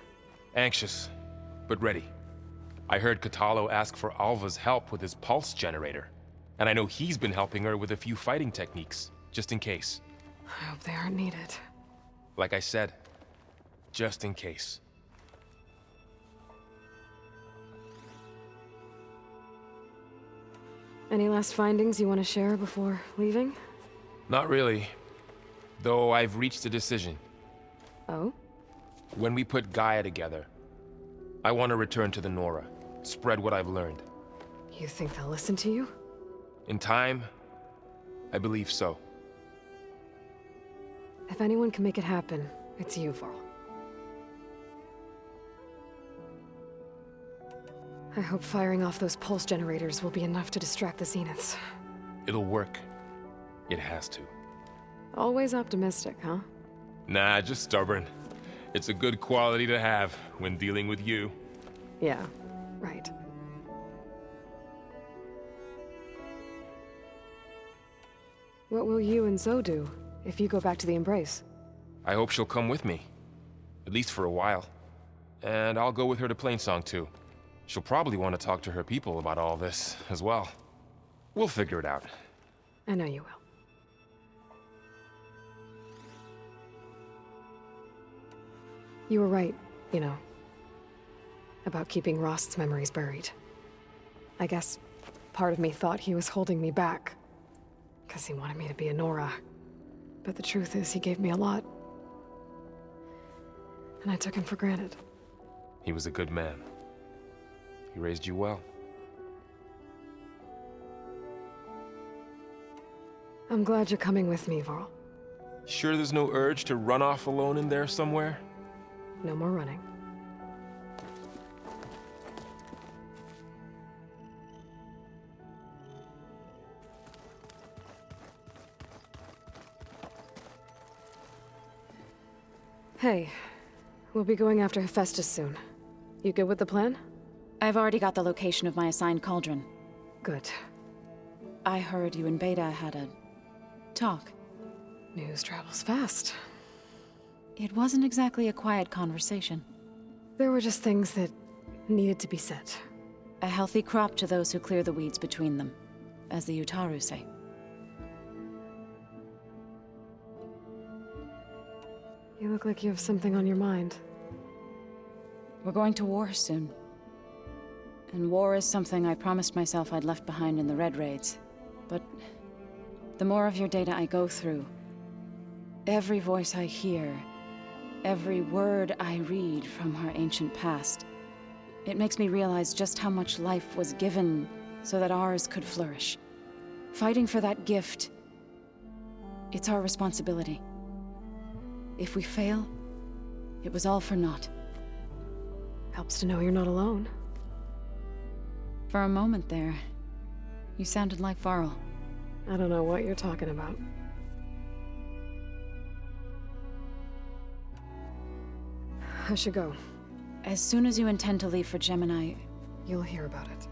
Anxious, but ready. I heard Catalo ask for Alva's help with his pulse generator. And I know he's been helping her with a few fighting techniques, just in case. I hope they aren't needed. Like I said, just in case. Any last findings you want to share before leaving? Not really. Though I've reached a decision. Oh? When we put Gaia together, I want to return to the Nora, spread what I've learned. You think they'll listen to you? In time, I believe so. If anyone can make it happen, it's you, Varl. I hope firing off those pulse generators will be enough to distract the Zeniths. It'll work. It has to. Always optimistic, huh? Nah, just stubborn. It's a good quality to have when dealing with you. Yeah, right. What will you and Zoe do if you go back to the Embrace? I hope she'll come with me. At least for a while. And I'll go with her to Plainsong too. She'll probably want to talk to her people about all this as well. We'll figure it out. I know you will. You were right, you know, about keeping Rost's memories buried. I guess part of me thought he was holding me back, because he wanted me to be a Nora. But the truth is, he gave me a lot. And I took him for granted. He was a good man. He raised you well. I'm glad you're coming with me, Varl. Sure there's no urge to run off alone in there somewhere? No more running. Hey, we'll be going after Hephaestus soon. You good with the plan? I've already got the location of my assigned cauldron. Good. I heard you and Beta had a talk. News travels fast. It wasn't exactly a quiet conversation. There were just things that needed to be said. A healthy crop to those who clear the weeds between them, as the Utaru say. You look like you have something on your mind. We're going to war soon. And war is something I promised myself I'd left behind in the Red Raids. But the more of your data I go through, every voice I hear, every word I read from our ancient past, it makes me realize just how much life was given so that ours could flourish. Fighting for that gift, it's our responsibility. If we fail, it was all for naught. Helps to know you're not alone. For a moment there, you sounded like Varl. I don't know what you're talking about. I should go. As soon as you intend to leave for Gemini, you'll hear about it.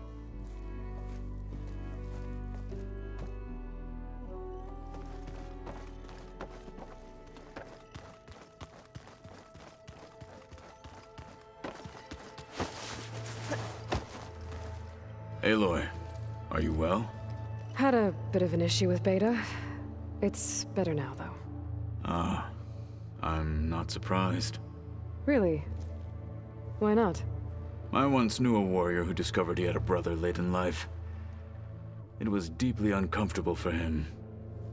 Aloy, are you well? Had a bit of an issue with Beta. It's better now, though. Ah, I'm not surprised. Really? Why not? I once knew a warrior who discovered he had a brother late in life. It was deeply uncomfortable for him.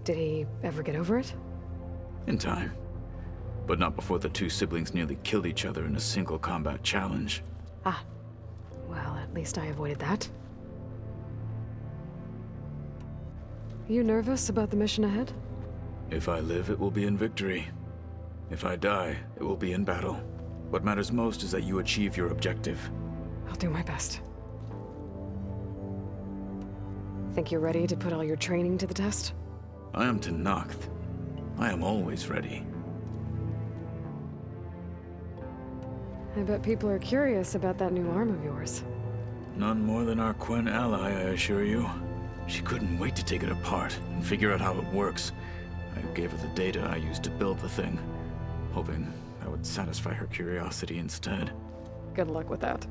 Did he ever get over it? In time. But not before the two siblings nearly killed each other in a single combat challenge. Ah. Well, at least I avoided that. You nervous about the mission ahead? If I live, it will be in victory. If I die, it will be in battle. What matters most is that you achieve your objective. I'll do my best. Think you're ready to put all your training to the test? I am Tenakth. I am always ready. I bet people are curious about that new arm of yours. None more than our Quen ally, I assure you. She couldn't wait to take it apart and figure out how it works. I gave her the data I used to build the thing, hoping that would satisfy her curiosity instead. Good luck with that.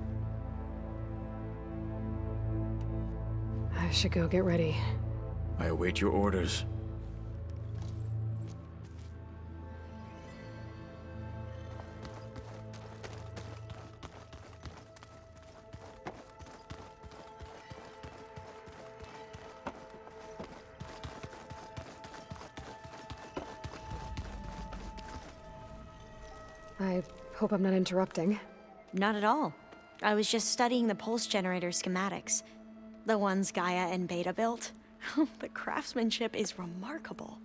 I should go get ready. I await your orders. I hope I'm not interrupting. Not at all. I was just studying the pulse generator schematics. The ones Gaia and Beta built. The craftsmanship is remarkable.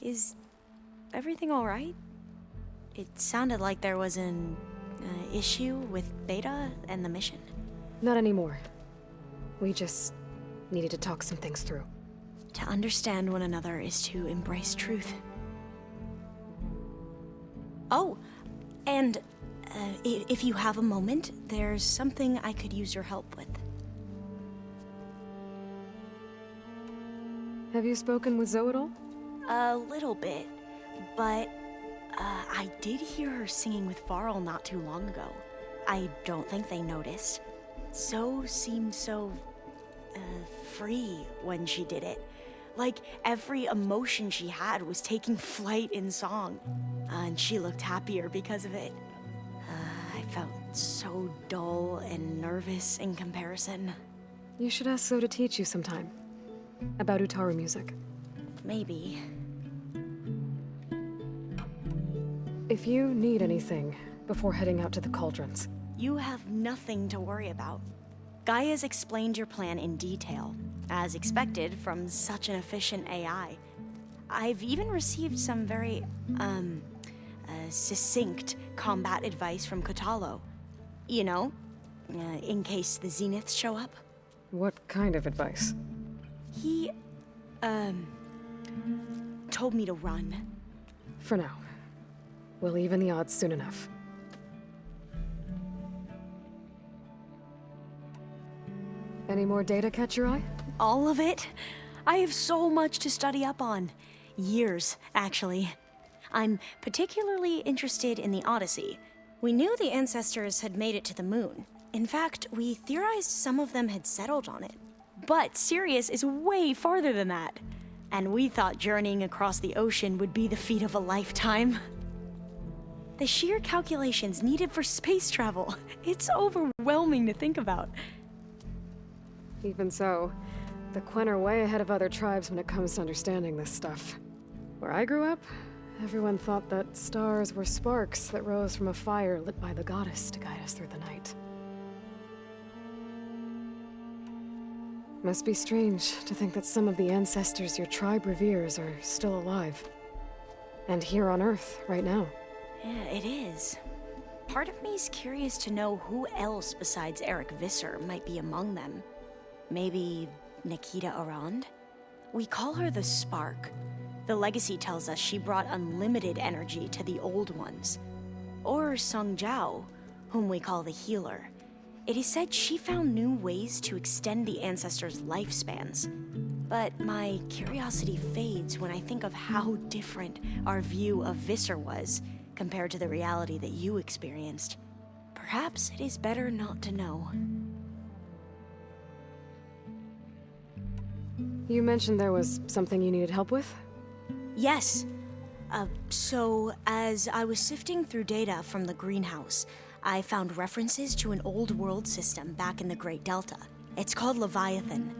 Is everything all right? It sounded like there was an issue with Beta and the mission. Not anymore. We just needed to talk some things through. To understand one another is to embrace truth. Oh, and if you have a moment, there's something I could use your help with. Have you spoken with Zoe at all? A little bit, but I did hear her singing with Varl not too long ago. I don't think they noticed. Zoe seemed so free when she did it. Like every emotion she had was taking flight in song. And she looked happier because of it. I felt so dull and nervous in comparison. You should ask Zoe to teach you sometime. About Utaru music. Maybe. If you need anything before heading out to the cauldrons. You have nothing to worry about. Gaia's explained your plan in detail, as expected from such an efficient AI. I've even received some very, succinct combat advice from Kotalo. You know, in case the Zeniths show up. What kind of advice? He, told me to run. For now. We'll even the odds soon enough. Any more data catch your eye? All of it? I have so much to study up on. Years, actually. I'm particularly interested in the Odyssey. We knew the ancestors had made it to the moon. In fact, we theorized some of them had settled on it. But Sirius is way farther than that. And we thought journeying across the ocean would be the feat of a lifetime. The sheer calculations needed for space travel. It's overwhelming to think about. Even so, the Quen are way ahead of other tribes when it comes to understanding this stuff. Where I grew up, everyone thought that stars were sparks that rose from a fire lit by the goddess to guide us through the night. Must be strange to think that some of the ancestors your tribe reveres are still alive. And here on Earth, right now. Yeah, it is. Part of me's curious to know who else besides Eric Visser might be among them. Maybe Nikita Arand? We call her the Spark. The legacy tells us she brought unlimited energy to the old ones. Or Sung Jiao, whom we call the Healer. It is said she found new ways to extend the ancestors' lifespans. But my curiosity fades when I think of how different our view of Visser was compared to the reality that you experienced. Perhaps it is better not to know. You mentioned there was something you needed help with? Yes. So, as I was sifting through data from the greenhouse, I found references to an old world system back in the Great Delta. It's called Leviathan.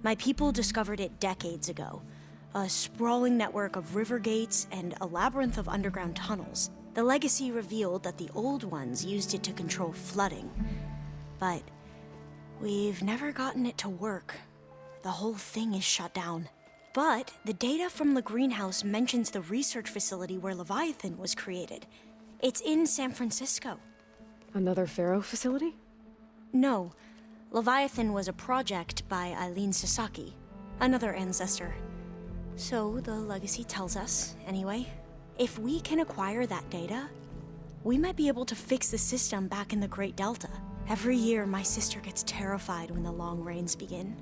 My people discovered it decades ago. A sprawling network of river gates and a labyrinth of underground tunnels. The legacy revealed that the old ones used it to control flooding. But we've never gotten it to work. The whole thing is shut down. But the data from the greenhouse mentions the research facility where Leviathan was created. It's in San Francisco. Another Pharaoh facility? No. Leviathan was a project by Eileen Sasaki, another ancestor. So the legacy tells us, anyway. If we can acquire that data, we might be able to fix the system back in the Great Delta. Every year, my sister gets terrified when the long rains begin.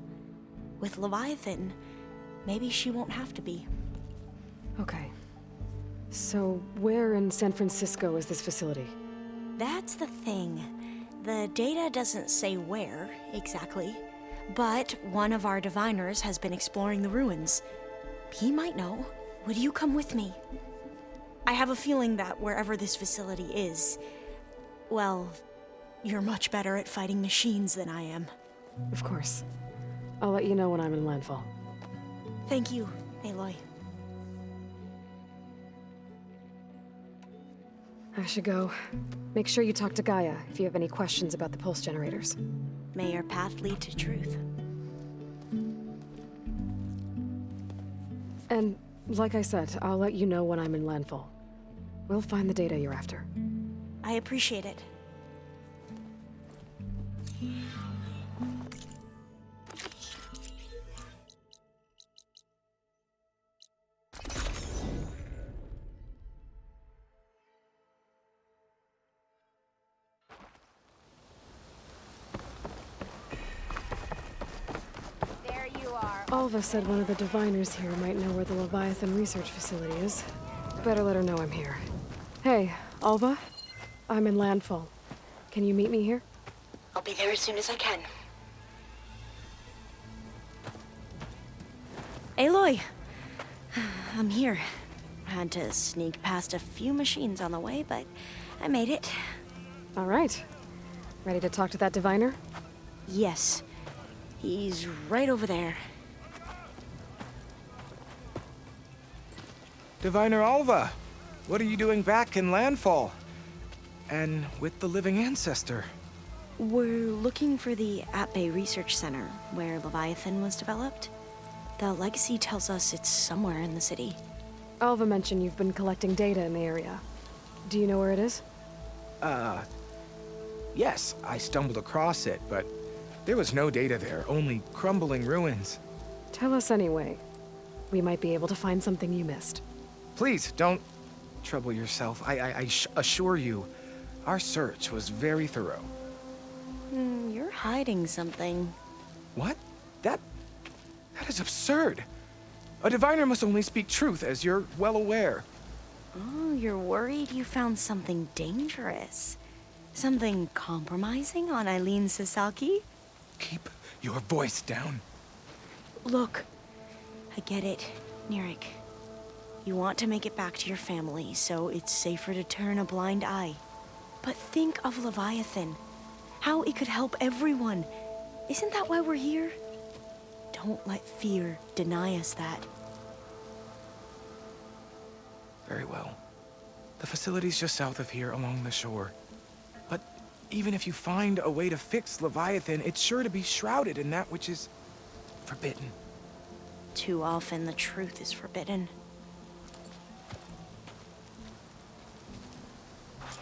With Leviathan, maybe she won't have to be. Okay. So, where in San Francisco is this facility? That's the thing. The data doesn't say where, exactly. But one of our diviners has been exploring the ruins. He might know. Would you come with me? I have a feeling that wherever this facility is, well, you're much better at fighting machines than I am. Of course. I'll let you know when I'm in landfall. Thank you, Aloy. I should go. Make sure you talk to Gaia if you have any questions about the pulse generators. May your path lead to truth. And, like I said, I'll let you know when I'm in landfall. We'll find the data you're after. I appreciate it. There you are. Alva said one of the diviners here might know where the Leviathan research facility is. Better let her know I'm here. Hey, Alva? I'm in landfall. Can you meet me here? I'll be there as soon as I can. Aloy! I'm here. Had to sneak past a few machines on the way, but I made it. All right. Ready to talk to that diviner? Yes. He's right over there. Diviner Alva, what are you doing back in landfall? And with the living ancestor? We're looking for the At-Bay Research Center, where Leviathan was developed. The legacy tells us it's somewhere in the city. Alva mentioned you've been collecting data in the area. Do you know where it is? Yes, I stumbled across it, but there was no data there, only crumbling ruins. Tell us anyway. We might be able to find something you missed. Please, don't trouble yourself. I assure you, our search was very thorough. You're hiding something. What? That is absurd. A diviner must only speak truth, as you're well aware. Oh, you're worried you found something dangerous? Something compromising on Eileen Sasaki? Keep your voice down. Look, I get it, Nirik. You want to make it back to your family, so it's safer to turn a blind eye. But think of Leviathan. How it could help everyone. Isn't that why we're here? Don't let fear deny us that. Very well. The facility's just south of here, along the shore. But even if you find a way to fix Leviathan, it's sure to be shrouded in that which is forbidden. Too often the truth is forbidden.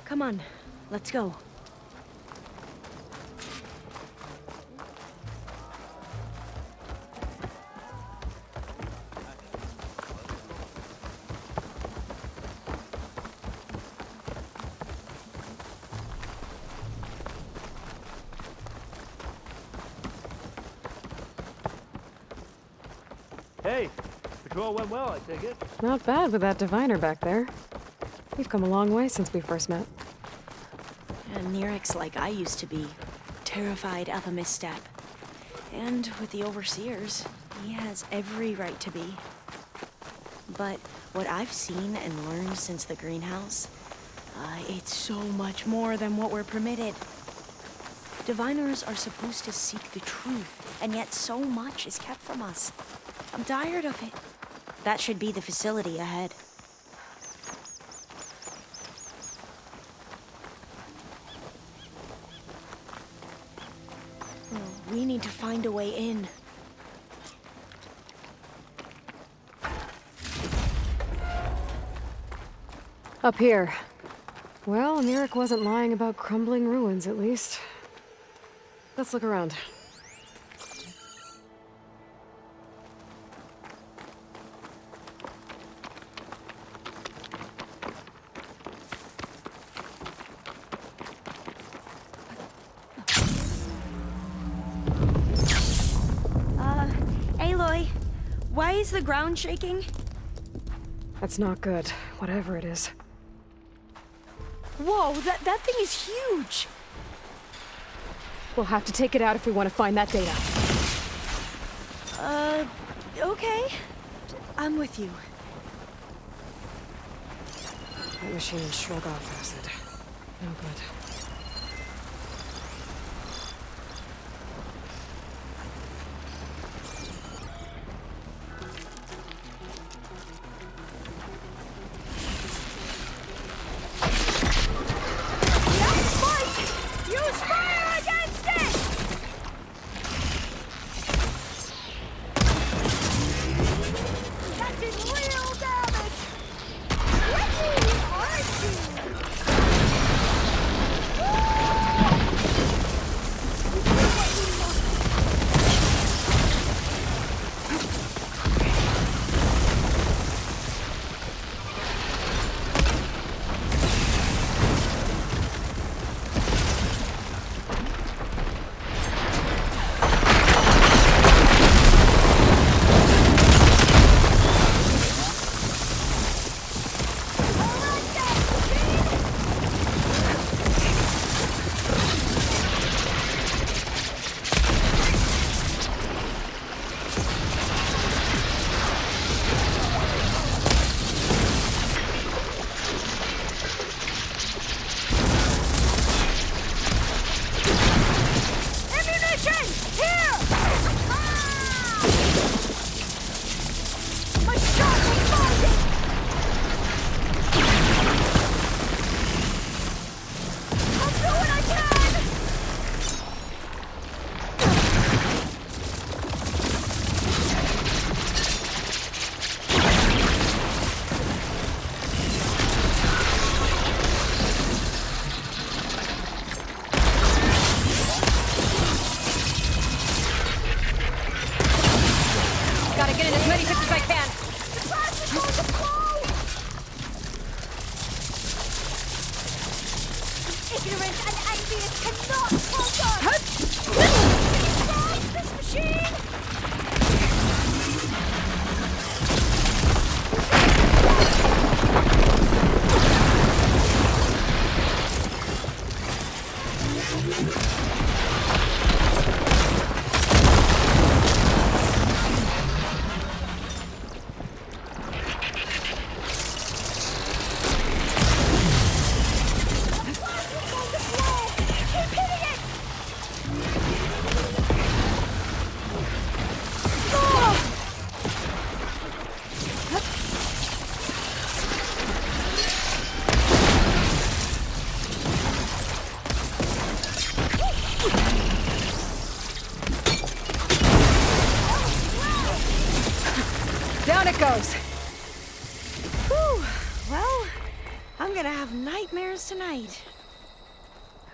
Come on, let's go. Hey, patrol went well, I take it. Not bad with that diviner back there. We've come a long way since we first met. And Nirik's like I used to be, terrified of a misstep. And with the overseers, he has every right to be. But what I've seen and learned since the greenhouse, it's so much more than what we're permitted. Diviners are supposed to seek the truth, and yet so much is kept from us. I'm tired of it. That should be the facility ahead. We need to find a way in. Up here. Well, Nirik wasn't lying about crumbling ruins, at least. Let's look around. Aloy, why is the ground shaking? That's not good, whatever it is. Whoa, that thing is huge! We'll have to take it out if we want to find that data. Okay. I'm with you. That machine shrug off acid. No good. Morpheus cannot conquer! Destroys this machine! Down it goes. Whew. Well, I'm gonna have nightmares tonight.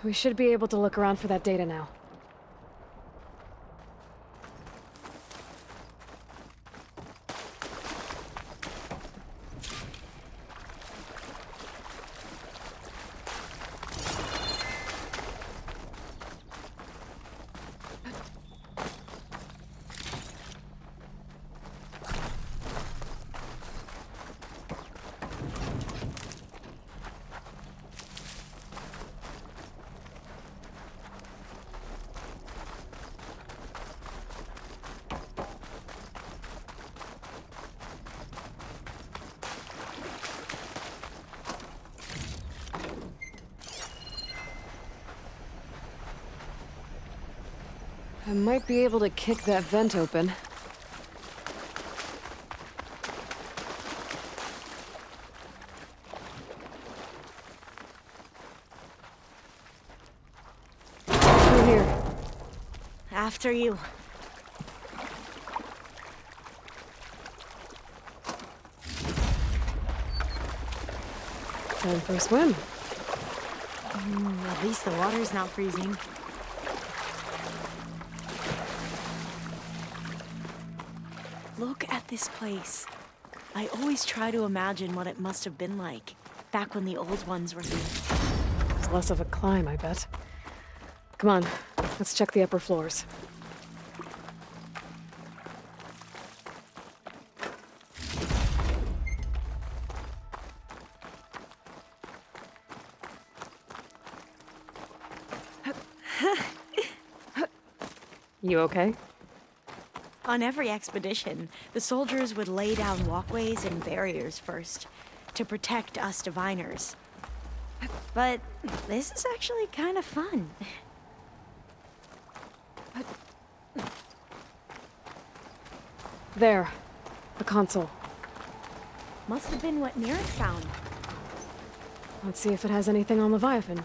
We should be able to look around for that data now. I might be able to kick that vent open. Through here. After you. Time for a swim. At least the water's not freezing. Look at this place. I always try to imagine what it must have been like back when the old ones were here. It's less of a climb, I bet. Come on, let's check the upper floors. You okay? On every expedition, the soldiers would lay down walkways and barriers first to protect us diviners. But this is actually kind of fun. There, the console. Must have been what Nirek found. Let's see if it has anything on Leviathan.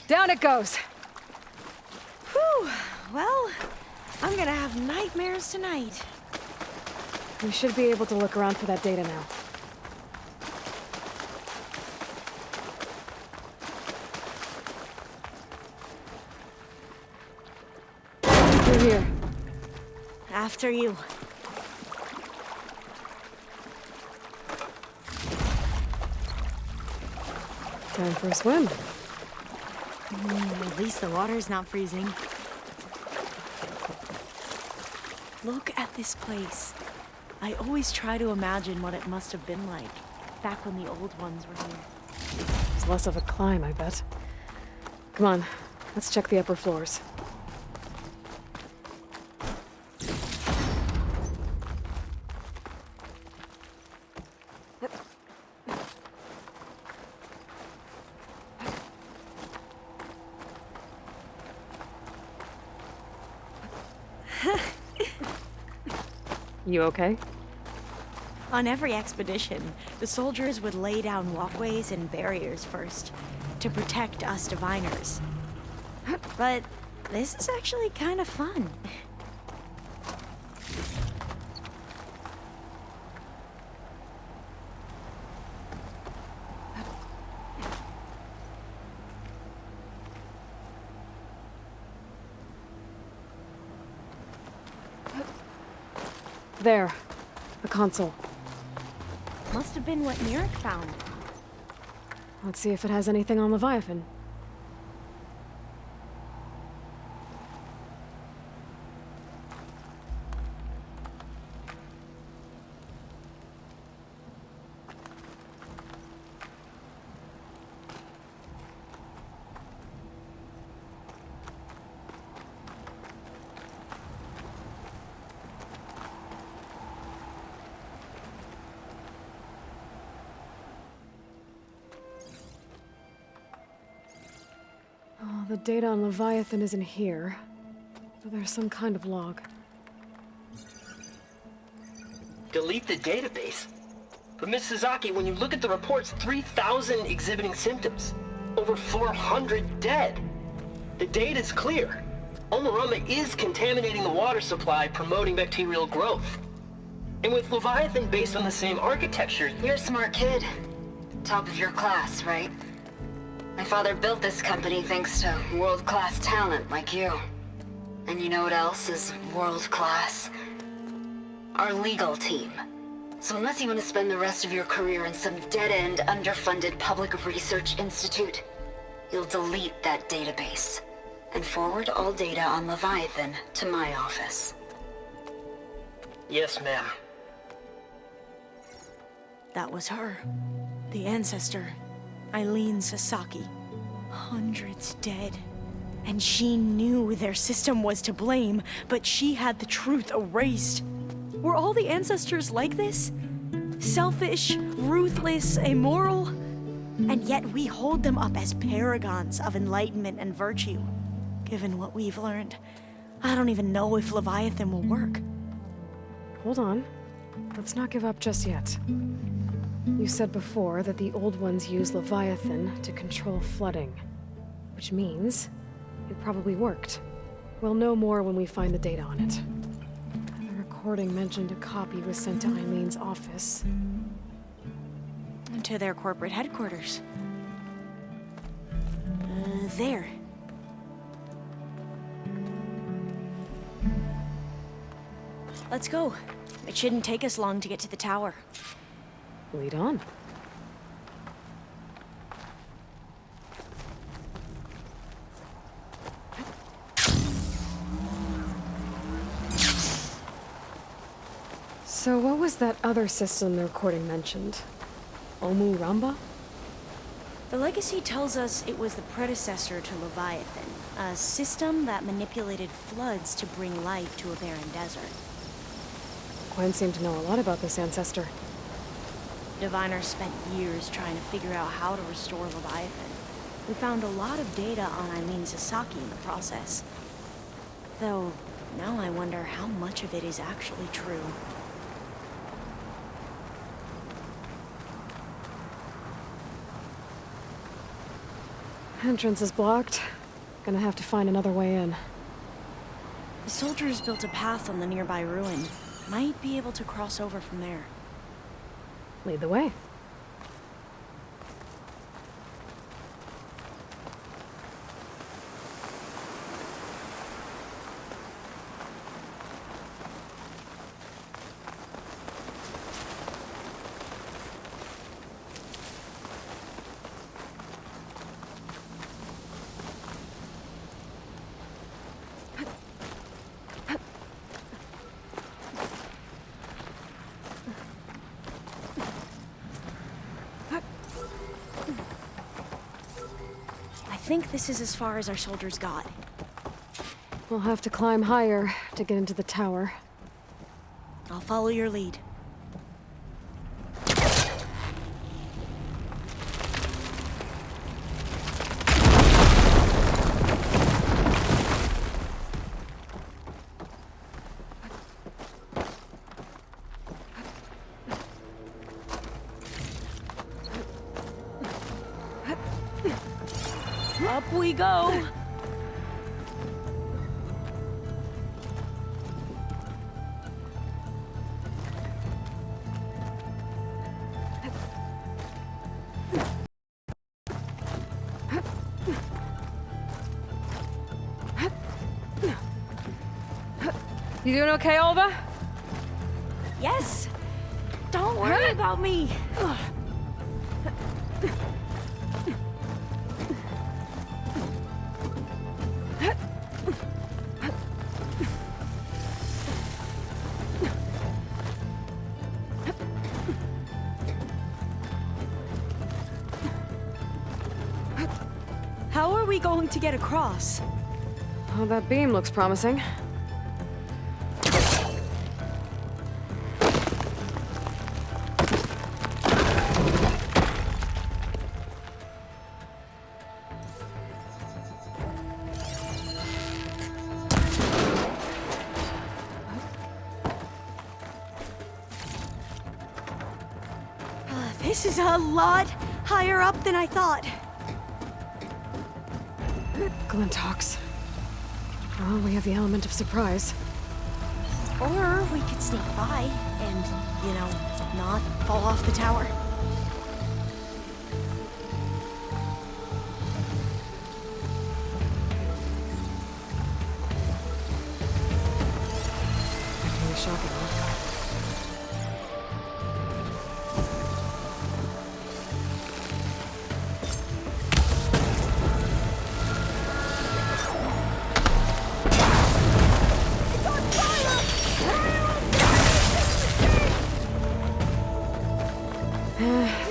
Down it goes! Whew. Well, I'm gonna have nightmares tonight. We should be able to look around for that data now. Through here. After you. Time for a swim. At least the water's not freezing. Look at this place. I always try to imagine what it must have been like back when the old ones were here. It's less of a climb, I bet. Come on, let's check the upper floors. You okay? On every expedition, the soldiers would lay down walkways and barriers first to protect us diviners. But this is actually kind of fun. There. The console. Must have been what Mirek found. Let's see if it has anything on Leviathan. Oh, the data on Leviathan isn't here, but there's some kind of log. Delete the database? But Miss Sasaki, when you look at the reports, 3,000 exhibiting symptoms. Over 400 dead. The data's clear. Omarama is contaminating the water supply, promoting bacterial growth. And with Leviathan based on the same architecture... You're a smart kid. Top of your class, right? My father built this company thanks to world-class talent like you. And you know what else is world-class? Our legal team. So unless you want to spend the rest of your career in some dead-end, underfunded public research institute, you'll delete that database and forward all data on Leviathan to my office. Yes, ma'am. That was her. The ancestor. Eileen Sasaki. Hundreds dead. And she knew their system was to blame, but she had the truth erased. Were all the ancestors like this? Selfish, ruthless, immoral? And yet we hold them up as paragons of enlightenment and virtue. Given what we've learned, I don't even know if Leviathan will work. Hold on. Let's not give up just yet. You said before that the old ones use Leviathan to control flooding, which means it probably worked. We'll know more when we find the data on it. The recording mentioned a copy was sent to Eileen's office. To their corporate headquarters. There. Let's go. It shouldn't take us long to get to the tower. Lead on. So what was that other system the recording mentioned? Omu Ramba? The legacy tells us it was the predecessor to Leviathan, a system that manipulated floods to bring life to a barren desert. Gwen seemed to know a lot about this ancestor. Diviners spent years trying to figure out how to restore Leviathan. We found a lot of data on Eileen Sasaki in the process. Though, now I wonder how much of it is actually true. Entrance is blocked. Gonna have to find another way in. The soldiers built a path on the nearby ruin. Might be able to cross over from there. Lead the way. think this is as far as our soldiers got. We'll have to climb higher to get into the tower. I'll follow your lead. Up we go. You doing okay, Alva? Yes! Don't worry about me! How are we going to get across? Oh, that beam looks promising. This is a lot higher up than I thought. Glinthawks. Well, we have the element of surprise. Or we could sneak by and, you know, not fall off the tower. Really shocking, huh?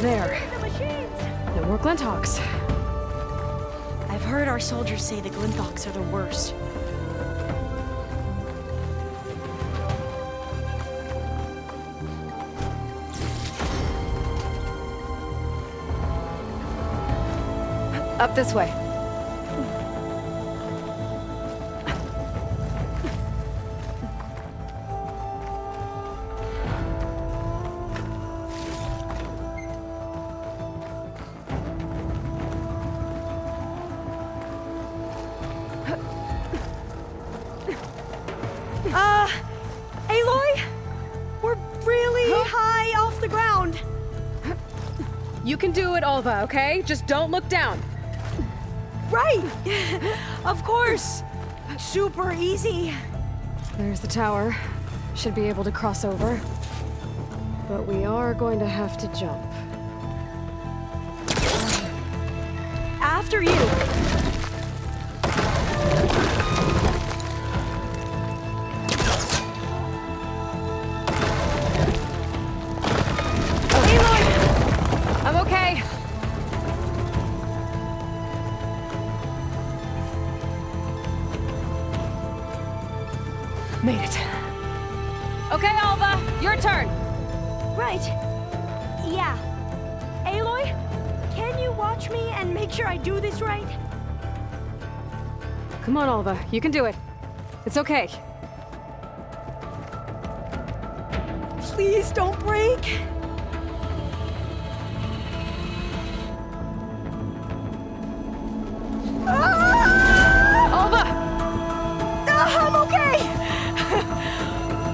There. No more Glinthawks. I've heard our soldiers say the Glinthawks are the worst. Up this way. Aloy? We're really high off the ground. You can do it, Alva, okay? Just don't look down. Right! Of course! Super easy. There's the tower. Should be able to cross over. But we are going to have to jump. After you. I'm okay. Made it. Okay, Alva, your turn. Right. Yeah. Aloy, can you watch me and make sure I do this right? Come on, Alva, you can do it. It's okay. Please don't break. Alva! I'm okay!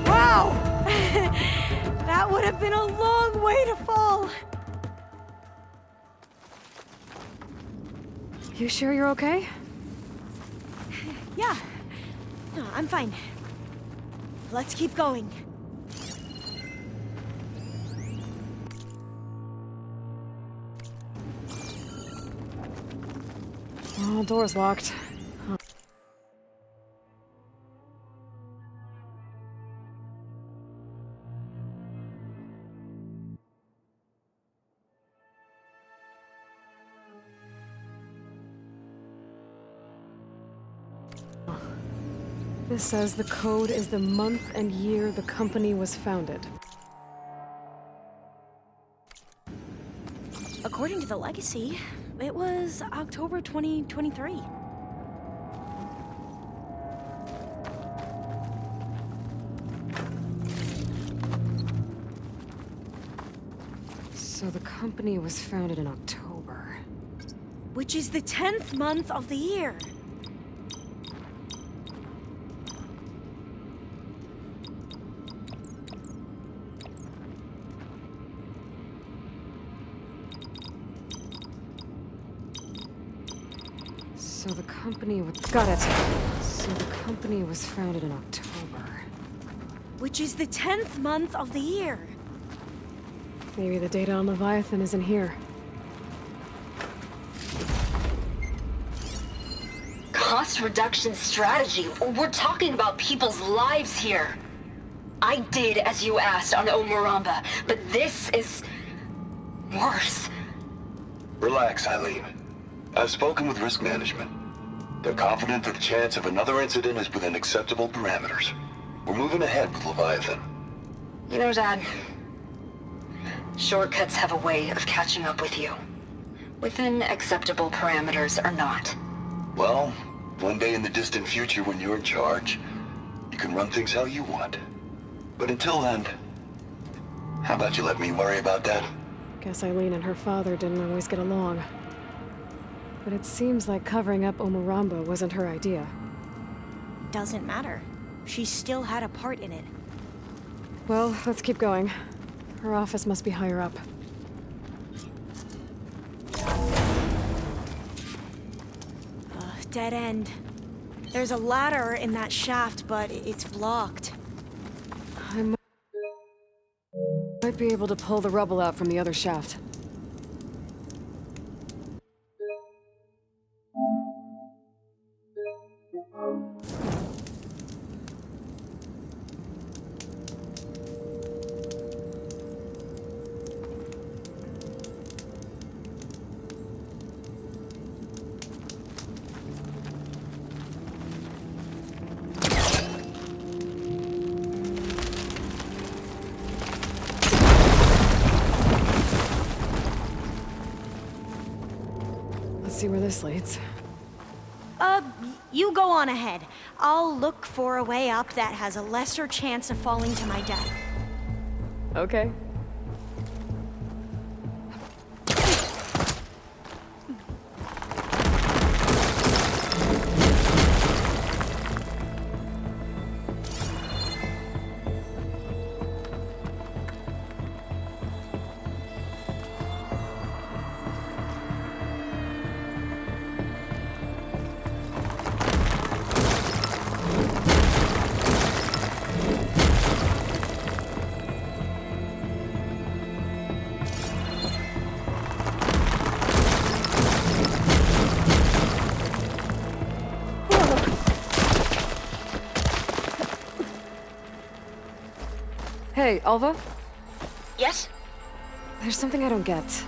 Wow! That would have been a long way to fall. You sure you're okay? Yeah. No, I'm fine. Let's keep going. Oh, door's locked. Huh. This says the code is the month and year the company was founded. According to the legacy, it was October 2023. So the company was founded in October. Which is the 10th month of the year. So the company was... Got it. So the company was founded in October. Which is the 10th month of the year. Maybe the data on Leviathan isn't here. Cost reduction strategy? We're talking about people's lives here. I did as you asked on Omuramba, but this is... worse. Relax, Eileen. I've spoken with risk management. They're confident that the chance of another incident is within acceptable parameters. We're moving ahead with Leviathan. You know, Dad, shortcuts have a way of catching up with you. Within acceptable parameters or not. Well, one day in the distant future when you're in charge, you can run things how you want. But until then, how about you let me worry about that? Guess Eileen and her father didn't always get along. But it seems like covering up Omuramba wasn't her idea. Doesn't matter. She still had a part in it. Well, let's keep going. Her office must be higher up. Dead end. There's a ladder in that shaft, but it's blocked. I might be able to pull the rubble out from the other shaft. See where this leads. You go on ahead. I'll look for a way up that has a lesser chance of falling to my death. Okay. Hey, Alva? Yes? There's something I don't get.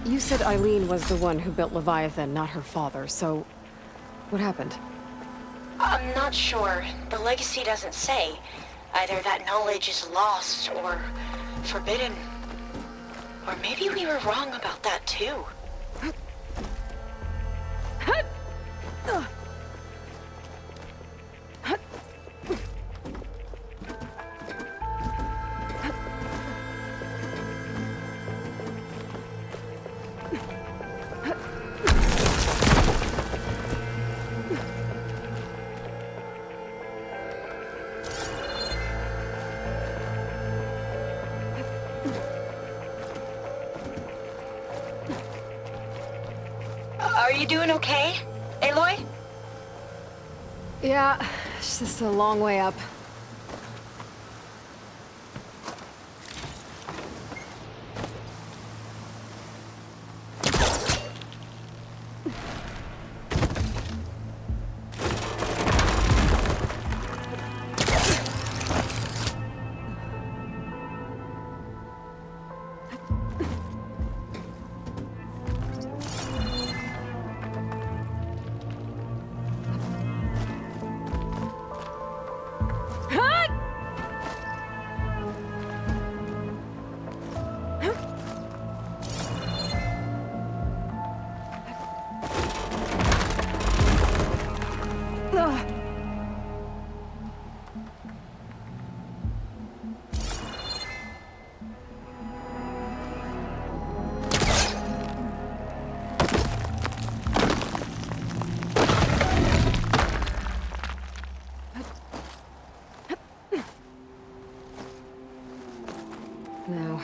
You said Eileen was the one who built Leviathan, not her father, so... what happened? I'm not sure. The legacy doesn't say. Either that knowledge is lost, or forbidden. Or maybe we were wrong about that, too. Are you doing okay, Aloy? Yeah, it's just a long way up.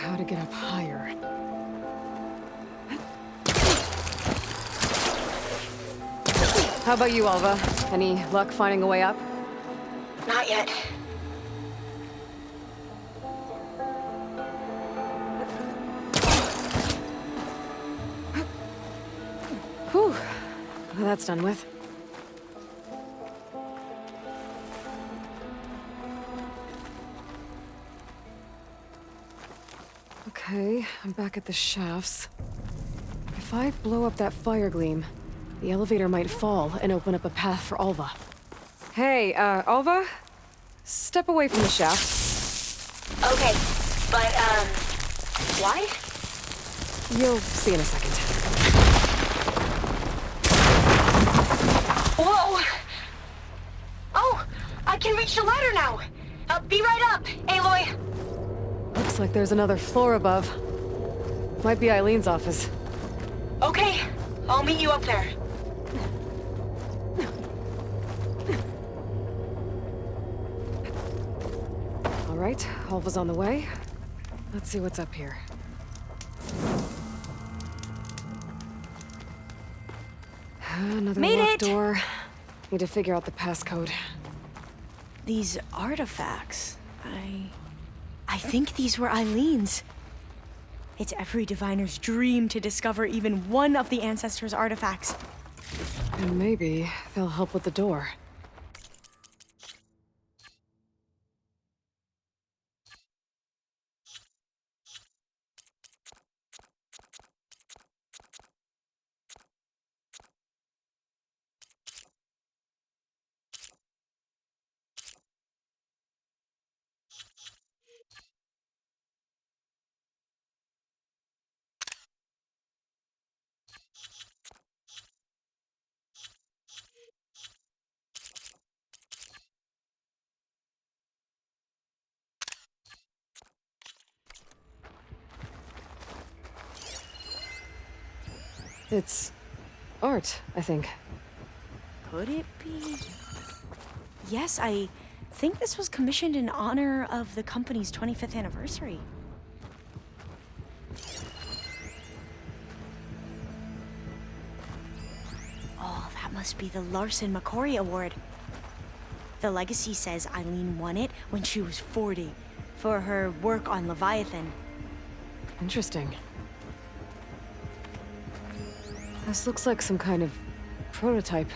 how to get up higher. How about you, Alva? Any luck finding a way up? Not yet. Whew. Well, that's done with. Okay, I'm back at the shafts. If I blow up that fire gleam, the elevator might fall and open up a path for Alva. Hey, Alva? Step away from the shaft. Okay, but, why? You'll see in a second. Whoa! Oh, I can reach the ladder now. Be right up, Aloy. Looks like there's another floor above. Might be Eileen's office. Okay, I'll meet you up there. All right, Alva's on the way. Let's see what's up here. Another locked door. Need to figure out the passcode. These artifacts, I think these were Eileen's. It's every diviner's dream to discover even one of the ancestors' artifacts. And maybe they'll help with the door. It's art, I think. Could it be? Yes, I think this was commissioned in honor of the company's 25th anniversary. Oh, that must be the Larson McCory Award. The legacy says Eileen won it when she was 40 for her work on Leviathan. Interesting. This looks like some kind of prototype.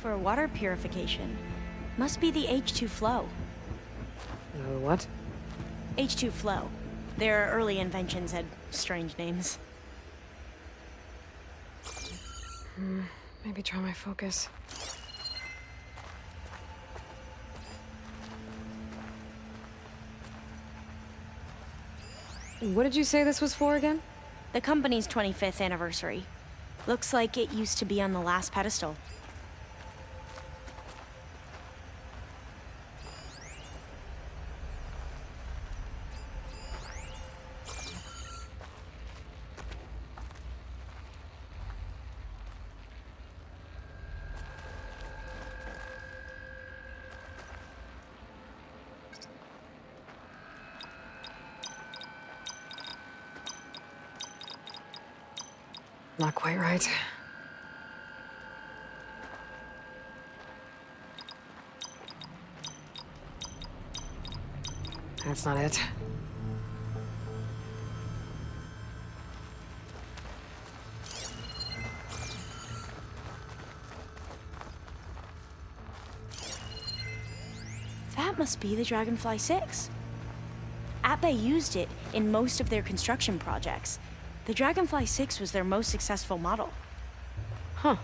For water purification. Must be the H2 flow. What? H2 flow. Their early inventions had strange names. Maybe try my focus. What did you say this was for again? The company's 25th anniversary. Looks like it used to be on the last pedestal. Not quite right. That's not it. That must be the Dragonfly 6. Atbay used it in most of their construction projects. The Dragonfly 6 was their most successful model. Huh.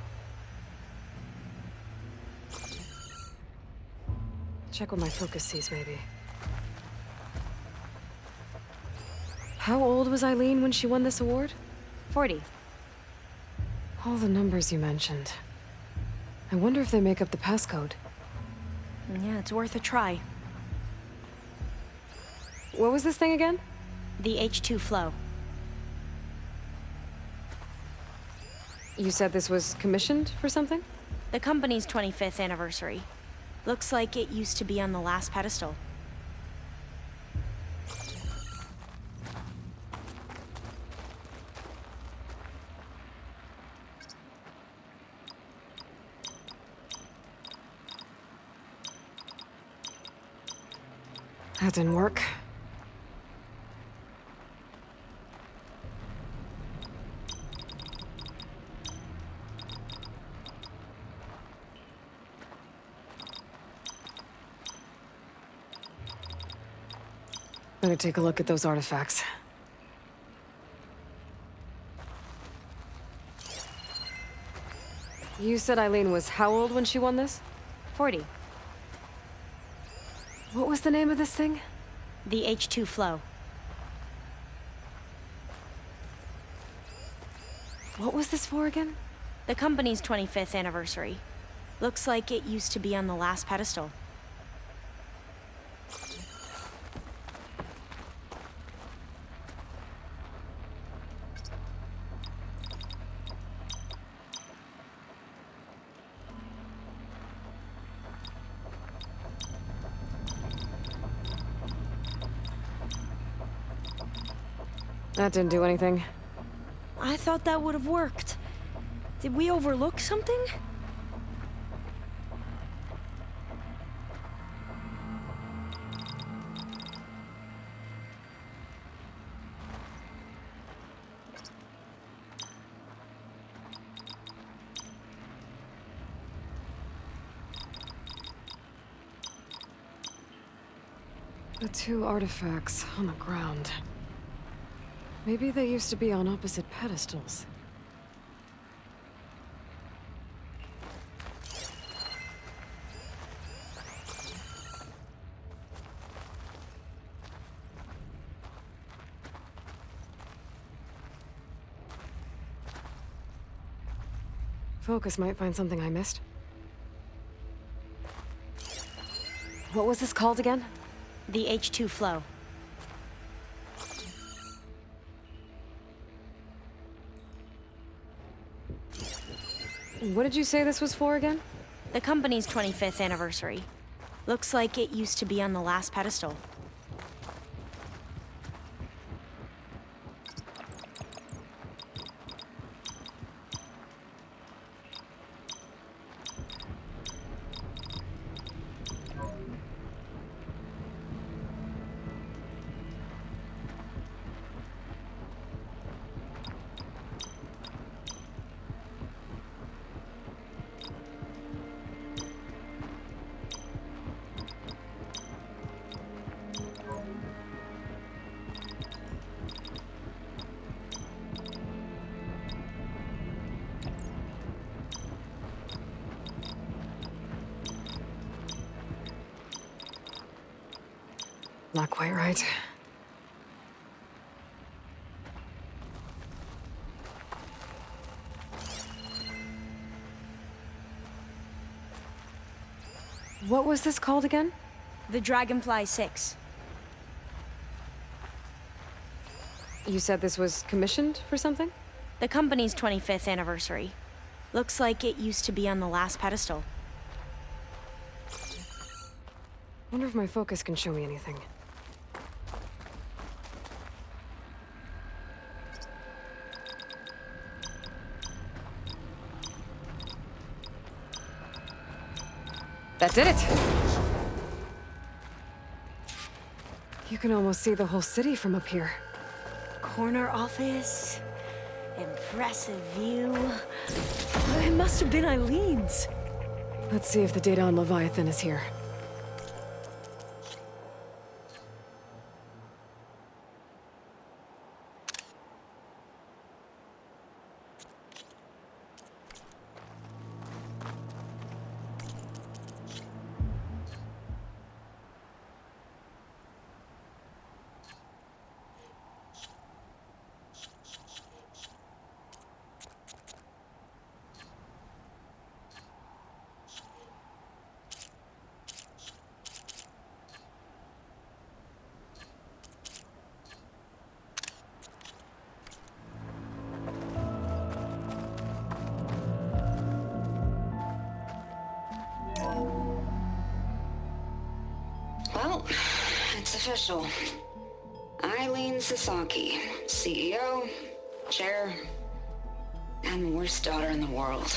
Check what my focus sees, maybe. How old was Eileen when she won this award? 40. All the numbers you mentioned. I wonder if they make up the passcode. Yeah, it's worth a try. What was this thing again? The H2 flow. You said this was commissioned for something? The company's 25th anniversary. Looks like it used to be on the last pedestal. That didn't work. Better take a look at those artifacts. You said Eileen was how old when she won this? 40. What was the name of this thing? The H2 flow. What was this for again? The company's 25th anniversary. Looks like it used to be on the last pedestal. That didn't do anything. I thought that would have worked. Did we overlook something? The two artifacts on the ground. Maybe they used to be on opposite pedestals. Focus might find something I missed. What was this called again? The H2 flow. What did you say this was for again? The company's 25th anniversary. Looks like it used to be on the last pedestal. Not quite right. What was this called again? The Dragonfly 6. You said this was commissioned for something? The company's 25th anniversary. Looks like it used to be on the last pedestal. Wonder if my focus can show me anything. That did it! You can almost see the whole city from up here. Corner office. Impressive view. It must have been Eileen's. Let's see if the data on Leviathan is here. Well, it's official. Eileen Sasaki, CEO, chair, and the worst daughter in the world.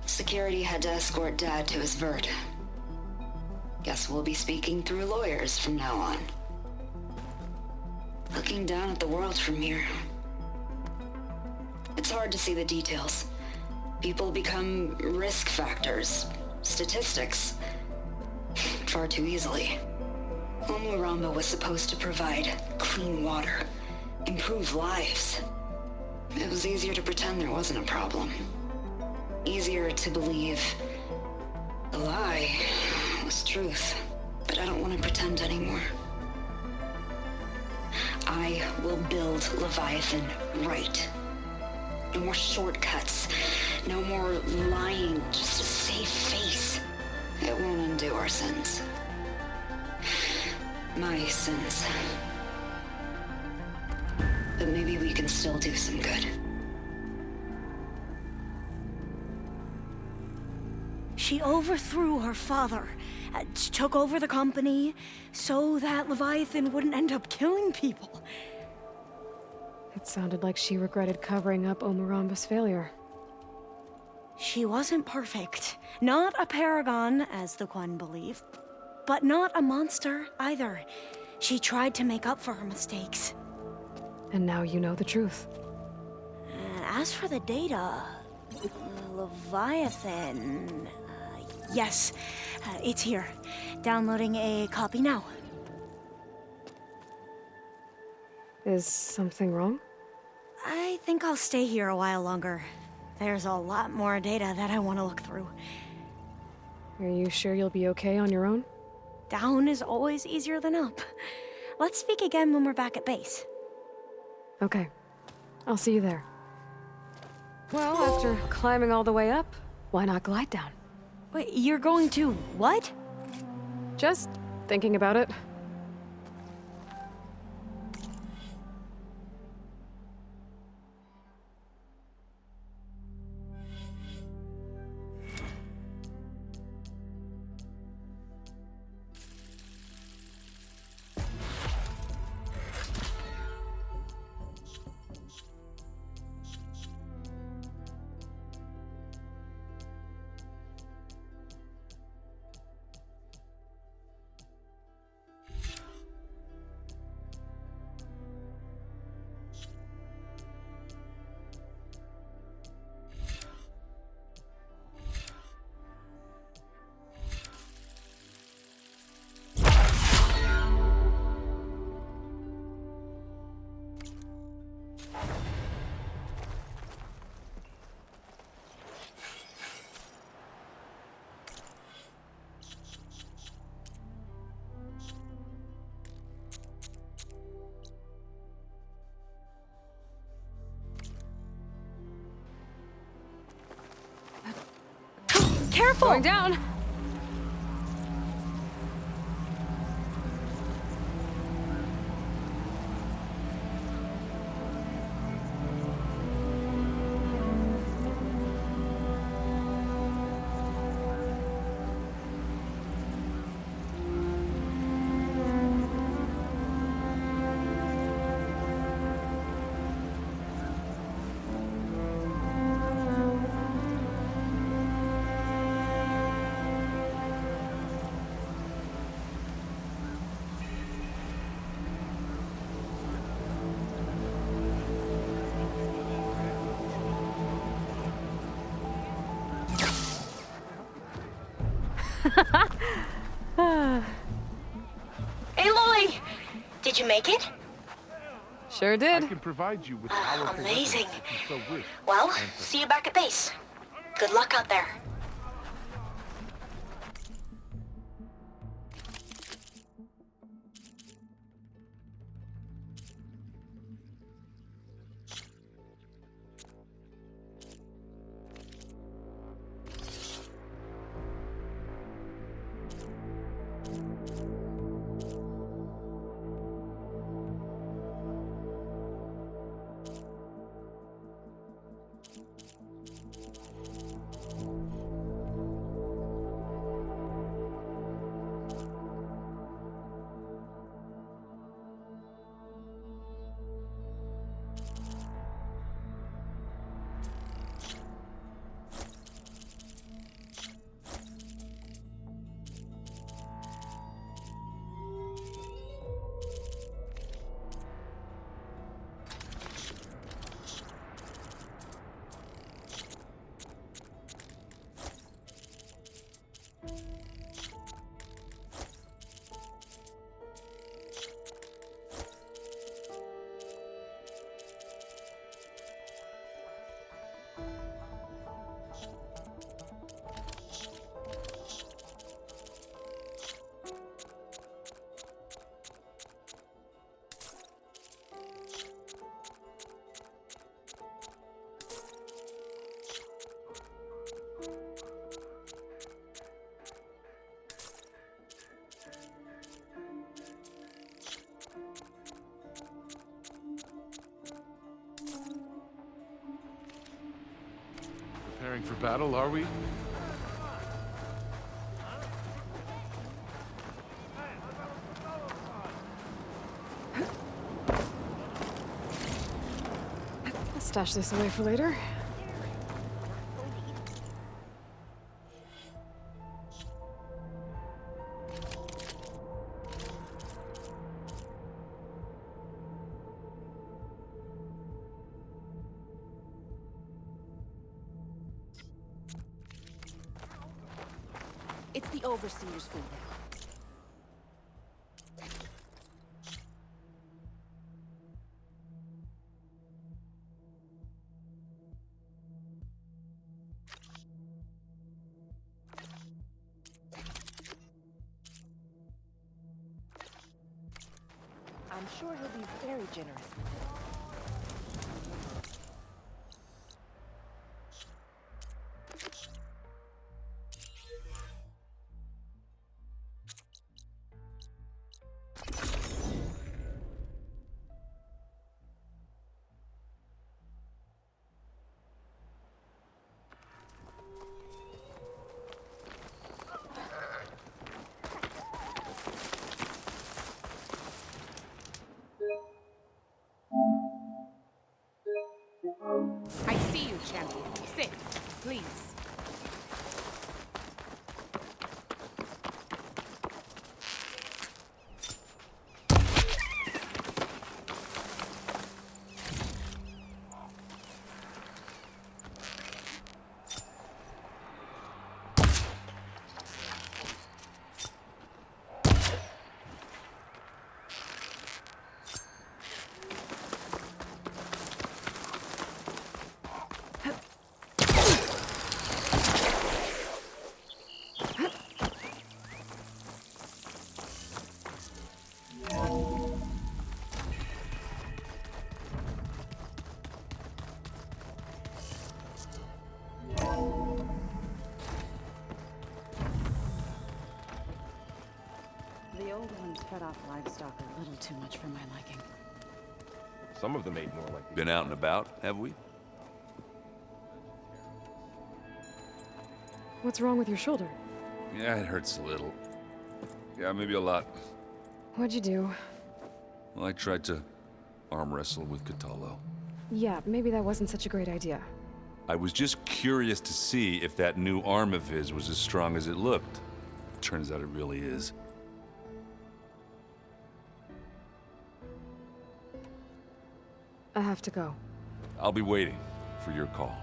Security had to escort Dad to his vert. Guess we'll be speaking through lawyers from now on. Looking down at the world from here, it's hard to see the details. People become risk factors, statistics, far too easily. Omuramba was supposed to provide clean water, improve lives. It was easier to pretend there wasn't a problem. Easier to believe the lie was truth. But I don't want to pretend anymore. I will build Leviathan right. No more shortcuts. No more lying just to save face. It won't undo our sins. My sins. But maybe we can still do some good. She overthrew her father, took over the company, so that Leviathan wouldn't end up killing people. It sounded like she regretted covering up Omuramba's failure. She wasn't perfect. Not a paragon, as the Quan believe, but not a monster either. She tried to make up for her mistakes. And now you know the truth. As for the data, Leviathan... yes, it's here. Downloading a copy now. Is something wrong? I think I'll stay here a while longer. There's a lot more data that I want to look through. Are you sure you'll be okay on your own? Down is always easier than up. Let's speak again when we're back at base. Okay. I'll see you there. Well, after climbing all the way up, why not glide down? Wait, you're going to what? Just thinking about it. Careful! Going down! Aloy! Did you make it? Sure did. I can provide you with powerful Amazing. weapons if you so wish. Well, see you back at base. Good luck out there. preparing for battle, are we? I'll stash this away for later. It's the Overseer's food now. I'm sure he'll be very generous with it. I see you, champion. Sit, please. The old ones fed off livestock a little too much for my liking. Some of them ate more like... Been out and about, have we? What's wrong with your shoulder? Yeah, it hurts a little. Yeah, maybe a lot. What'd you do? Well, I tried to arm wrestle with Catallo. Yeah, maybe that wasn't such a great idea. I was just curious to see if that new arm of his was as strong as it looked. Turns out it really is. I have to go. I'll be waiting for your call.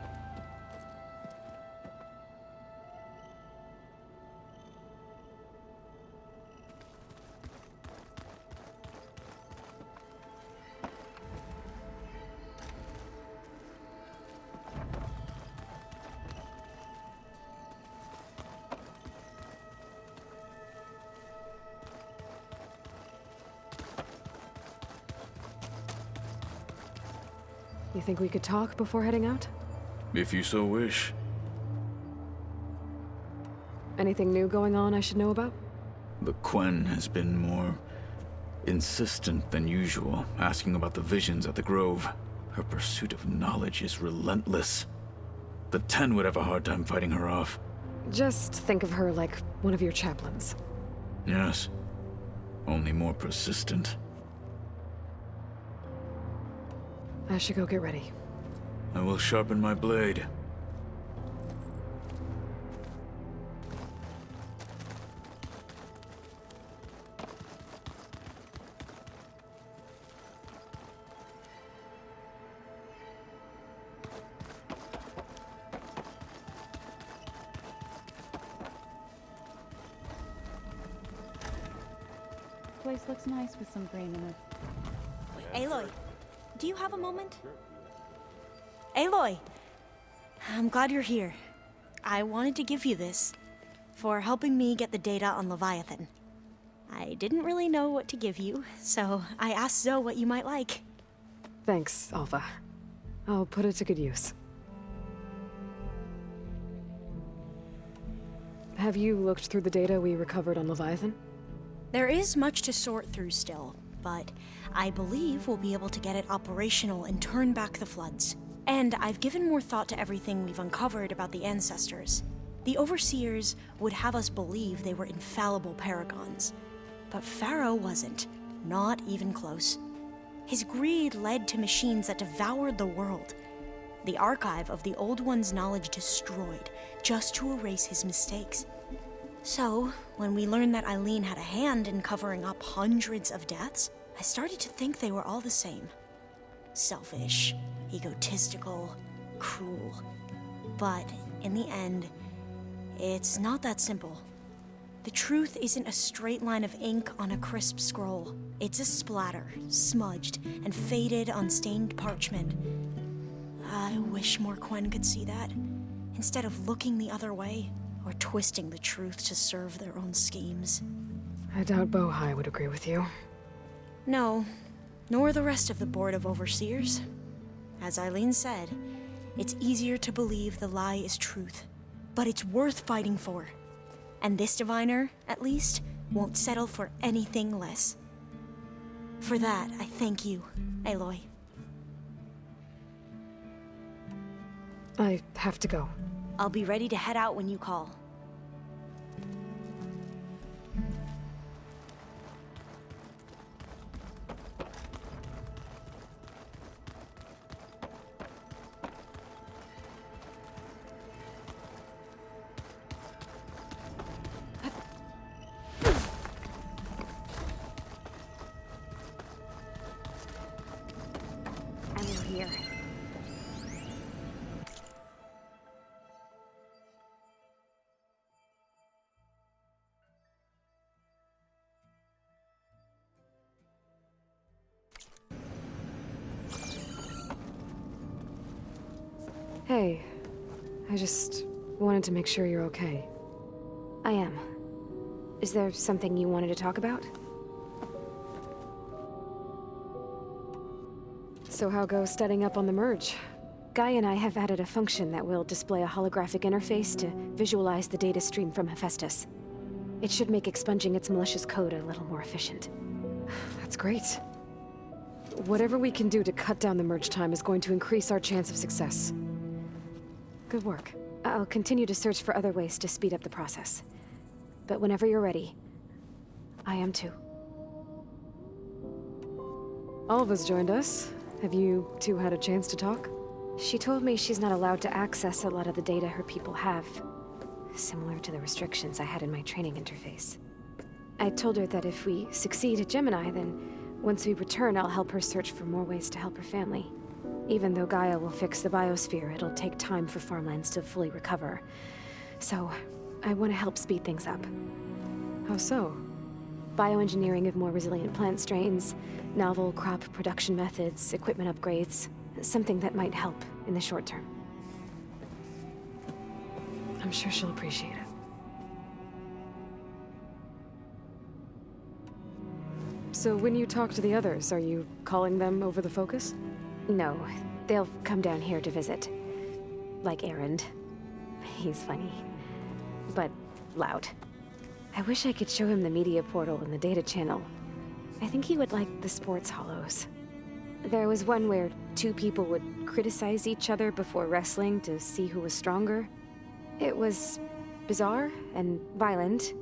You think we could talk before heading out? If you so wish. Anything new going on I should know about? The Quen has been more insistent than usual, asking about the visions at the Grove. Her pursuit of knowledge is relentless. The Ten would have a hard time fighting her off. Just think of her like one of your chaplains. Yes. Only more persistent. I should go get ready. I will sharpen my blade. Place looks nice with some green in it. Aloy, do you have a moment? Aloy! I'm glad you're here. I wanted to give you this for helping me get the data on Leviathan. I didn't really know what to give you, so I asked Zoe what you might like. Thanks, Alpha. I'll put it to good use. Have you looked through the data we recovered on Leviathan? There is much to sort through still, but I believe we'll be able to get it operational and turn back the floods. And I've given more thought to everything we've uncovered about the ancestors. The Overseers would have us believe they were infallible paragons. But Pharaoh wasn't. Not even close. His greed led to machines that devoured the world. The archive of the Old One's knowledge destroyed, just to erase his mistakes. So, when we learned that Eileen had a hand in covering up hundreds of deaths, I started to think they were all the same. Selfish, egotistical, cruel. But in the end, it's not that simple. The truth isn't a straight line of ink on a crisp scroll. It's a splatter, smudged, and faded on stained parchment. I wish more Quen could see that, instead of looking the other way, or twisting the truth to serve their own schemes. I doubt Bohai would agree with you. No, nor the rest of the Board of Overseers. As Eileen said, it's easier to believe the lie is truth, but it's worth fighting for. And this diviner, at least, won't settle for anything less. For that, I thank you, Aloy. I have to go. I'll be ready to head out when you call. And we're here. Hey, I just wanted to make sure you're okay. I am. Is there something you wanted to talk about? So how goes setting up on the merge? Guy and I have added a function that will display a holographic interface to visualize the data stream from Hephaestus. It should make expunging its malicious code a little more efficient. That's great. Whatever we can do to cut down the merge time is going to increase our chance of success. Good work. I'll continue to search for other ways to speed up the process. But whenever you're ready, I am too. Alva's joined us. Have you two had a chance to talk? She told me she's not allowed to access a lot of the data her people have. Similar to the restrictions I had in my training interface. I told her that if we succeed at Gemini, then once we return, I'll help her search for more ways to help her family. Even though Gaia will fix the biosphere, it'll take time for farmlands to fully recover. So, I want to help speed things up. How so? Bioengineering of more resilient plant strains, novel crop production methods, equipment upgrades. Something that might help in the short term. I'm sure she'll appreciate it. So when you talk to the others, are you calling them over the focus? No, they'll come down here to visit. Like Erend. He's funny. But loud. I wish I could show him the media portal and the data channel. I think he would like the sports hollows. There was one where two people would criticize each other before wrestling to see who was stronger. It was bizarre and violent,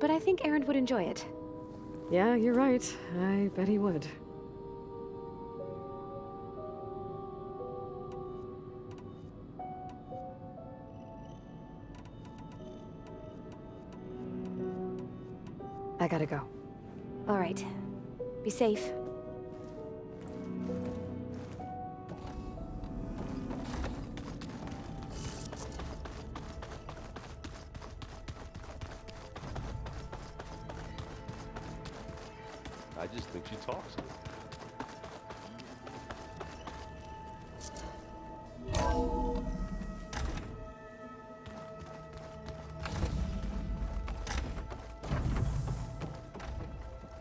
but I think Erend would enjoy it. Yeah, you're right. I bet he would. I gotta go. All right. Be safe. I just think she talks.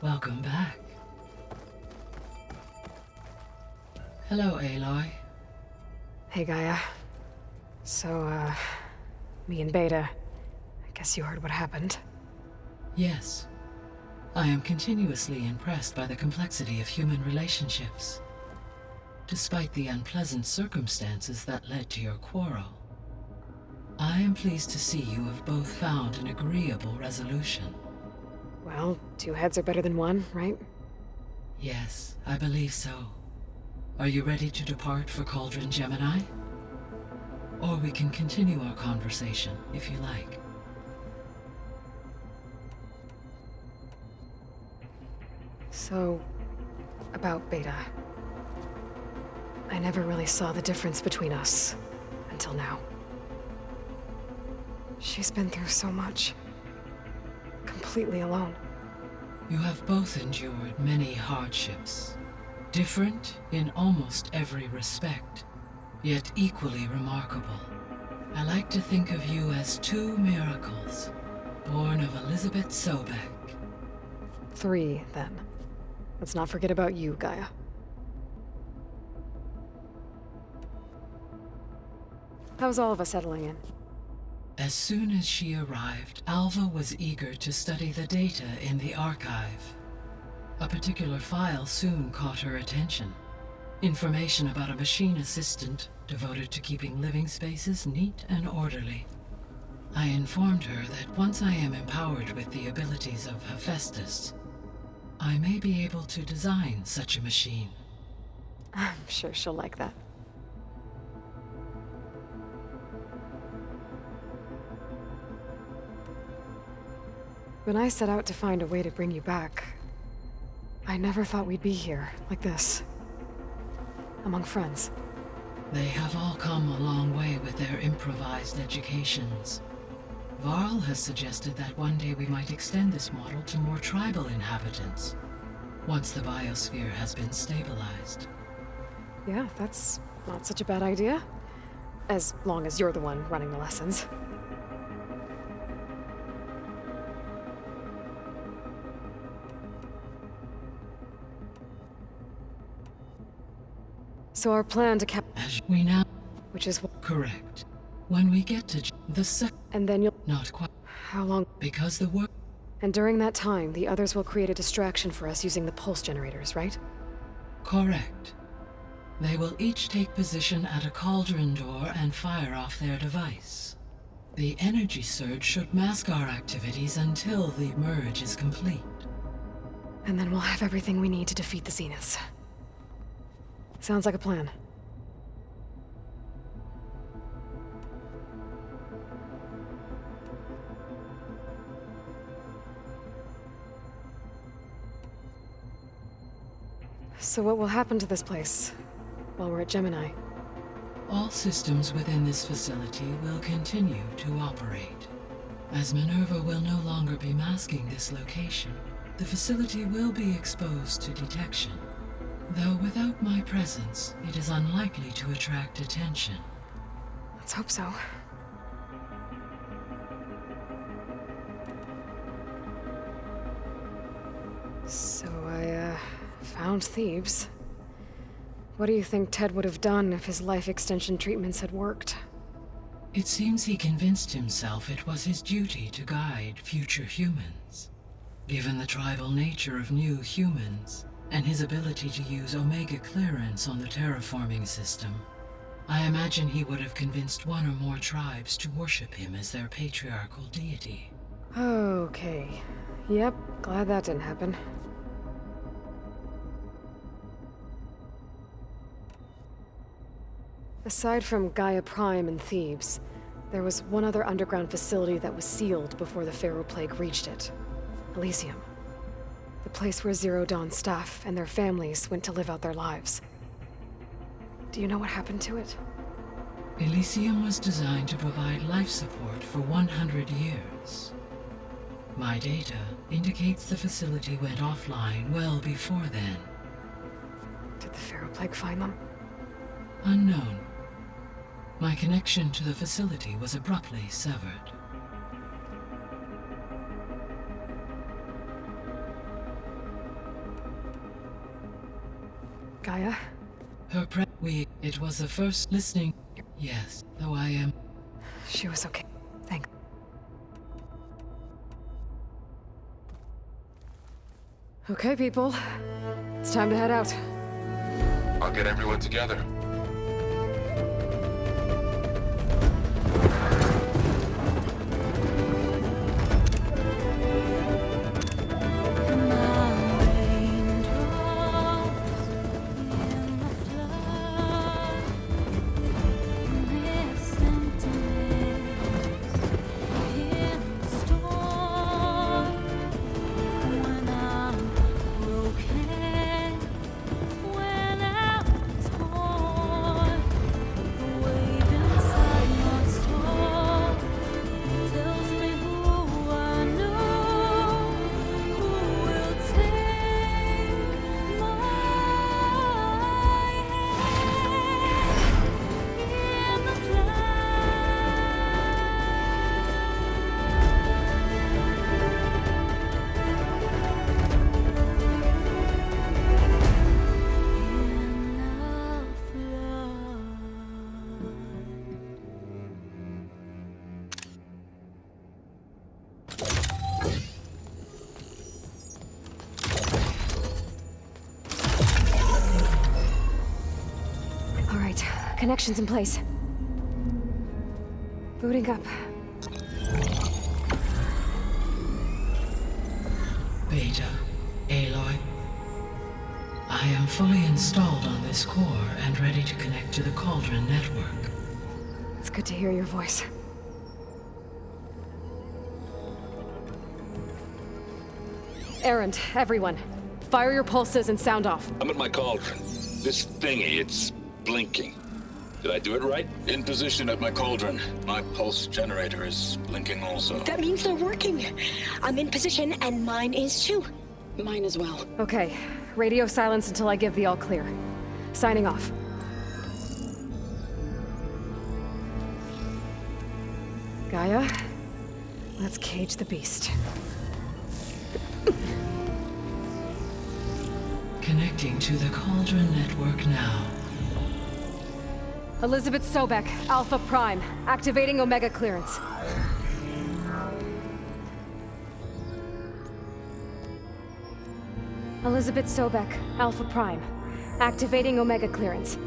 Welcome back. Hello, Aloy. Hey, Gaia. So, me and Beta, I guess you heard what happened. Yes. I am continuously impressed by the complexity of human relationships. despite the unpleasant circumstances that led to your quarrel. I am pleased to see you have both found an agreeable resolution. Well, two heads are better than one, right? Yes, I believe so. Are you ready to depart for Cauldron Gemini? Or we can continue our conversation, if you like. So, about Beta. I never really saw the difference between us, until now. She's been through so much. Completely alone. You have both endured many hardships. Different in almost every respect, yet equally remarkable. I like to think of you as two miracles, born of Elizabeth Sobek. 3, then. Let's not forget about you, Gaia. How's all of us settling in? As soon as she arrived, Alva was eager to study the data in the archive. A particular file soon caught her attention. Information about a machine assistant devoted to keeping living spaces neat and orderly. I informed her that once I am empowered with the abilities of Hephaestus, I may be able to design such a machine. I'm sure she'll like that. When I set out to find a way to bring you back, I never thought we'd be here, like this. Among friends. They have all come a long way with their improvised educations. Varl has suggested that one day we might extend this model to more tribal inhabitants, once the biosphere has been stabilized. Yeah, that's not such a bad idea. As long as you're the one running the lessons. So our plan to As we now... Which is what? Correct. When we get to the And then you'll... Not quite. How long? Because the work... And during that time, the others will create a distraction for us using the pulse generators, right? Correct. They will each take position at a cauldron door and fire off their device. The energy surge should mask our activities until the merge is complete. And then we'll have everything we need to defeat the Zeniths. Sounds like a plan. So what will happen to this place while we're at Gemini? All systems within this facility will continue to operate. As Minerva will no longer be masking this location, the facility will be exposed to detection. Though without my presence, it is unlikely to attract attention. Let's hope so. So I, found Thebes. What do you think Ted would have done if his life extension treatments had worked? It seems he convinced himself it was his duty to guide future humans. Given the tribal nature of new humans, and his ability to use Omega clearance on the terraforming system, I imagine he would have convinced one or more tribes to worship him as their patriarchal deity. Okay. Yep, glad that didn't happen. Aside from Gaia Prime and Thebes, there was one other underground facility that was sealed before the Pharaoh Plague reached it. Elysium. The place where Zero Dawn staff and their families went to live out their lives. Do you know what happened to it? Elysium was designed to provide life support for 100 years. My data indicates the facility went offline well before then. Did the Pharaoh Plague find them? Unknown. My connection to the facility was abruptly severed. Gaia? It was the first listening. Yes, though I am. She was okay. Thanks. Okay, people. It's time to head out. I'll get everyone together. Connections in place. Booting up. Beta, Aloy. I am fully installed on this core and ready to connect to the Cauldron network. It's good to hear your voice. Erend, everyone. Fire your pulses and sound off. I'm at my cauldron. This thingy, it's blinking. Did I do it right? In position at my cauldron. My pulse generator is blinking also. That means they're working. I'm in position, and mine is too. Mine as well. Okay. Radio silence until I give the all clear. Signing off. Gaia, let's cage the beast. Connecting to the Cauldron network now. Elizabeth Sobek, Alpha Prime, activating Omega clearance. Elizabeth Sobek, Alpha Prime, activating Omega clearance.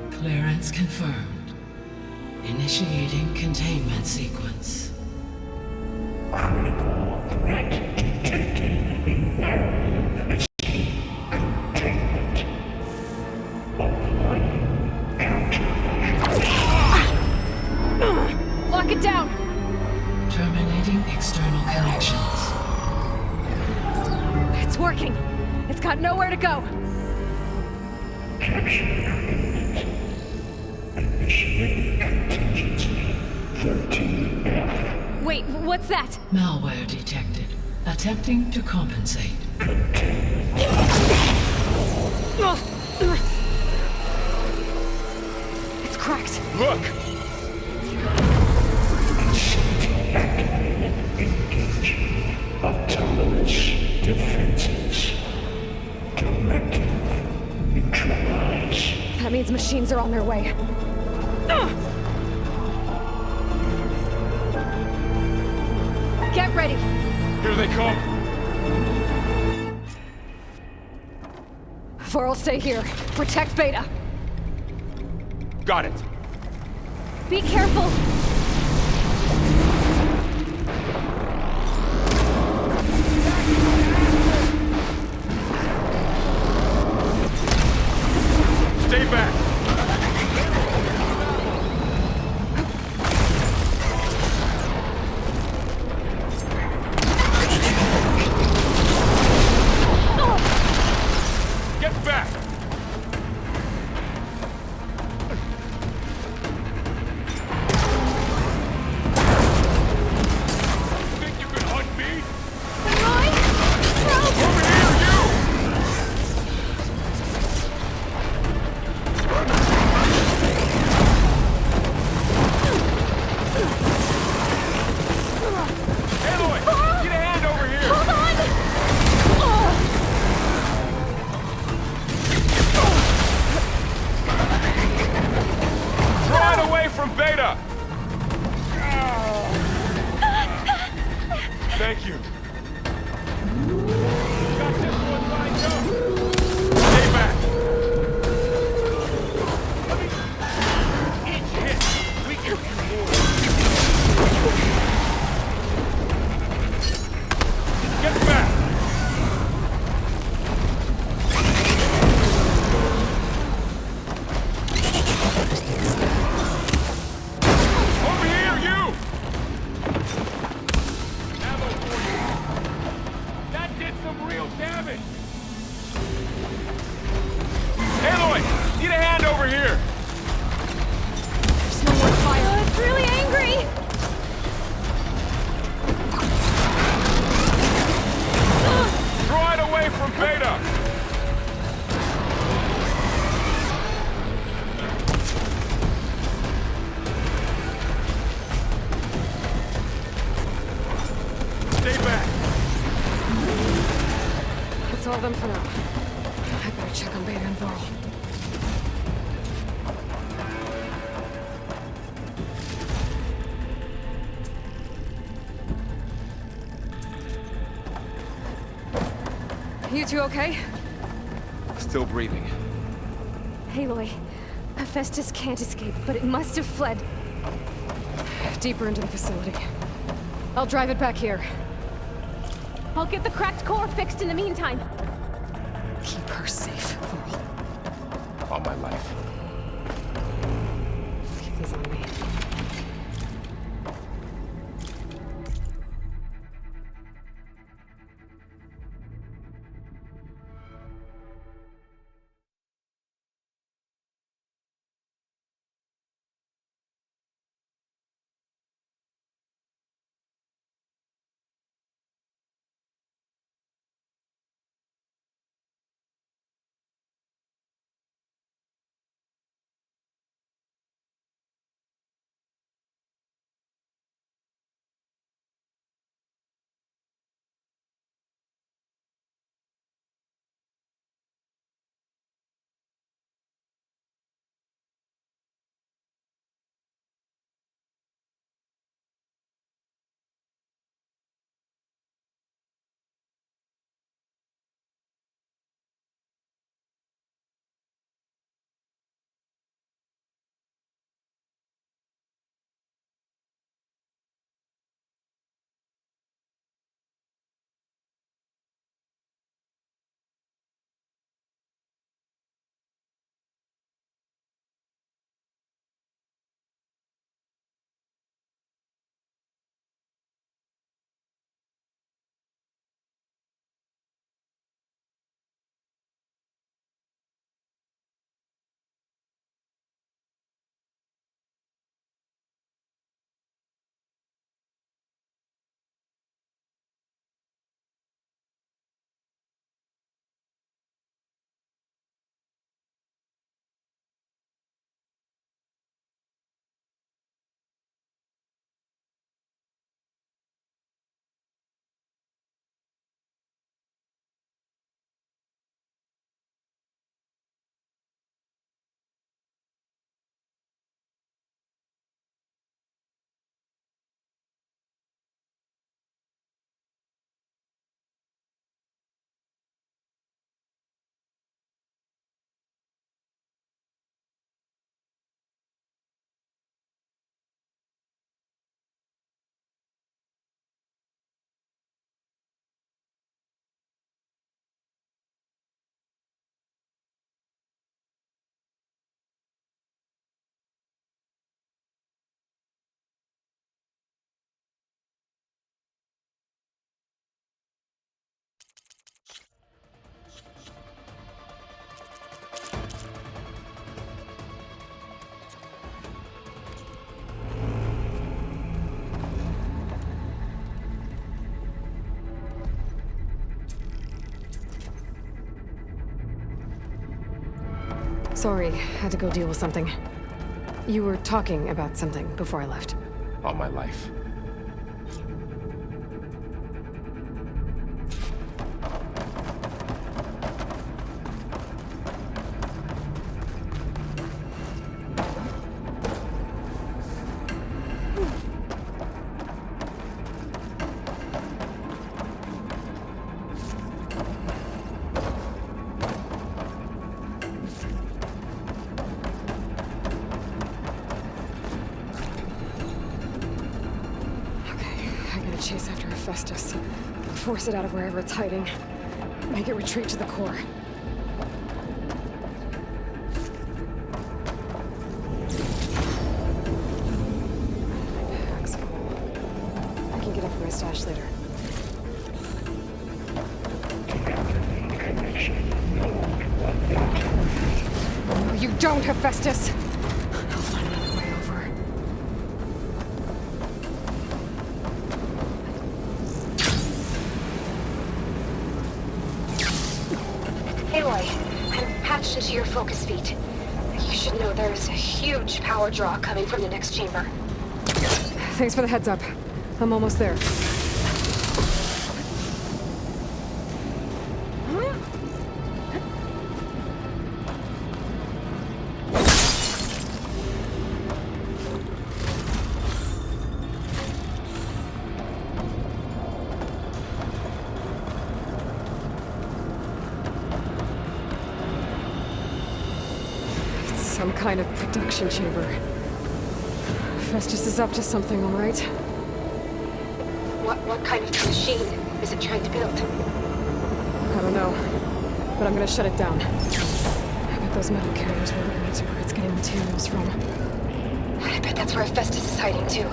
Clearance confirmed. Initiating containment sequence. Critical threat detected. Imperative containment. Applying Lock it down! Terminating external connections. It's working! It's got nowhere to go! Capture imminent. Initiating contingency 13F. Wait, what's that? Malware detected. Attempting to compensate. It's cracked. Look! Engaging autonomous defenses. Directive neutralize. That means machines are on their way. Get ready! Here they come! Vor'll stay here. Protect Beta. Got it. Be careful! Stay back! Get back! some real damage! Aloy! Need a hand over here! There's no more fire. Oh, it's really angry! Draw it away from Beta! Stay back! That's all of them for now. I better check on Beta and Varl. You two okay? Still breathing. Aloy, Hephaestus can't escape, but it must have fled. Deeper into the facility. I'll drive it back here. I'll get the cracked core fixed in the meantime. Keep her safe, Varl. All my life. Keep these on me. Sorry, had to go deal with something. You were talking about something before I left. All my life. Chase after Hephaestus. Force it out of wherever it's hiding. Make it retreat to the core. My bag's full. I can get up for my stash later. Don't, Hephaestus! I'll find another way over. Aloy, I'm patched into your focus feed. You should know there's a huge power draw coming from the next chamber. Thanks for the heads up. I'm almost there. Some kind of production chamber. Festus is up to something, all right? What kind of machine is it trying to build? I don't know, but I'm gonna shut it down. I bet those metal carriers will lead me to where it's getting materials from. I bet that's where Festus is hiding too.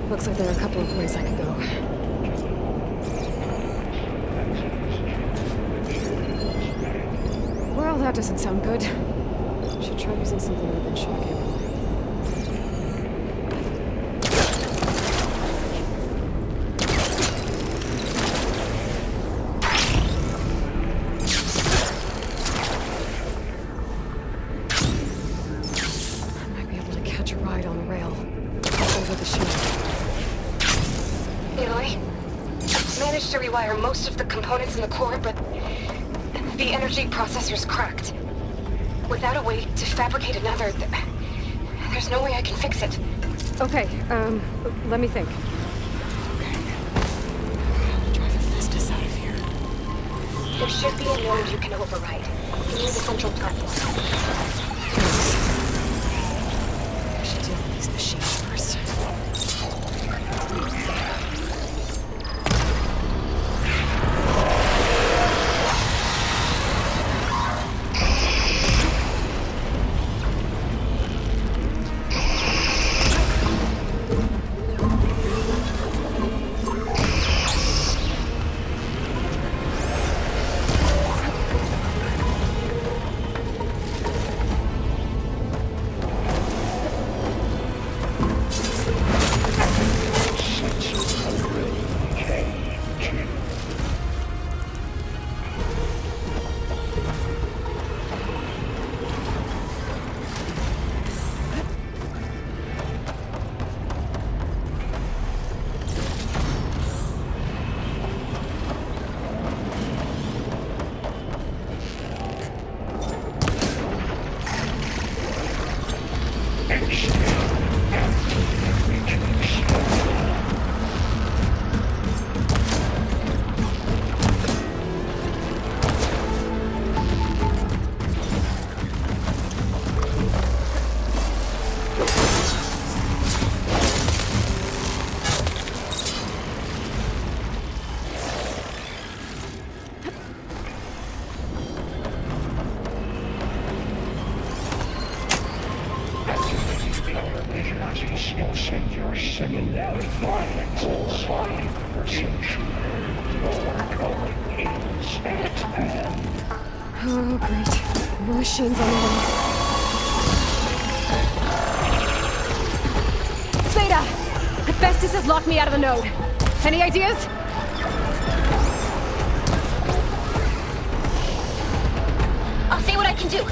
Looks like there are a couple of ways I could go. Well, that doesn't sound good. Should try using something other than shock ammo. I might be able to catch a ride on the rail over the shield. Aloy, I've managed to rewire most of the components in the core, but the energy processor's cracked. Without a way to fabricate another, there's no way I can fix it. Okay, let me think. Drive Hephaestus out of here. There should be a node you can override, near the central platform. I should deal with these machines first. Oh, great. More machines on the way. Theta! Hephaestus has locked me out of the node. Any ideas? I'll see what I can do.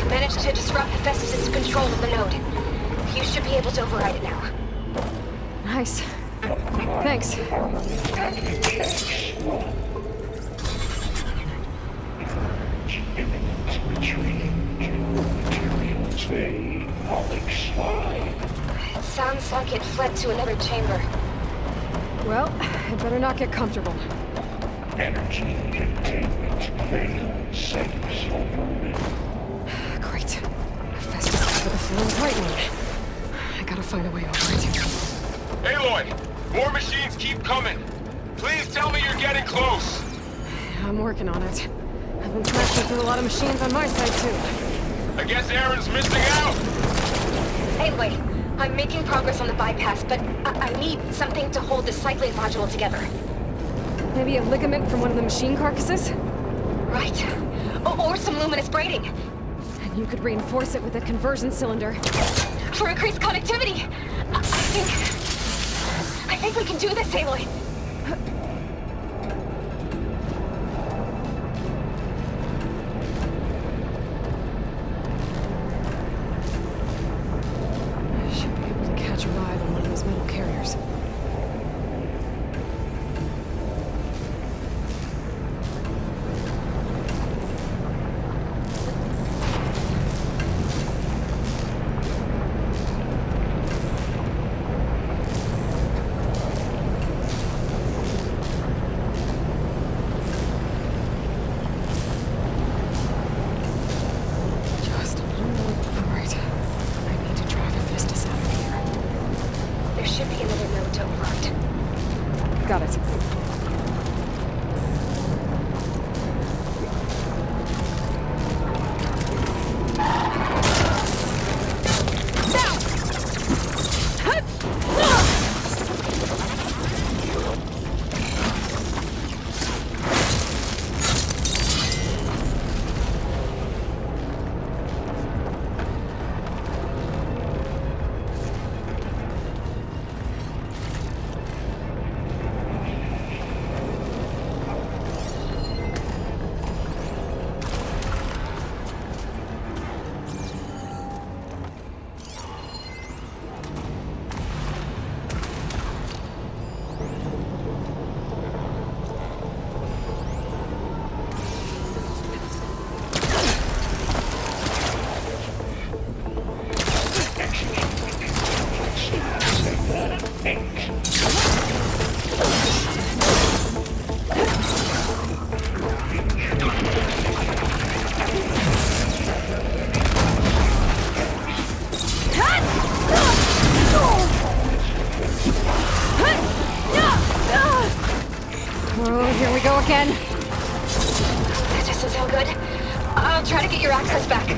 Managed to disrupt Hephaestus' control of the node. You should be able to override it now. Nice. Thanks. It sounds like it fled to another chamber. Well, I better not get comfortable. Energy containment failed. Settings overridden. Great. Festus for the floor's right one. I gotta find a way over it. Aloy! More machines keep coming! Please tell me you're getting close! I'm working on it. I've been smashing through a lot of machines on my side, too. I guess Aaron's missing out! Anyway, I'm making progress on the bypass, but I need something to hold the cyclone module together. Maybe a ligament from one of the machine carcasses? Right. Or some luminous braiding. And you could reinforce it with a conversion cylinder. For increased connectivity! I think we can do this, Aloy. I should be able to catch a ride on one of those metal carriers. Just a little more. All right. I need to drive Hephaestus out of here. There should be another node to override. Got it. Oh, here we go again. That doesn't sound good. I'll try to get your access back.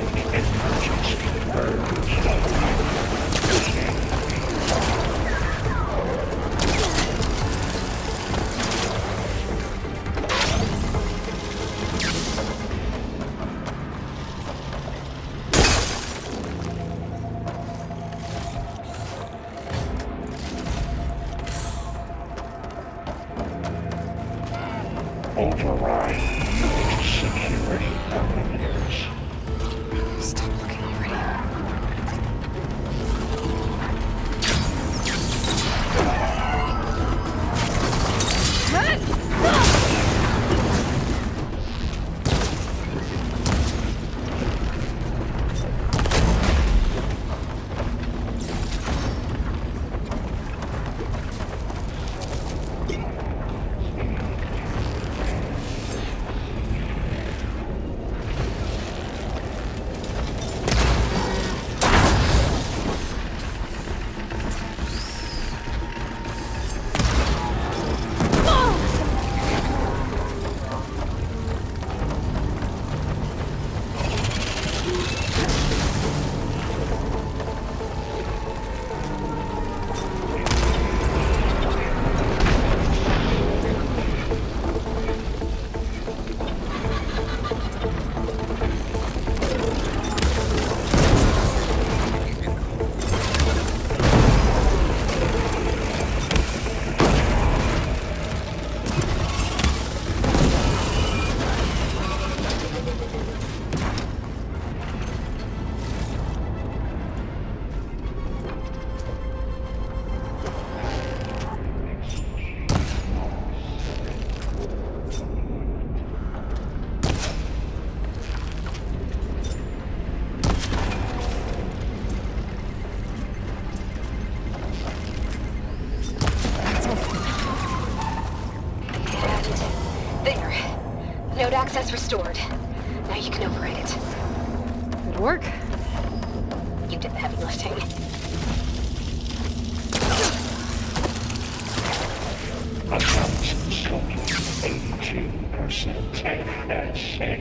Override security parameters. access restored. Now you can override it. Good work. You did the heavy lifting. Accounts total 82% SA.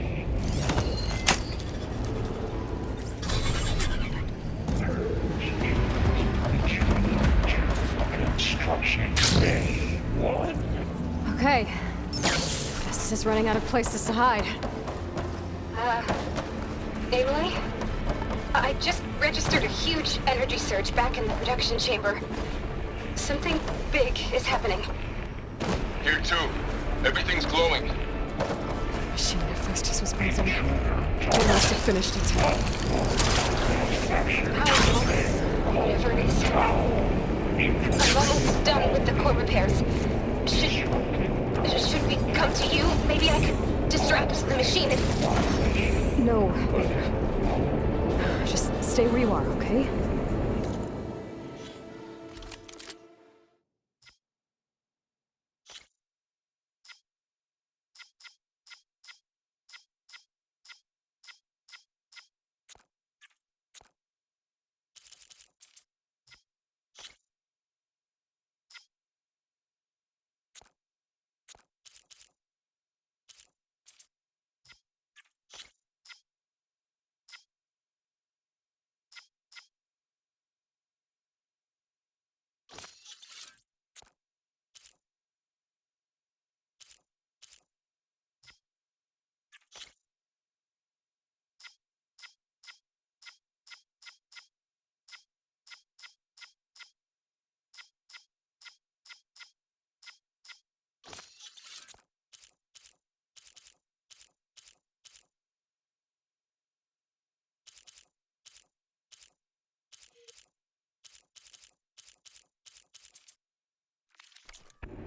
Construction Day 1. Okay. Guess is running out of places to hide. Aloy? I just registered a huge energy surge back in the production chamber. Something big is happening. Here too. Everything's glowing. Machine Hephaestus was buzzing. They must have finished it. Whatever it is. I'm almost done with the core repairs. Should we come to you? Maybe I could distract the machine if... No. Just stay where you are, okay?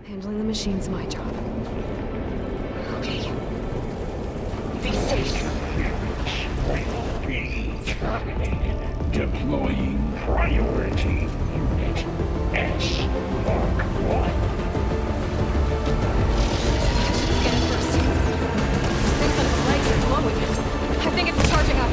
Handling the machine's my job. Okay. Be safe. Will be terminated. Deploying priority unit S Mark 1. Get it first. This thing's on its legs are glowing. I think it's charging up.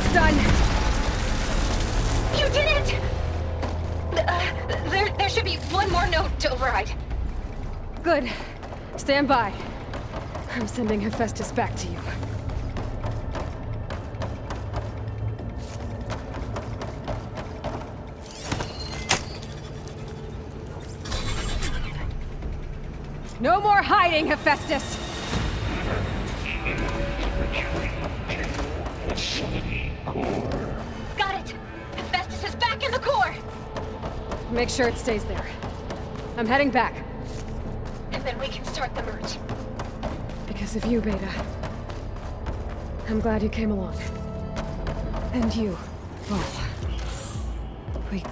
It's done! You did it! There should be one more note to override. Good. Stand by. I'm sending Hephaestus back to you. No more hiding, Hephaestus! Got it! Hephaestus is back in the core! Make sure it stays there. I'm heading back. And then we can start the merge. Because of you, Beta. I'm glad you came along. And you, Vol. We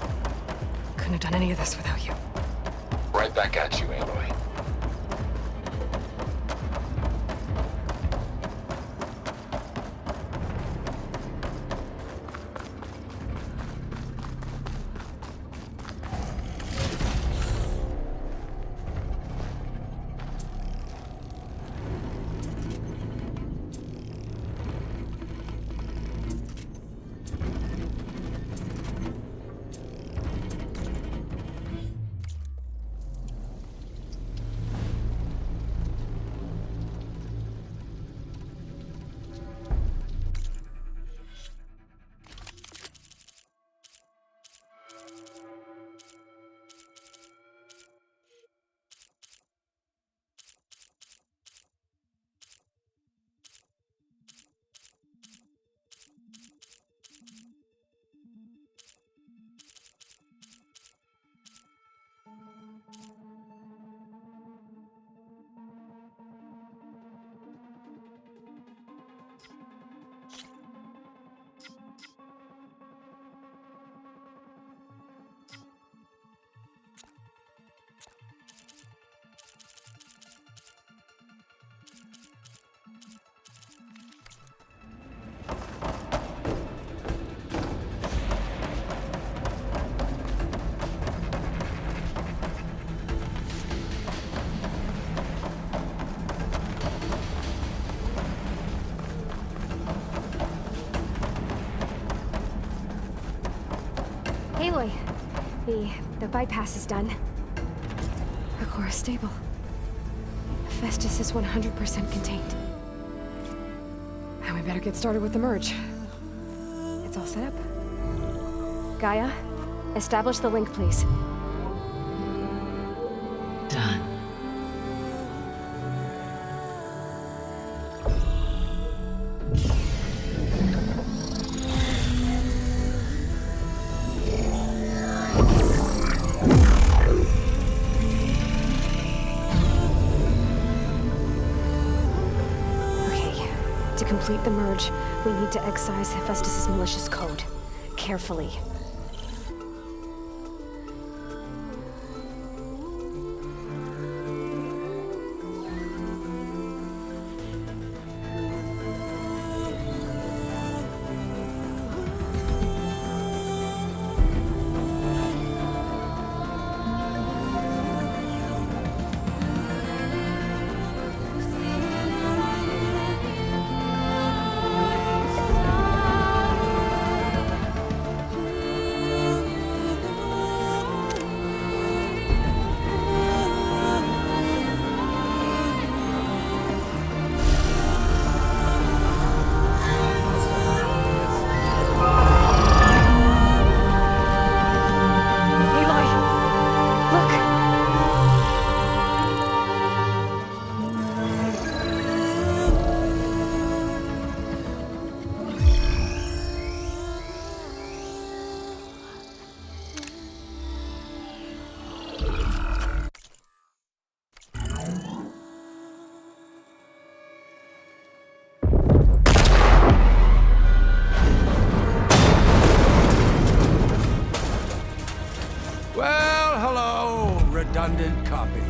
couldn't have done any of this without you. Right back at you, Aloy. Aloy, the bypass is done. The core is stable. Hephaestus is 100% contained. And we better get started with the merge. It's all set up. Gaia, establish the link, please. Done. To complete the merge, we need to excise Hephaestus' malicious code. Carefully. Redundant copy.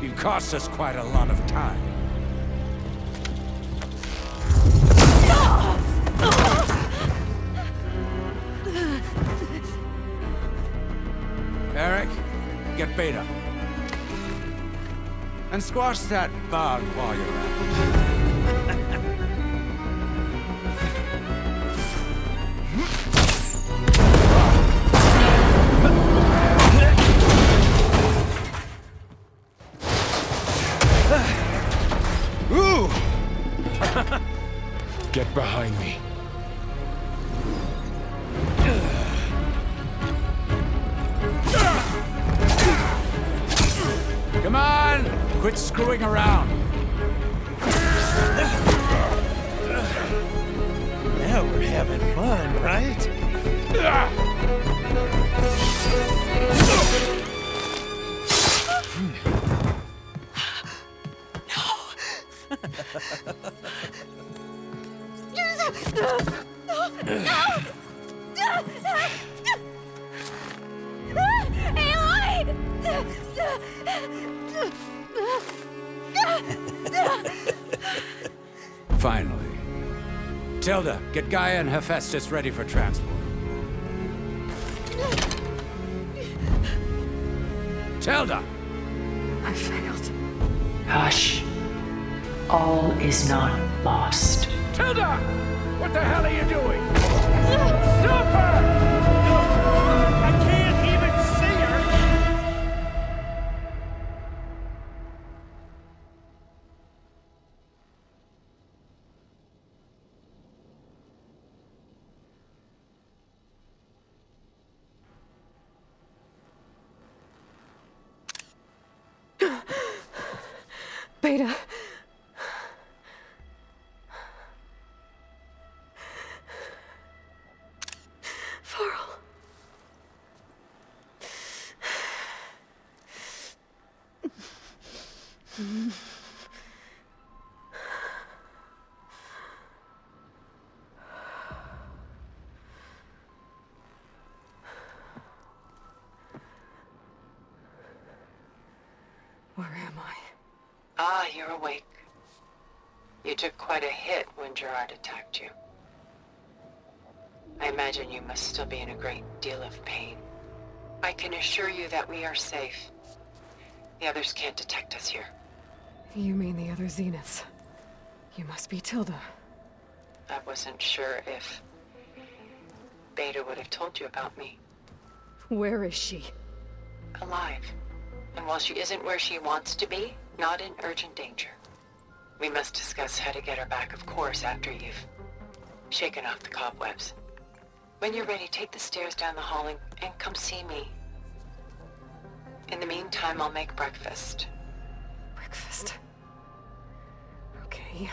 You cost us quite a lot of time. Eric, get Beta. And squash that bug while you're at it. Get behind me. Come on! Quit screwing around. Now we're having fun, right? Finally. Tilda, get Gaia and Hephaestus ready for transport. Tilda! I failed. Hush. All is not lost. Tilda! What the hell are you doing? Stop her! I can't even see her! Beta. Farrell. Where am I? Ah, you're awake. You took quite a hit when Gerard attacked you. I imagine you must still be in a great deal of pain. I can assure you that we are safe. The others can't detect us here. You mean the other Zeniths? You must be Tilda. I wasn't sure if Beta would have told you about me. Where is she? Alive. And while she isn't where she wants to be, not in urgent danger. We must discuss how to get her back, of course, after you've shaken off the cobwebs. When you're ready, take the stairs down the hall and come see me. In the meantime, I'll make breakfast. Breakfast. Okay.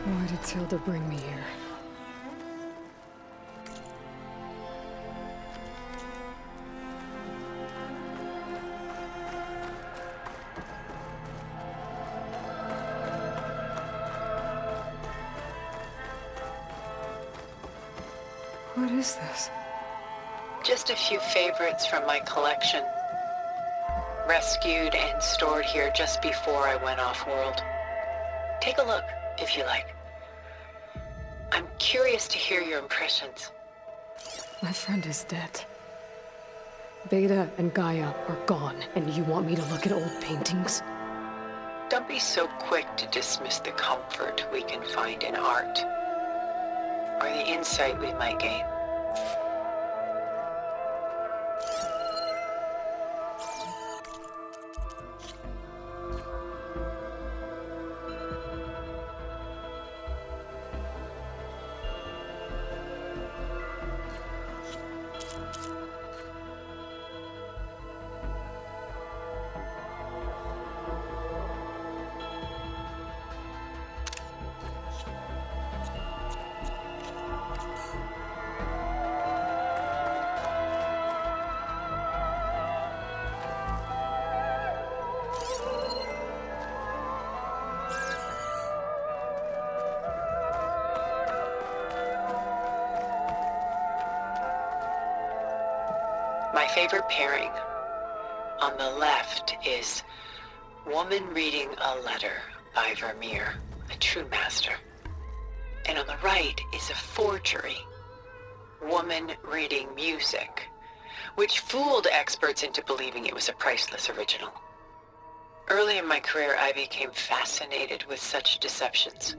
Why did Tilda bring me here? What is this? Just a few favorites from my collection. Rescued and stored here just before I went off-world. Take a look, if you like. I'm curious to hear your impressions. My friend is dead. Beta and Gaia are gone, and you want me to look at old paintings? Don't be so quick to dismiss the comfort we can find in art, or the insight we might gain. My favorite pairing. On the left is Woman Reading a Letter by Vermeer, a true master. And on the right is a forgery, Woman Reading Music, which fooled experts into believing it was a priceless original. Early in my career, I became fascinated with such deceptions.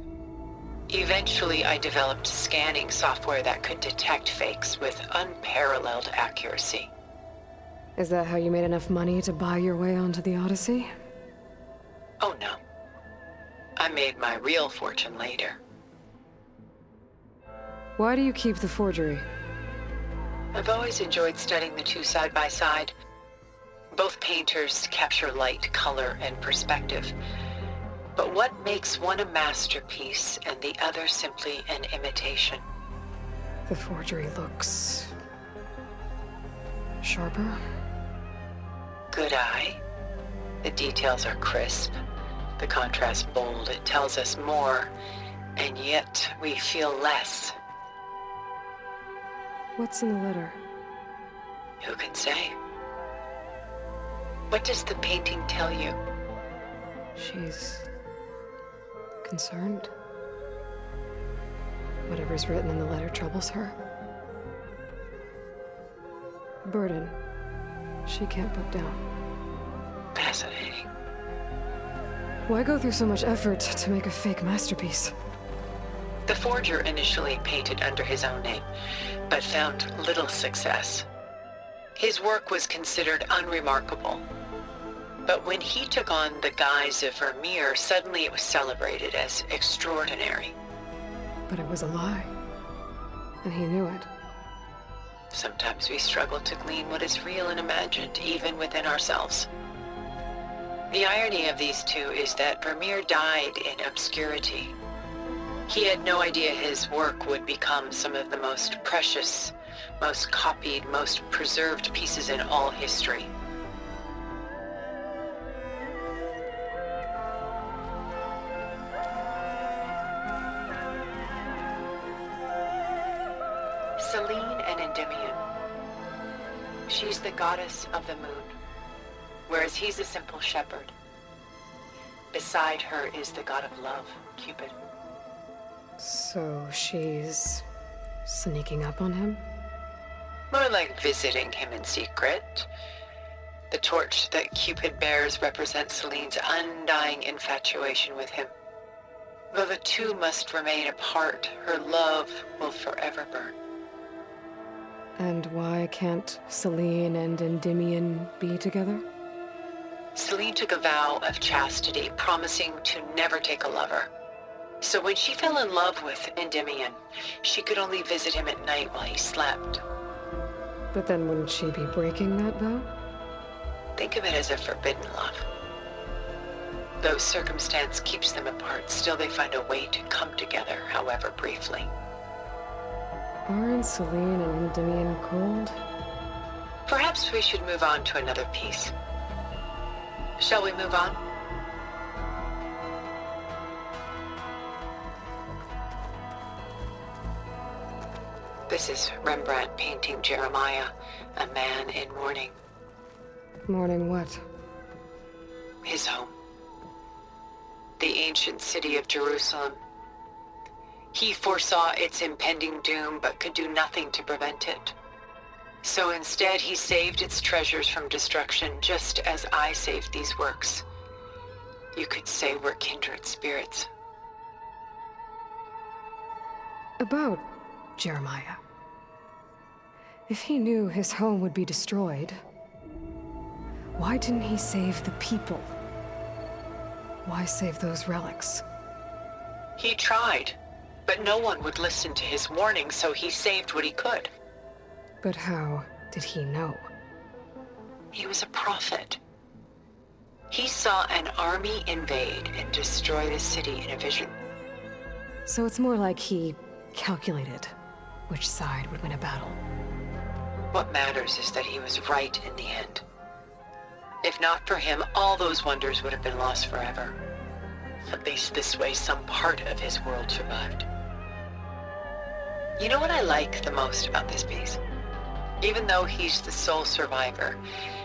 Eventually, I developed scanning software that could detect fakes with unparalleled accuracy. Is that how you made enough money to buy your way onto the Odyssey? Oh no. I made my real fortune later. Why do you keep the forgery? I've always enjoyed studying the two side by side. Both painters capture light, color, and perspective. But what makes one a masterpiece and the other simply an imitation? The forgery looks... sharper? Good eye. The details are crisp. The contrast bold. It tells us more, and yet we feel less. What's in the letter? Who can say? What does the painting tell you? She's... concerned. Whatever's written in the letter troubles her. Burden she can't put down. Fascinating. Why go through so much effort to make a fake masterpiece? The forger initially painted under his own name, but found little success. His work was considered unremarkable. But when he took on the guise of Vermeer, suddenly it was celebrated as extraordinary. But it was a lie. And he knew it. Sometimes we struggle to glean what is real and imagined, even within ourselves. The irony of these two is that Vermeer died in obscurity. He had no idea his work would become some of the most precious, most copied, most preserved pieces in all history. Selene and Endymion. She's the goddess of the moon, whereas he's a simple shepherd. Beside her is the god of love, Cupid. So she's... sneaking up on him? More like visiting him in secret. The torch that Cupid bears represents Selene's undying infatuation with him. Though the two must remain apart, her love will forever burn. And why can't Selene and Endymion be together? Selene took a vow of chastity, promising to never take a lover. So when she fell in love with Endymion, she could only visit him at night while he slept. But then wouldn't she be breaking that vow? Think of it as a forbidden love. Though circumstance keeps them apart, still they find a way to come together, however briefly. Aren't Selene and Endymion cold? Perhaps we should move on to another piece. Shall we move on? This is Rembrandt painting Jeremiah, a man in mourning. Mourning what? His home. The ancient city of Jerusalem. He foresaw its impending doom, but could do nothing to prevent it. So instead, he saved its treasures from destruction, just as I saved these works. You could say we're kindred spirits. About Jeremiah. If he knew his home would be destroyed, why didn't he save the people? Why save those relics? He tried, but no one would listen to his warning, so he saved what he could. But how did he know? He was a prophet. He saw an army invade and destroy the city in a vision. So it's more like he calculated which side would win a battle. What matters is that he was right in the end. If not for him, all those wonders would have been lost forever. At least this way, some part of his world survived. You know what I like the most about this piece? Even though he's the sole survivor,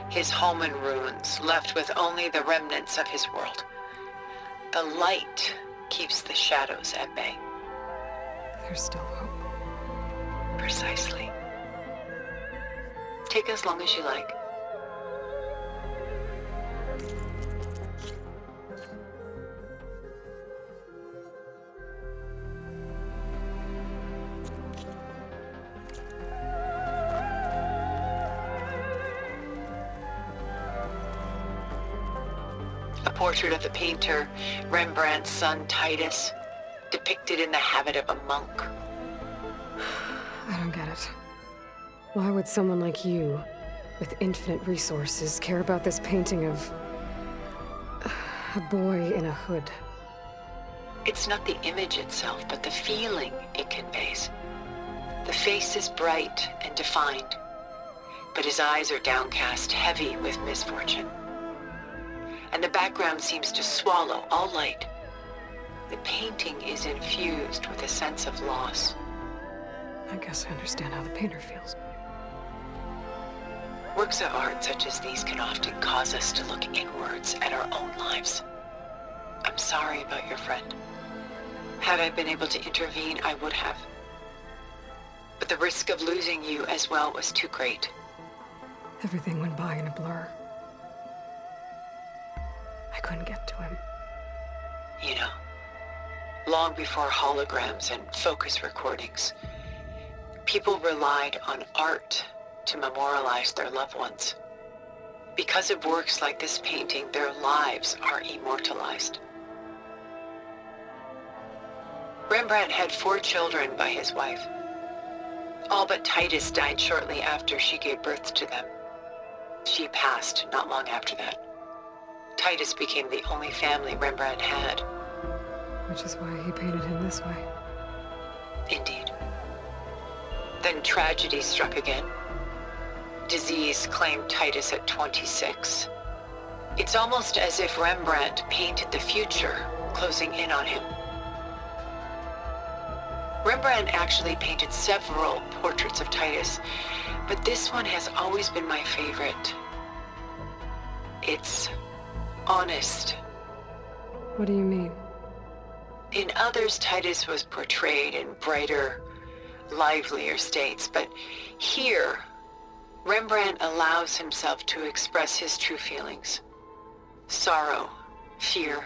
his home in ruins, left with only the remnants of his world. The light keeps the shadows at bay. There's still hope. Precisely. Take as long as you like. A portrait of the painter, Rembrandt's son Titus, depicted in the habit of a monk. I don't get it. Why would someone like you, with infinite resources, care about this painting of a boy in a hood? It's not the image itself, but the feeling it conveys. The face is bright and defined, but his eyes are downcast, heavy with misfortune. And the background seems to swallow all light. The painting is infused with a sense of loss. I guess I understand how the painter feels. Works of art such as these can often cause us to look inwards at our own lives. I'm sorry about your friend. Had I been able to intervene, I would have. But the risk of losing you as well was too great. Everything went by in a blur. I couldn't get to him. You know, long before holograms and focus recordings, people relied on art to memorialize their loved ones. Because of works like this painting, their lives are immortalized. Rembrandt had 4 children by his wife. All but Titus died shortly after she gave birth to them. She passed not long after that. Titus became the only family Rembrandt had. Which is why he painted him this way. Indeed. Then tragedy struck again. Disease claimed Titus at 26. It's almost as if Rembrandt painted the future, closing in on him. Rembrandt actually painted several portraits of Titus, but this one has always been my favorite. It's honest. What do you mean? In others, Titus was portrayed in brighter, livelier states, but here, Rembrandt allows himself to express his true feelings. Sorrow, fear,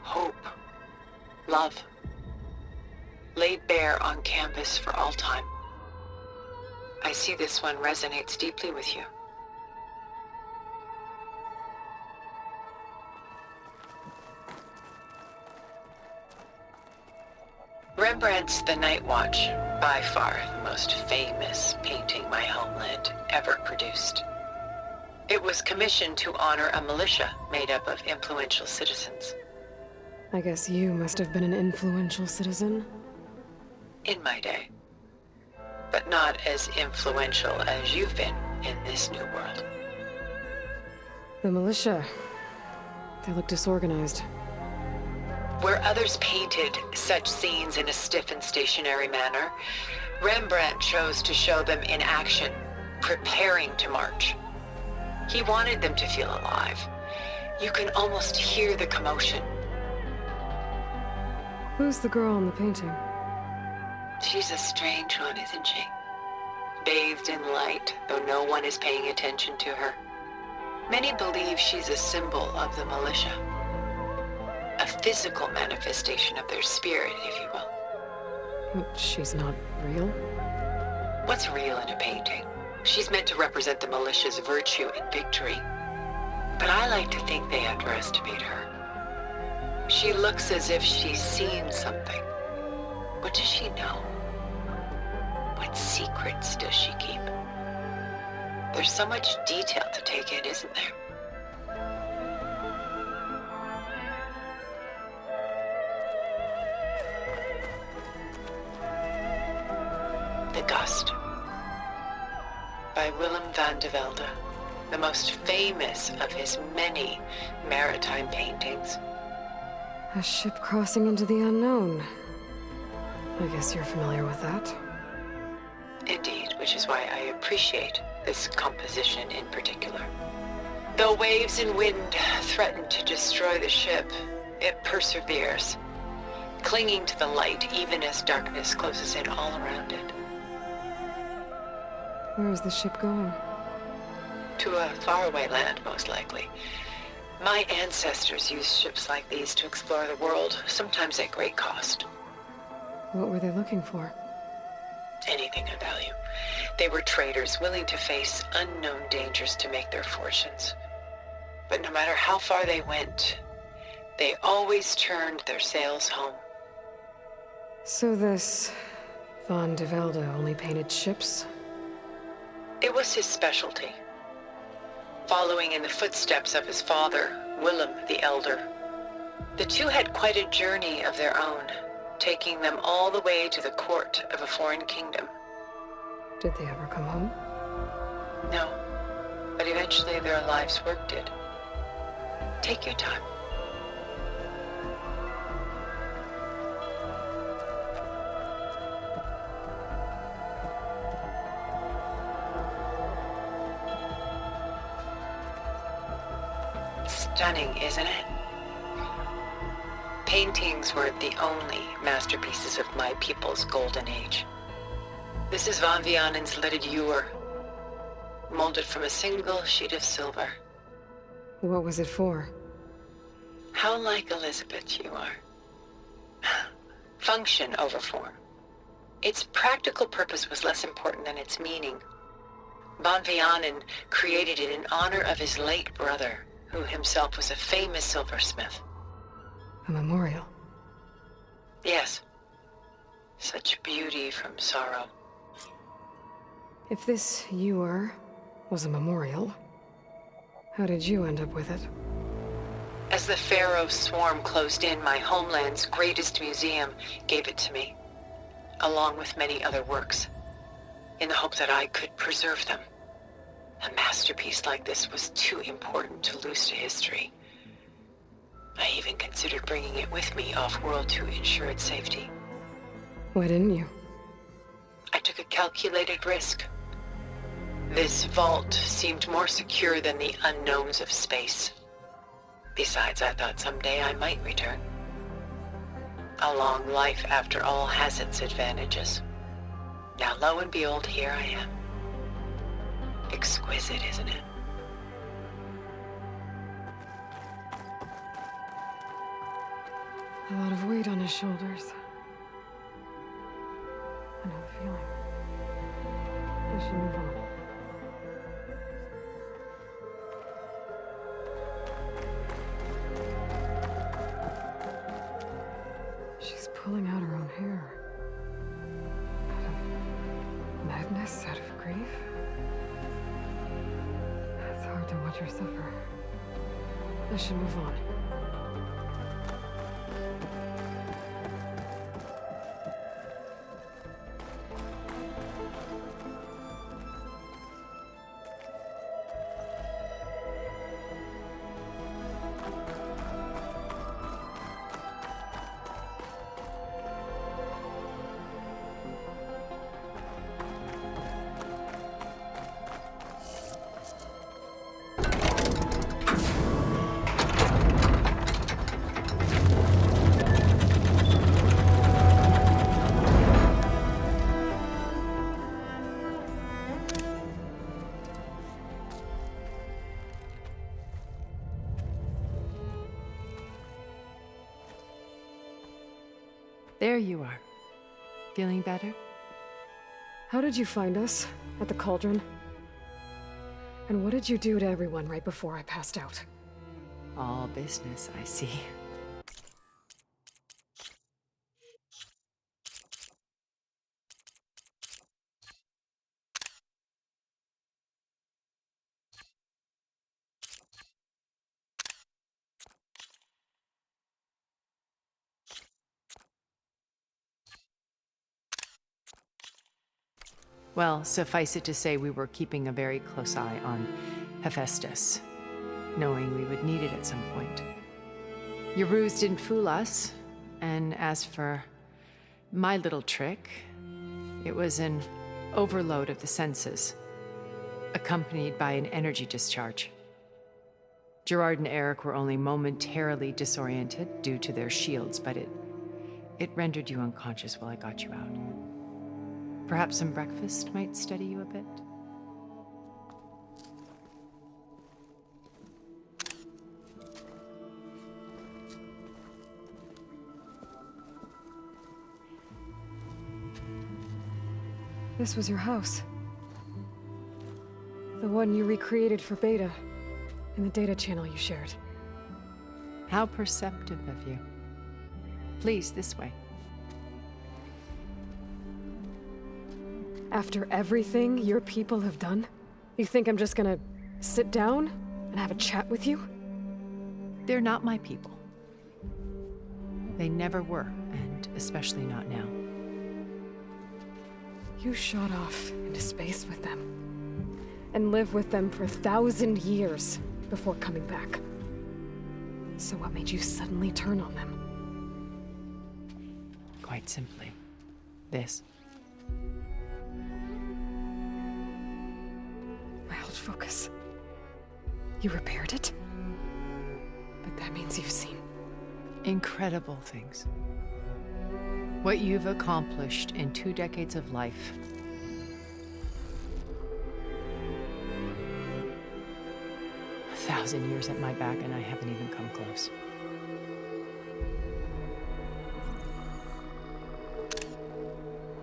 hope, love, laid bare on canvas for all time. I see this one resonates deeply with you. Rembrandt's The Night Watch, by far the most famous painting my homeland ever produced. It was commissioned to honor a militia made up of influential citizens. I guess you must have been an influential citizen. In my day. But not as influential as you've been in this new world. The militia. They look disorganized. Where others painted such scenes in a stiff and stationary manner, Rembrandt chose to show them in action, preparing to march. He wanted them to feel alive. You can almost hear the commotion. Who's the girl in the painting? She's a strange one, isn't she? Bathed in light, though no one is paying attention to her. Many believe she's a symbol of the militia. A physical manifestation of their spirit, if you will. She's not real? What's real in a painting? She's meant to represent the militia's virtue and victory. But I like to think they underestimate her. She looks as if she's seen something. What does she know? What secrets does she keep? There's so much detail to take in, isn't there? The Gust, by Willem van de Velde, the most famous of his many maritime paintings. A ship crossing into the unknown. I guess you're familiar with that. Indeed, which is why I appreciate this composition in particular. Though waves and wind threaten to destroy the ship, it perseveres, clinging to the light even as darkness closes in all around it. Where is the ship going? To a faraway land, most likely. My ancestors used ships like these to explore the world, sometimes at great cost. What were they looking for? Anything of value. They were traders willing to face unknown dangers to make their fortunes. But no matter how far they went, they always turned their sails home. So this Von de Velde only painted ships? It was his specialty. Following in the footsteps of his father, Willem the Elder. The two had quite a journey of their own, taking them all the way to the court of a foreign kingdom. Did they ever come home? No, but eventually their lives worked it. Take your time. Stunning, isn't it? Paintings were the only masterpieces of my people's golden age. This is Von Vianen's leaded ewer, molded from a single sheet of silver. What was it for? How like Elizabeth you are. Function over form. Its practical purpose was less important than its meaning. Von Vianen created it in honor of his late brother, who himself was a famous silversmith. A memorial? Yes. Such beauty from sorrow. If this ewer was a memorial, how did you end up with it? As the Pharaoh swarm closed in, my homeland's greatest museum gave it to me, along with many other works, in the hope that I could preserve them. A masterpiece like this was too important to lose to history. I even considered bringing it with me off-world to ensure its safety. Why didn't you? I took a calculated risk. This vault seemed more secure than the unknowns of space. Besides, I thought someday I might return. A long life, after all, has its advantages. Now, lo and behold, here I am. Exquisite, isn't it? A lot of weight on his shoulders. I know the feeling. I should move on. She's pulling out her own hair. Out of madness, out of grief. It's hard to watch her suffer. I should move on. There you are. Feeling better? How did you find us? At the cauldron? And what did you do to everyone right before I passed out? All business, I see. Well, suffice it to say we were keeping a very close eye on Hephaestus, knowing we would need it at some point. Your ruse didn't fool us, and as for my little trick, it was an overload of the senses, accompanied by an energy discharge. Gerard and Eric were only momentarily disoriented due to their shields, but it rendered you unconscious while I got you out. Perhaps some breakfast might steady you a bit? This was your house. The one you recreated for Beta, in the data channel you shared. How perceptive of you. Please, this way. After everything your people have done, you think I'm just gonna sit down and have a chat with you? They're not my people. They never were, and especially not now. You shot off into space with them, and lived with them for 1,000 years before coming back. So what made you suddenly turn on them? Quite simply, this. My old focus. You repaired it? But that means you've seen incredible things. What you've accomplished in 2 decades of life. A 1,000 years at my back, and I haven't even come close.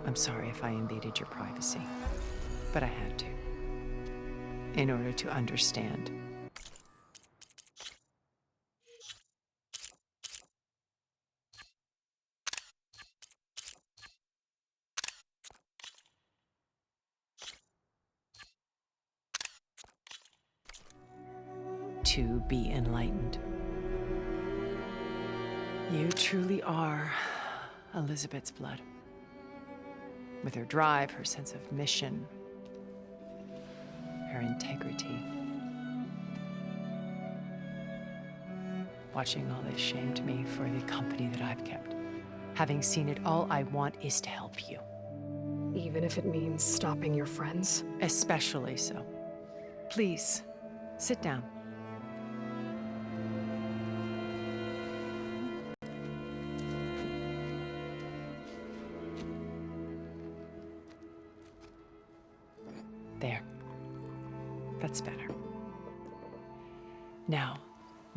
I'm sorry if I invaded your privacy, but I had to, in order to understand. To be enlightened. You truly are Elizabeth's blood. With her drive, her sense of mission, her integrity. Watching all this shamed me for the company that I've kept. Having seen it, all I want is to help you. Even if it means stopping your friends? Especially so. Please, sit down. There. That's better. Now,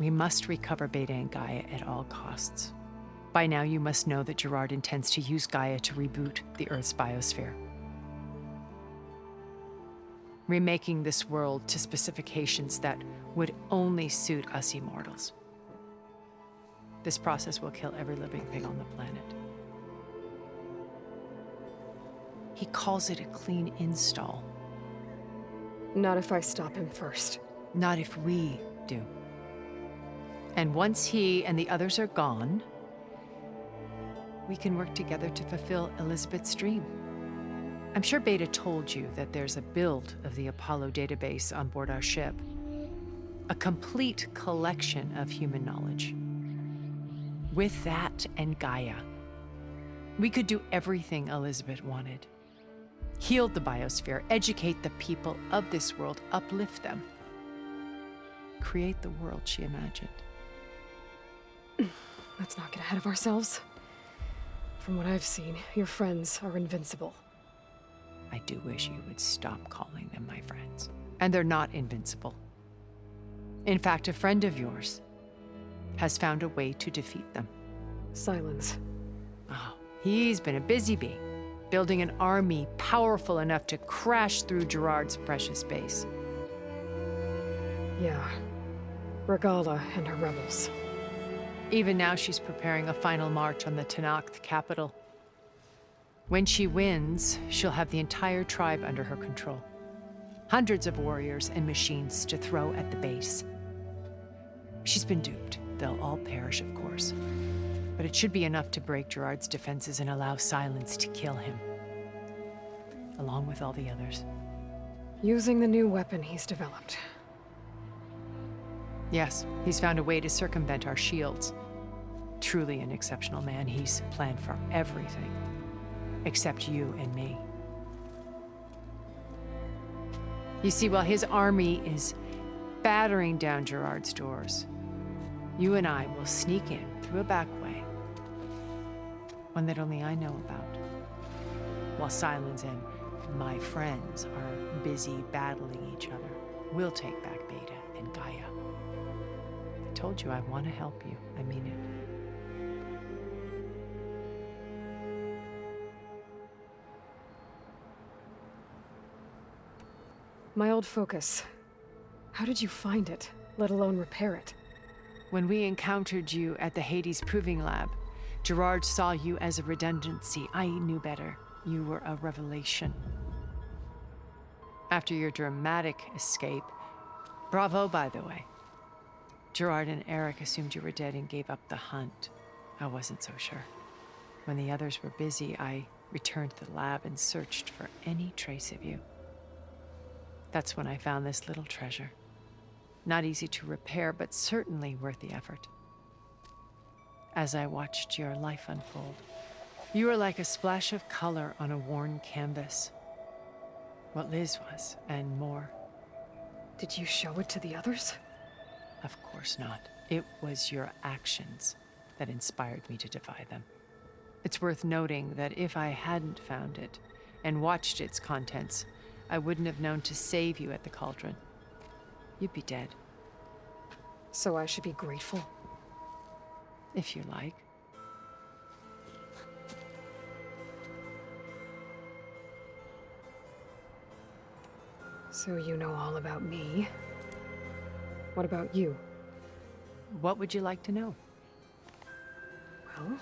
we must recover Beta and Gaia at all costs. By now, you must know that Gerard intends to use Gaia to reboot the Earth's biosphere. Remaking this world to specifications that would only suit us immortals. This process will kill every living thing on the planet. He calls it a clean install. Not if I stop him first. Not if we do. And once he and the others are gone, we can work together to fulfill Elizabeth's dream. I'm sure Beta told you that there's a build of the Apollo database on board our ship. A complete collection of human knowledge. With that and Gaia, we could do everything Elizabeth wanted. Heal the biosphere, educate the people of this world, uplift them. Create the world she imagined. Let's not get ahead of ourselves. From what I've seen, your friends are invincible. I do wish you would stop calling them my friends. And they're not invincible. In fact, a friend of yours has found a way to defeat them. Silence. Oh, he's been a busy bee, building an army powerful enough to crash through Gerard's precious base. Yeah. Regala and her rebels. Even now, she's preparing a final march on the Tenakth capital. When she wins, she'll have the entire tribe under her control. Hundreds of warriors and machines to throw at the base. She's been duped. They'll all perish, of course. But it should be enough to break Gerard's defenses and allow Silence to kill him. Along with all the others. Using the new weapon he's developed. Yes, he's found a way to circumvent our shields. Truly an exceptional man. He's planned for everything. Except you and me. You see, while his army is battering down Gerard's doors, you and I will sneak in through a back way, one that only I know about, while Silence and my friends are busy battling each other. We'll take back Beta and Gaia. I told you I want to help you. I mean it. My old focus. How did you find it, let alone repair it? When we encountered you at the Hades Proving Lab, Gerard saw you as a redundancy. I knew better. You were a revelation. After your dramatic escape, bravo, by the way. Gerard and Eric assumed you were dead and gave up the hunt. I wasn't so sure. When the others were busy, I returned to the lab and searched for any trace of you. That's when I found this little treasure. Not easy to repair, but certainly worth the effort. As I watched your life unfold, you were like a splash of color on a worn canvas. What Liz was, and more. Did you show it to the others? Of course not. It was your actions that inspired me to defy them. It's worth noting that if I hadn't found it and watched its contents, I wouldn't have known to save you at the cauldron. You'd be dead. So I should be grateful? If you like. So you know all about me. What about you? What would you like to know? Well,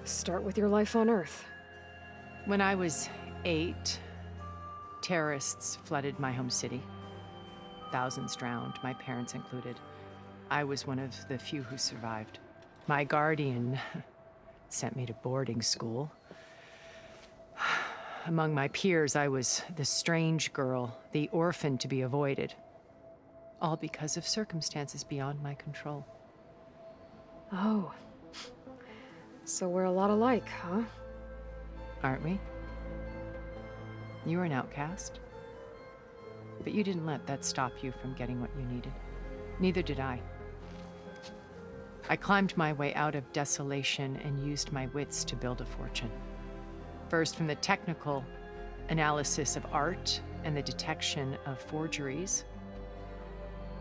start with your life on Earth. When I was 8, terrorists flooded my home city. Thousands drowned, my parents included. I was one of the few who survived. My guardian sent me to boarding school. Among my peers, I was the strange girl, the orphan to be avoided. All because of circumstances beyond my control. Oh. So we're a lot alike, huh? Aren't we? You were an outcast. But you didn't let that stop you from getting what you needed. Neither did I. I climbed my way out of desolation and used my wits to build a fortune. First, from the technical analysis of art and the detection of forgeries.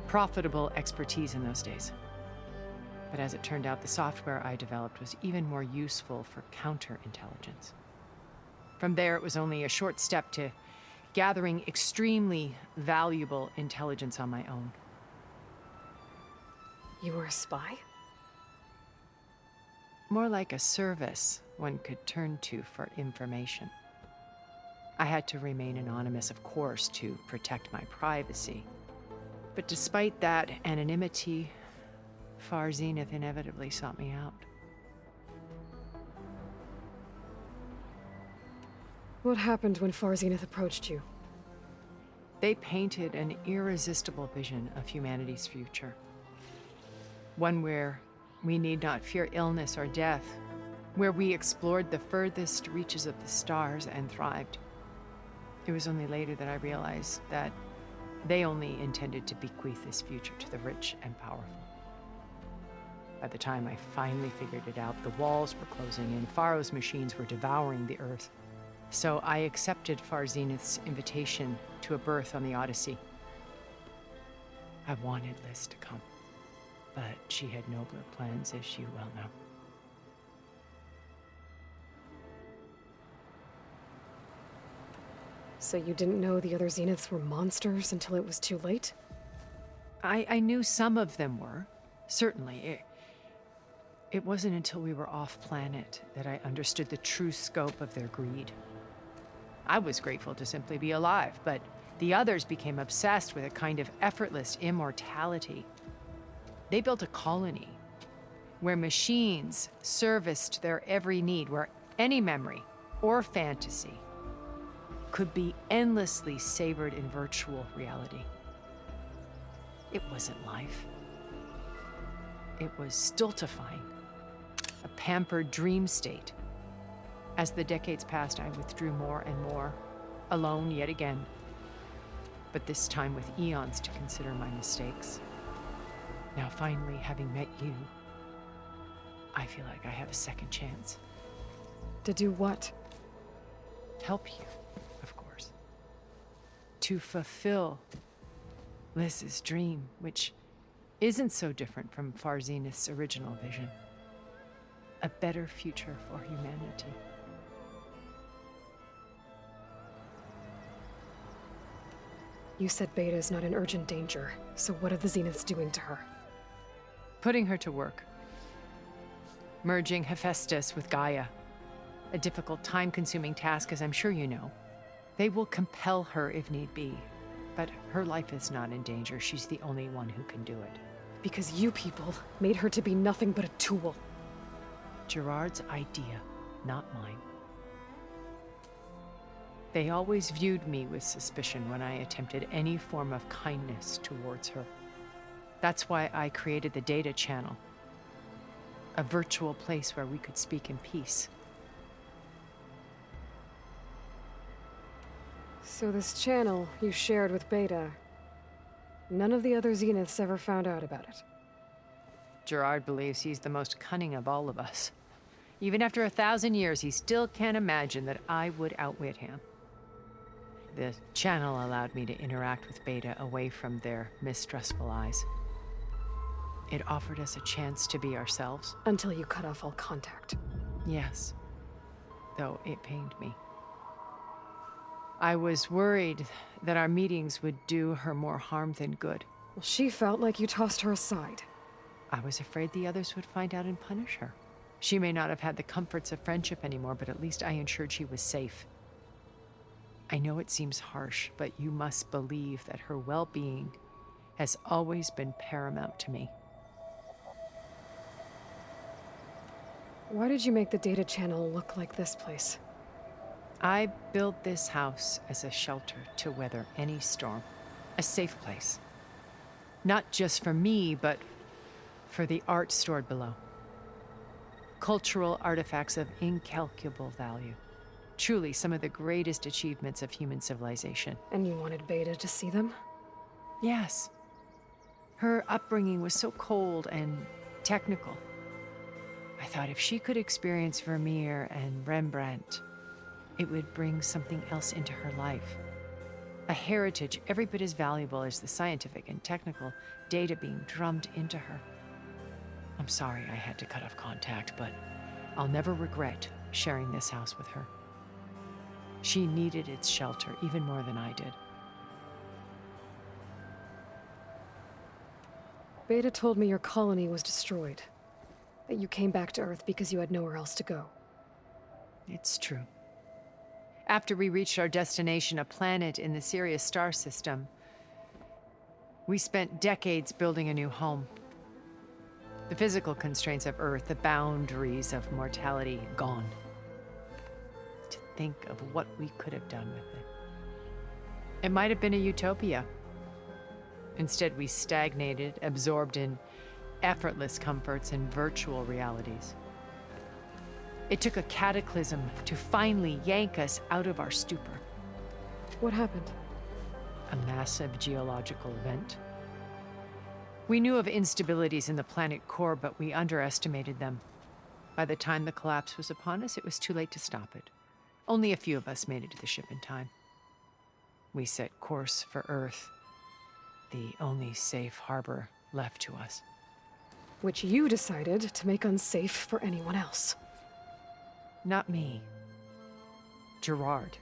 Profitable expertise in those days. But as it turned out, the software I developed was even more useful for counterintelligence. From there, it was only a short step to gathering extremely valuable intelligence on my own. You were a spy? More like a service one could turn to for information. I had to remain anonymous, of course, to protect my privacy. But despite that anonymity, Far Zenith inevitably sought me out. What happened when Far Zenith approached you? They painted an irresistible vision of humanity's future. One where we need not fear illness or death, where we explored the furthest reaches of the stars and thrived. It was only later that I realized that they only intended to bequeath this future to the rich and powerful. By the time I finally figured it out, the walls were closing in, Pharaoh's machines were devouring the Earth. So I accepted Far Zenith's invitation to a berth on the Odyssey. I wanted Liz to come, but she had nobler plans, as you well know. So you didn't know the other Zeniths were monsters until it was too late? I knew some of them were, certainly. It wasn't until we were off-planet that I understood the true scope of their greed. I was grateful to simply be alive, but the others became obsessed with a kind of effortless immortality. They built a colony where machines serviced their every need, where any memory or fantasy could be endlessly savored in virtual reality. It wasn't life. It was stultifying, a pampered dream state. As the decades passed, I withdrew more and more, alone yet again, but this time with eons to consider my mistakes. Now finally, having met you, I feel like I have a second chance. To do what? Help you, of course. To fulfill Liz's dream, which isn't so different from Far Zenith's original vision. A better future for humanity. You said Beta is not in urgent danger, so what are the Zeniths doing to her? Putting her to work. Merging Hephaestus with Gaia. A difficult, time-consuming task, as I'm sure you know. They will compel her if need be. But her life is not in danger. She's the only one who can do it. Because you people made her to be nothing but a tool. Gerard's idea, not mine. They always viewed me with suspicion when I attempted any form of kindness towards her. That's why I created the data channel. A virtual place where we could speak in peace. So this channel you shared with Beta, none of the other Zeniths ever found out about it? Gerard believes he's the most cunning of all of us. Even after 1,000 years, he still can't imagine that I would outwit him. The channel allowed me to interact with Beta away from their mistrustful eyes. It offered us a chance to be ourselves. Until you cut off all contact. Yes, though it pained me. I was worried that our meetings would do her more harm than good. Well, she felt like you tossed her aside. I was afraid the others would find out and punish her. She may not have had the comforts of friendship anymore, but at least I ensured she was safe. I know it seems harsh, but you must believe that her well-being has always been paramount to me. Why did you make the data channel look like this place? I built this house as a shelter to weather any storm. A safe place. Not just for me, but for the art stored below. Cultural artifacts of incalculable value. Truly some of the greatest achievements of human civilization. And you wanted Beta to see them? Yes. Her upbringing was so cold and technical. I thought if she could experience Vermeer and Rembrandt, it would bring something else into her life. A heritage every bit as valuable as the scientific and technical data being drummed into her. I'm sorry I had to cut off contact, but I'll never regret sharing this house with her. She needed its shelter even more than I did. Beta told me your colony was destroyed. That you came back to Earth because you had nowhere else to go. It's true. After we reached our destination, a planet in the Sirius star system, we spent decades building a new home. The physical constraints of Earth, the boundaries of mortality, gone. To think of what we could have done with it. It might have been a utopia. Instead, we stagnated, absorbed in effortless comforts and virtual realities. It took a cataclysm to finally yank us out of our stupor. What happened? A massive geological event. We knew of instabilities in the planet core, but we underestimated them. By the time the collapse was upon us, it was too late to stop it. Only a few of us made it to the ship in time. We set course for Earth, the only safe harbor left to us. Which you decided to make unsafe for anyone else. Not me. Gerard.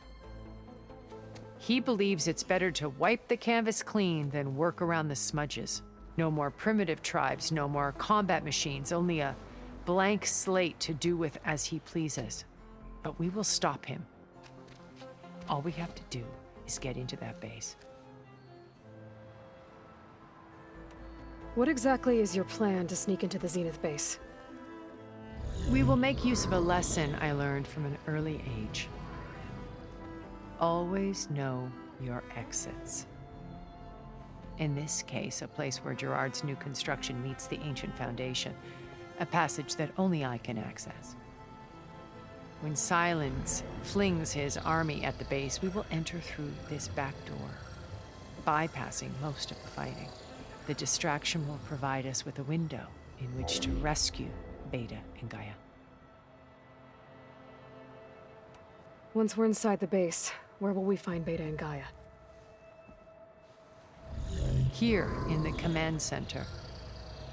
He believes it's better to wipe the canvas clean than work around the smudges. No more primitive tribes, no more combat machines, only a blank slate to do with as he pleases. But we will stop him. All we have to do is get into that base. What exactly is your plan to sneak into the Zenith base? We will make use of a lesson I learned from an early age. Always know your exits. In this case, a place where Gerard's new construction meets the ancient foundation, a passage that only I can access. When Silence flings his army at the base, we will enter through this back door. bypassing most of the fighting. The distraction will provide us with a window in which to rescue Beta and Gaia. Once we're inside the base, where will we find Beta and Gaia? Here in the command center.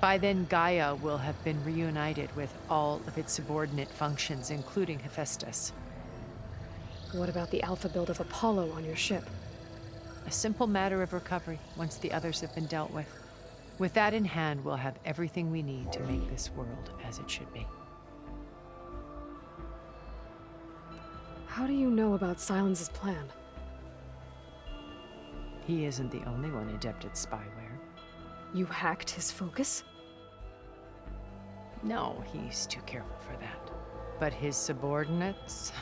By then, Gaia will have been reunited with all of its subordinate functions, including Hephaestus. What about the alpha build of Apollo on your ship? A simple matter of recovery once the others have been dealt with. With that in hand, we'll have everything we need to make this world as it should be. How do you know about Silence's plan? He isn't the only one adept at spyware. You hacked his focus? No, he's too careful for that. But his subordinates?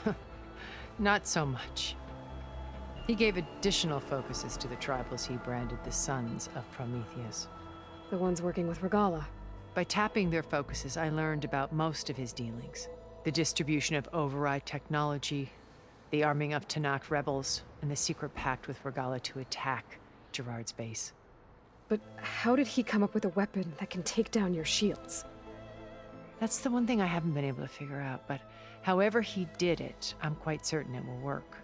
Not so much. He gave additional focuses to the tribals he branded the Sons of Prometheus. The ones working with Regala. By tapping their focuses, I learned about most of his dealings. The distribution of override technology, the arming of Tanakh rebels, and the secret pact with Regala to attack Gerard's base. But how did he come up with a weapon that can take down your shields? That's the one thing I haven't been able to figure out, but however he did it, I'm quite certain it will work.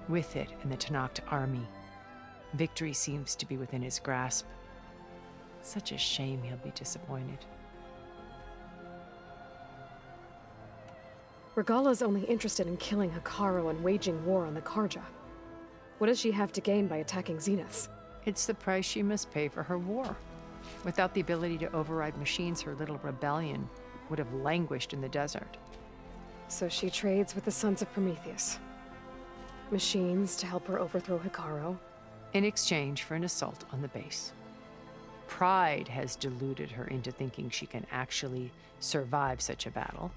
With it and the Tanakh army, victory seems to be within his grasp. Such a shame he'll be disappointed. Regala's only interested in killing Hekarro and waging war on the Karja. What does she have to gain by attacking Zeniths? It's the price she must pay for her war. Without the ability to override machines, her little rebellion would have languished in the desert. So she trades with the Sons of Prometheus. Machines to help her overthrow Hekarro. In exchange for an assault on the base. Pride has deluded her into thinking she can actually survive such a battle.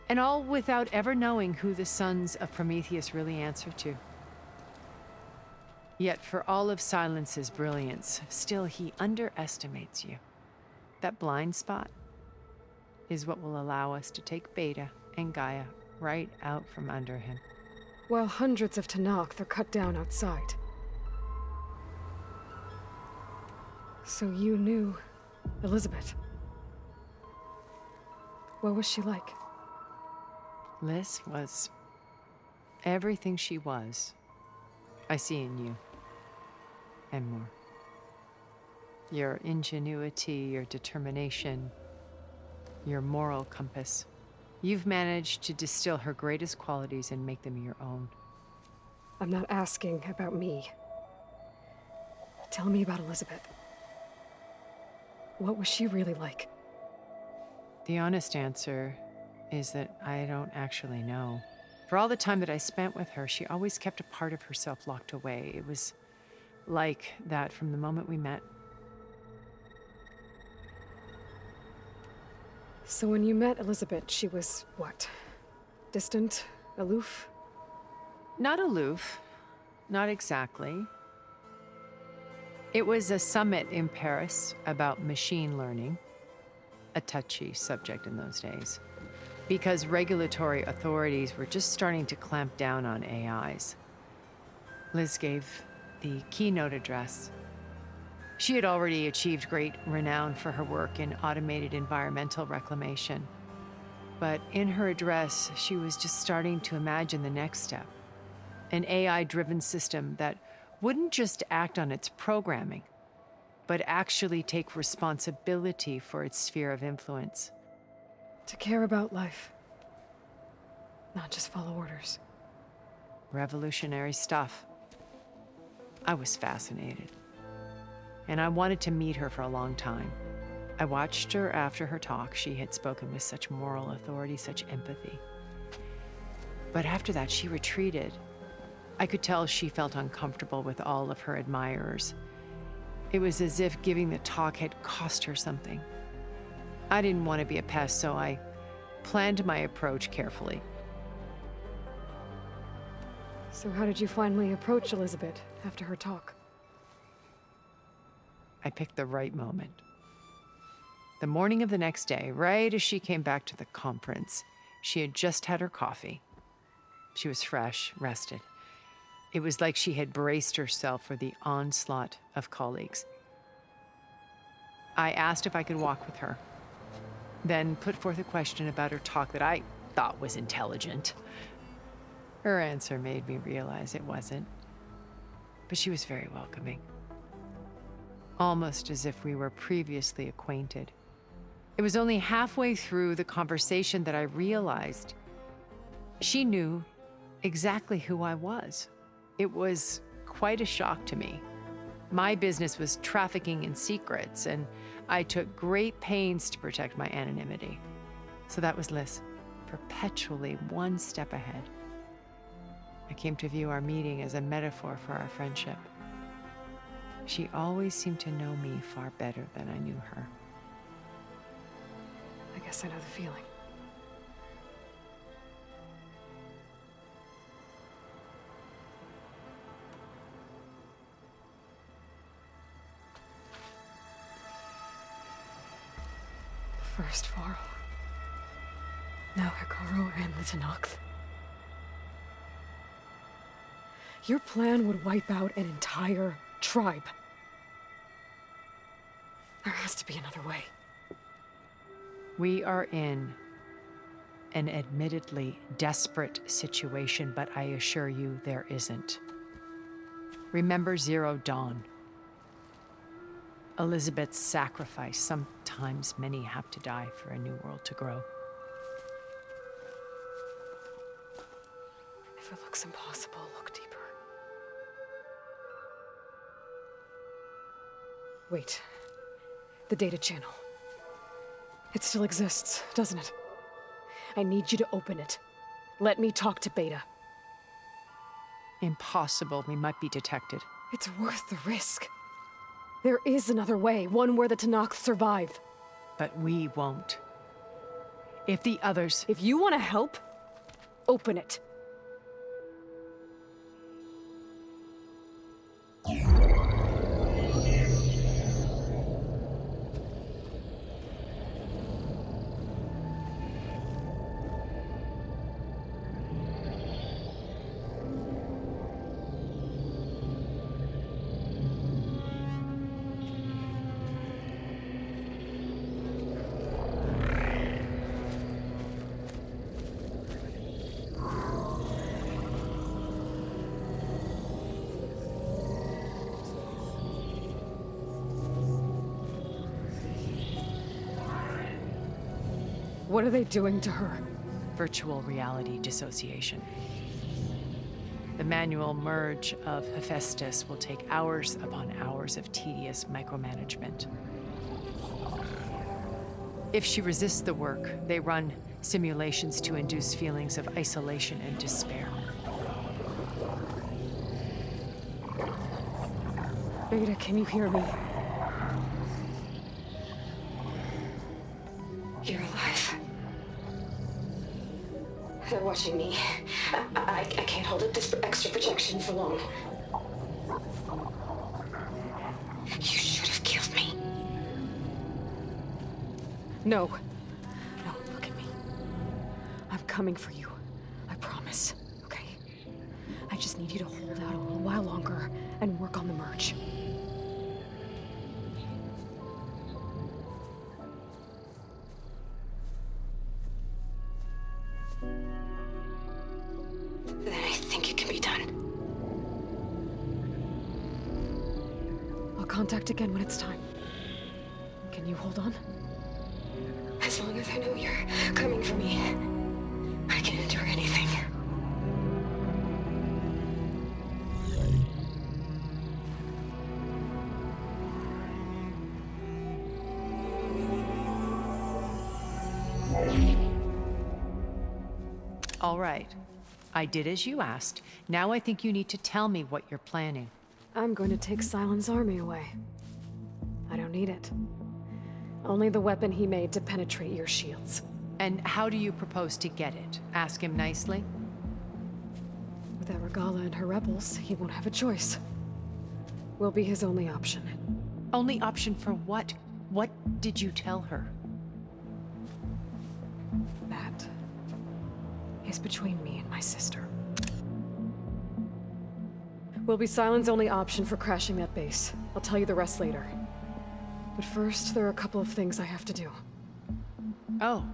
And all without ever knowing who the Sons of Prometheus really answer to. Yet for all of Silence's brilliance, still he underestimates you. That blind spot is what will allow us to take Beta and Gaia right out from under him. While hundreds of Tanakh are cut down outside. So you knew Elizabeth. What was she like? Liz was everything she was. I see in you. And more. Your ingenuity, your determination, your moral compass. You've managed to distill her greatest qualities and make them your own. I'm not asking about me. Tell me about Elizabeth. What was she really like? The honest answer is that I don't actually know. For all the time that I spent with her, she always kept a part of herself locked away. It was like that from the moment we met. So when you met Elizabeth, she was what? Distant? Aloof? Not aloof. Not exactly. It was a summit in Paris about machine learning, a touchy subject in those days, because regulatory authorities were just starting to clamp down on AIs. Liz gave the keynote address. She had already achieved great renown for her work in automated environmental reclamation. But in her address, she was just starting to imagine the next step, an AI-driven system that wouldn't just act on its programming, but actually take responsibility for its sphere of influence. To care about life, not just follow orders. Revolutionary stuff. I was fascinated. And I wanted to meet her for a long time. I watched her after her talk. She had spoken with such moral authority, such empathy. But after that, she retreated. I could tell she felt uncomfortable with all of her admirers. It was as if giving the talk had cost her something. I didn't want to be a pest, so I planned my approach carefully. So how did you finally approach Elizabeth after her talk? I picked the right moment. The morning of the next day, right as she came back to the conference, she had just had her coffee. She was fresh, rested, It was like she had braced herself for the onslaught of colleagues. I asked if I could walk with her, then put forth a question about her talk that I thought was intelligent. Her answer made me realize it wasn't, but she was very welcoming, almost as if we were previously acquainted. It was only halfway through the conversation that I realized she knew exactly who I was. It was quite a shock to me. My business was trafficking in secrets, and I took great pains to protect my anonymity. So that was Liz, perpetually one step ahead. I came to view our meeting as a metaphor for our friendship. She always seemed to know me far better than I knew her. I guess I know the feeling. First Varl. Now Hikaru and the Tenakth. Your plan would wipe out an entire tribe. There has to be another way. We are in an admittedly desperate situation, but I assure you there isn't. Remember Zero Dawn. Elizabeth's sacrifice. Sometimes many have to die for a new world to grow. If it looks impossible, look deeper. Wait. The data channel. It still exists, doesn't it? I need you to open it. Let me talk to Beta. Impossible. We might be detected. It's worth the risk. There is another way, one where the Tenakth survive. But we won't. If the others... If you want to help, open it. What are they doing to her? Virtual reality dissociation. The manual merge of Hephaestus will take hours upon hours of tedious micromanagement. If she resists the work, they run simulations to induce feelings of isolation and despair. Beta, can you hear me? You're alive. They're watching me. I can't hold up this extra protection for long. You should have killed me. No. No, look at me. I'm coming for you. I promise, okay? I just need you to hold out a little while longer and work on the merge. Then I think it can be done. I'll contact again when it's time. Can you hold on? As long as I know you're coming for me, I can endure anything. All right. I did as you asked. Now I think you need to tell me what you're planning. I'm going to take Silent's army away. I don't need it. Only the weapon he made to penetrate your shields. And how do you propose to get it? Ask him nicely? With Aragala and her rebels, he won't have a choice. We'll be his only option. Only option for what? What did you tell her? That is between me and my sister. will be Silent's only option for crashing that base. I'll tell you the rest later. But first, there are a couple of things I have to do. Oh.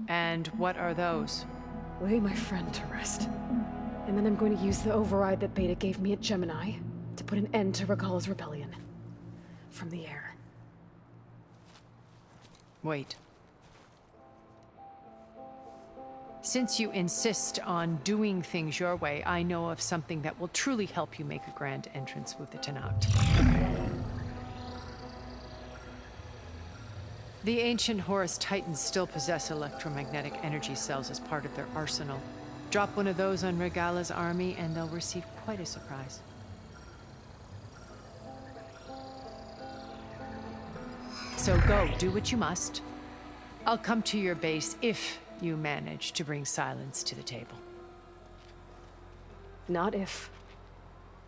And what are those? Lay my friend to rest. And then I'm going to use the override that Beta gave me at Gemini to put an end to Regalla's rebellion. From the air. Wait. Since you insist on doing things your way, I know of something that will truly help you make a grand entrance with the Tenat. The ancient Horus Titans still possess electromagnetic energy cells as part of their arsenal. Drop one of those on Regalla's army and they'll receive quite a surprise. So go, do what you must. I'll come to your base if you manage to bring silence to the table. Not if.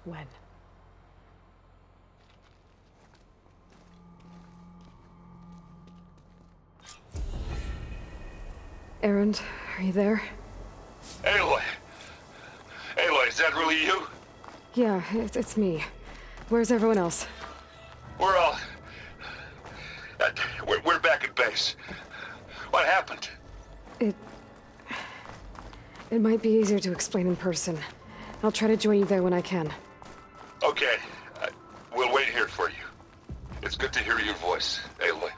When. Erend, are you there? Aloy! Aloy, is that really you? Yeah, it's me. Where's everyone else? We're all... We're back at base. What happened? It might be easier to explain in person. I'll try to join you there when I can. Okay. We'll wait here for you. It's good to hear your voice, Aloy.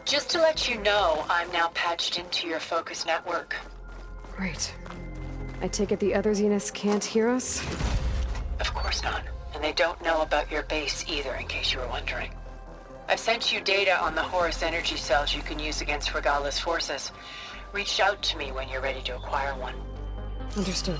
Just to let you know, I'm now patched into your focus network. Great. I take it the other Zeniths can't hear us? Of course not. And they don't know about your base either, in case you were wondering. I've sent you data on the Horus energy cells you can use against Regalla's forces. Reach out to me when you're ready to acquire one. Understood.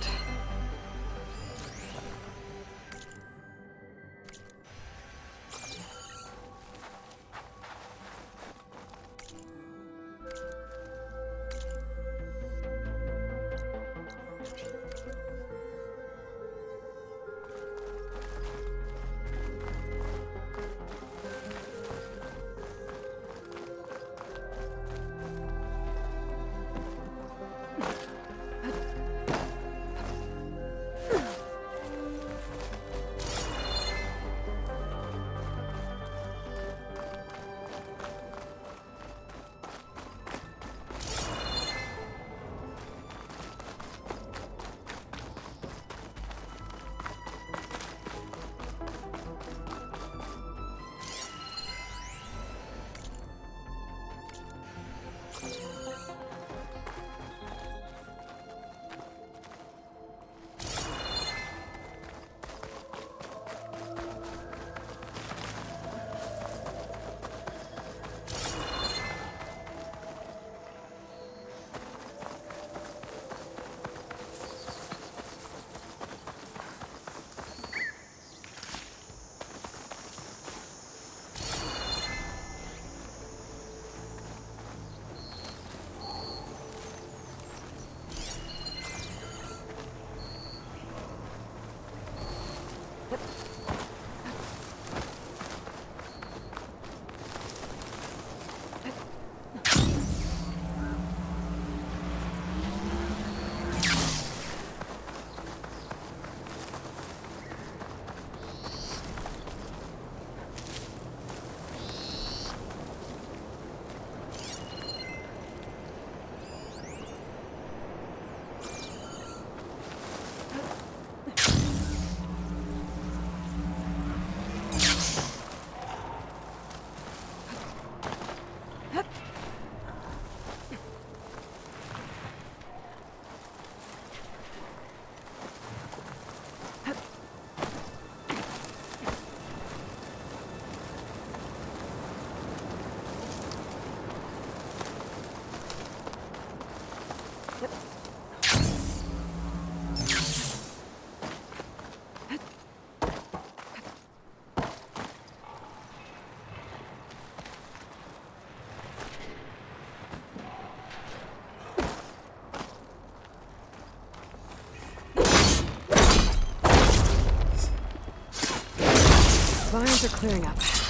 Signs are clearing up.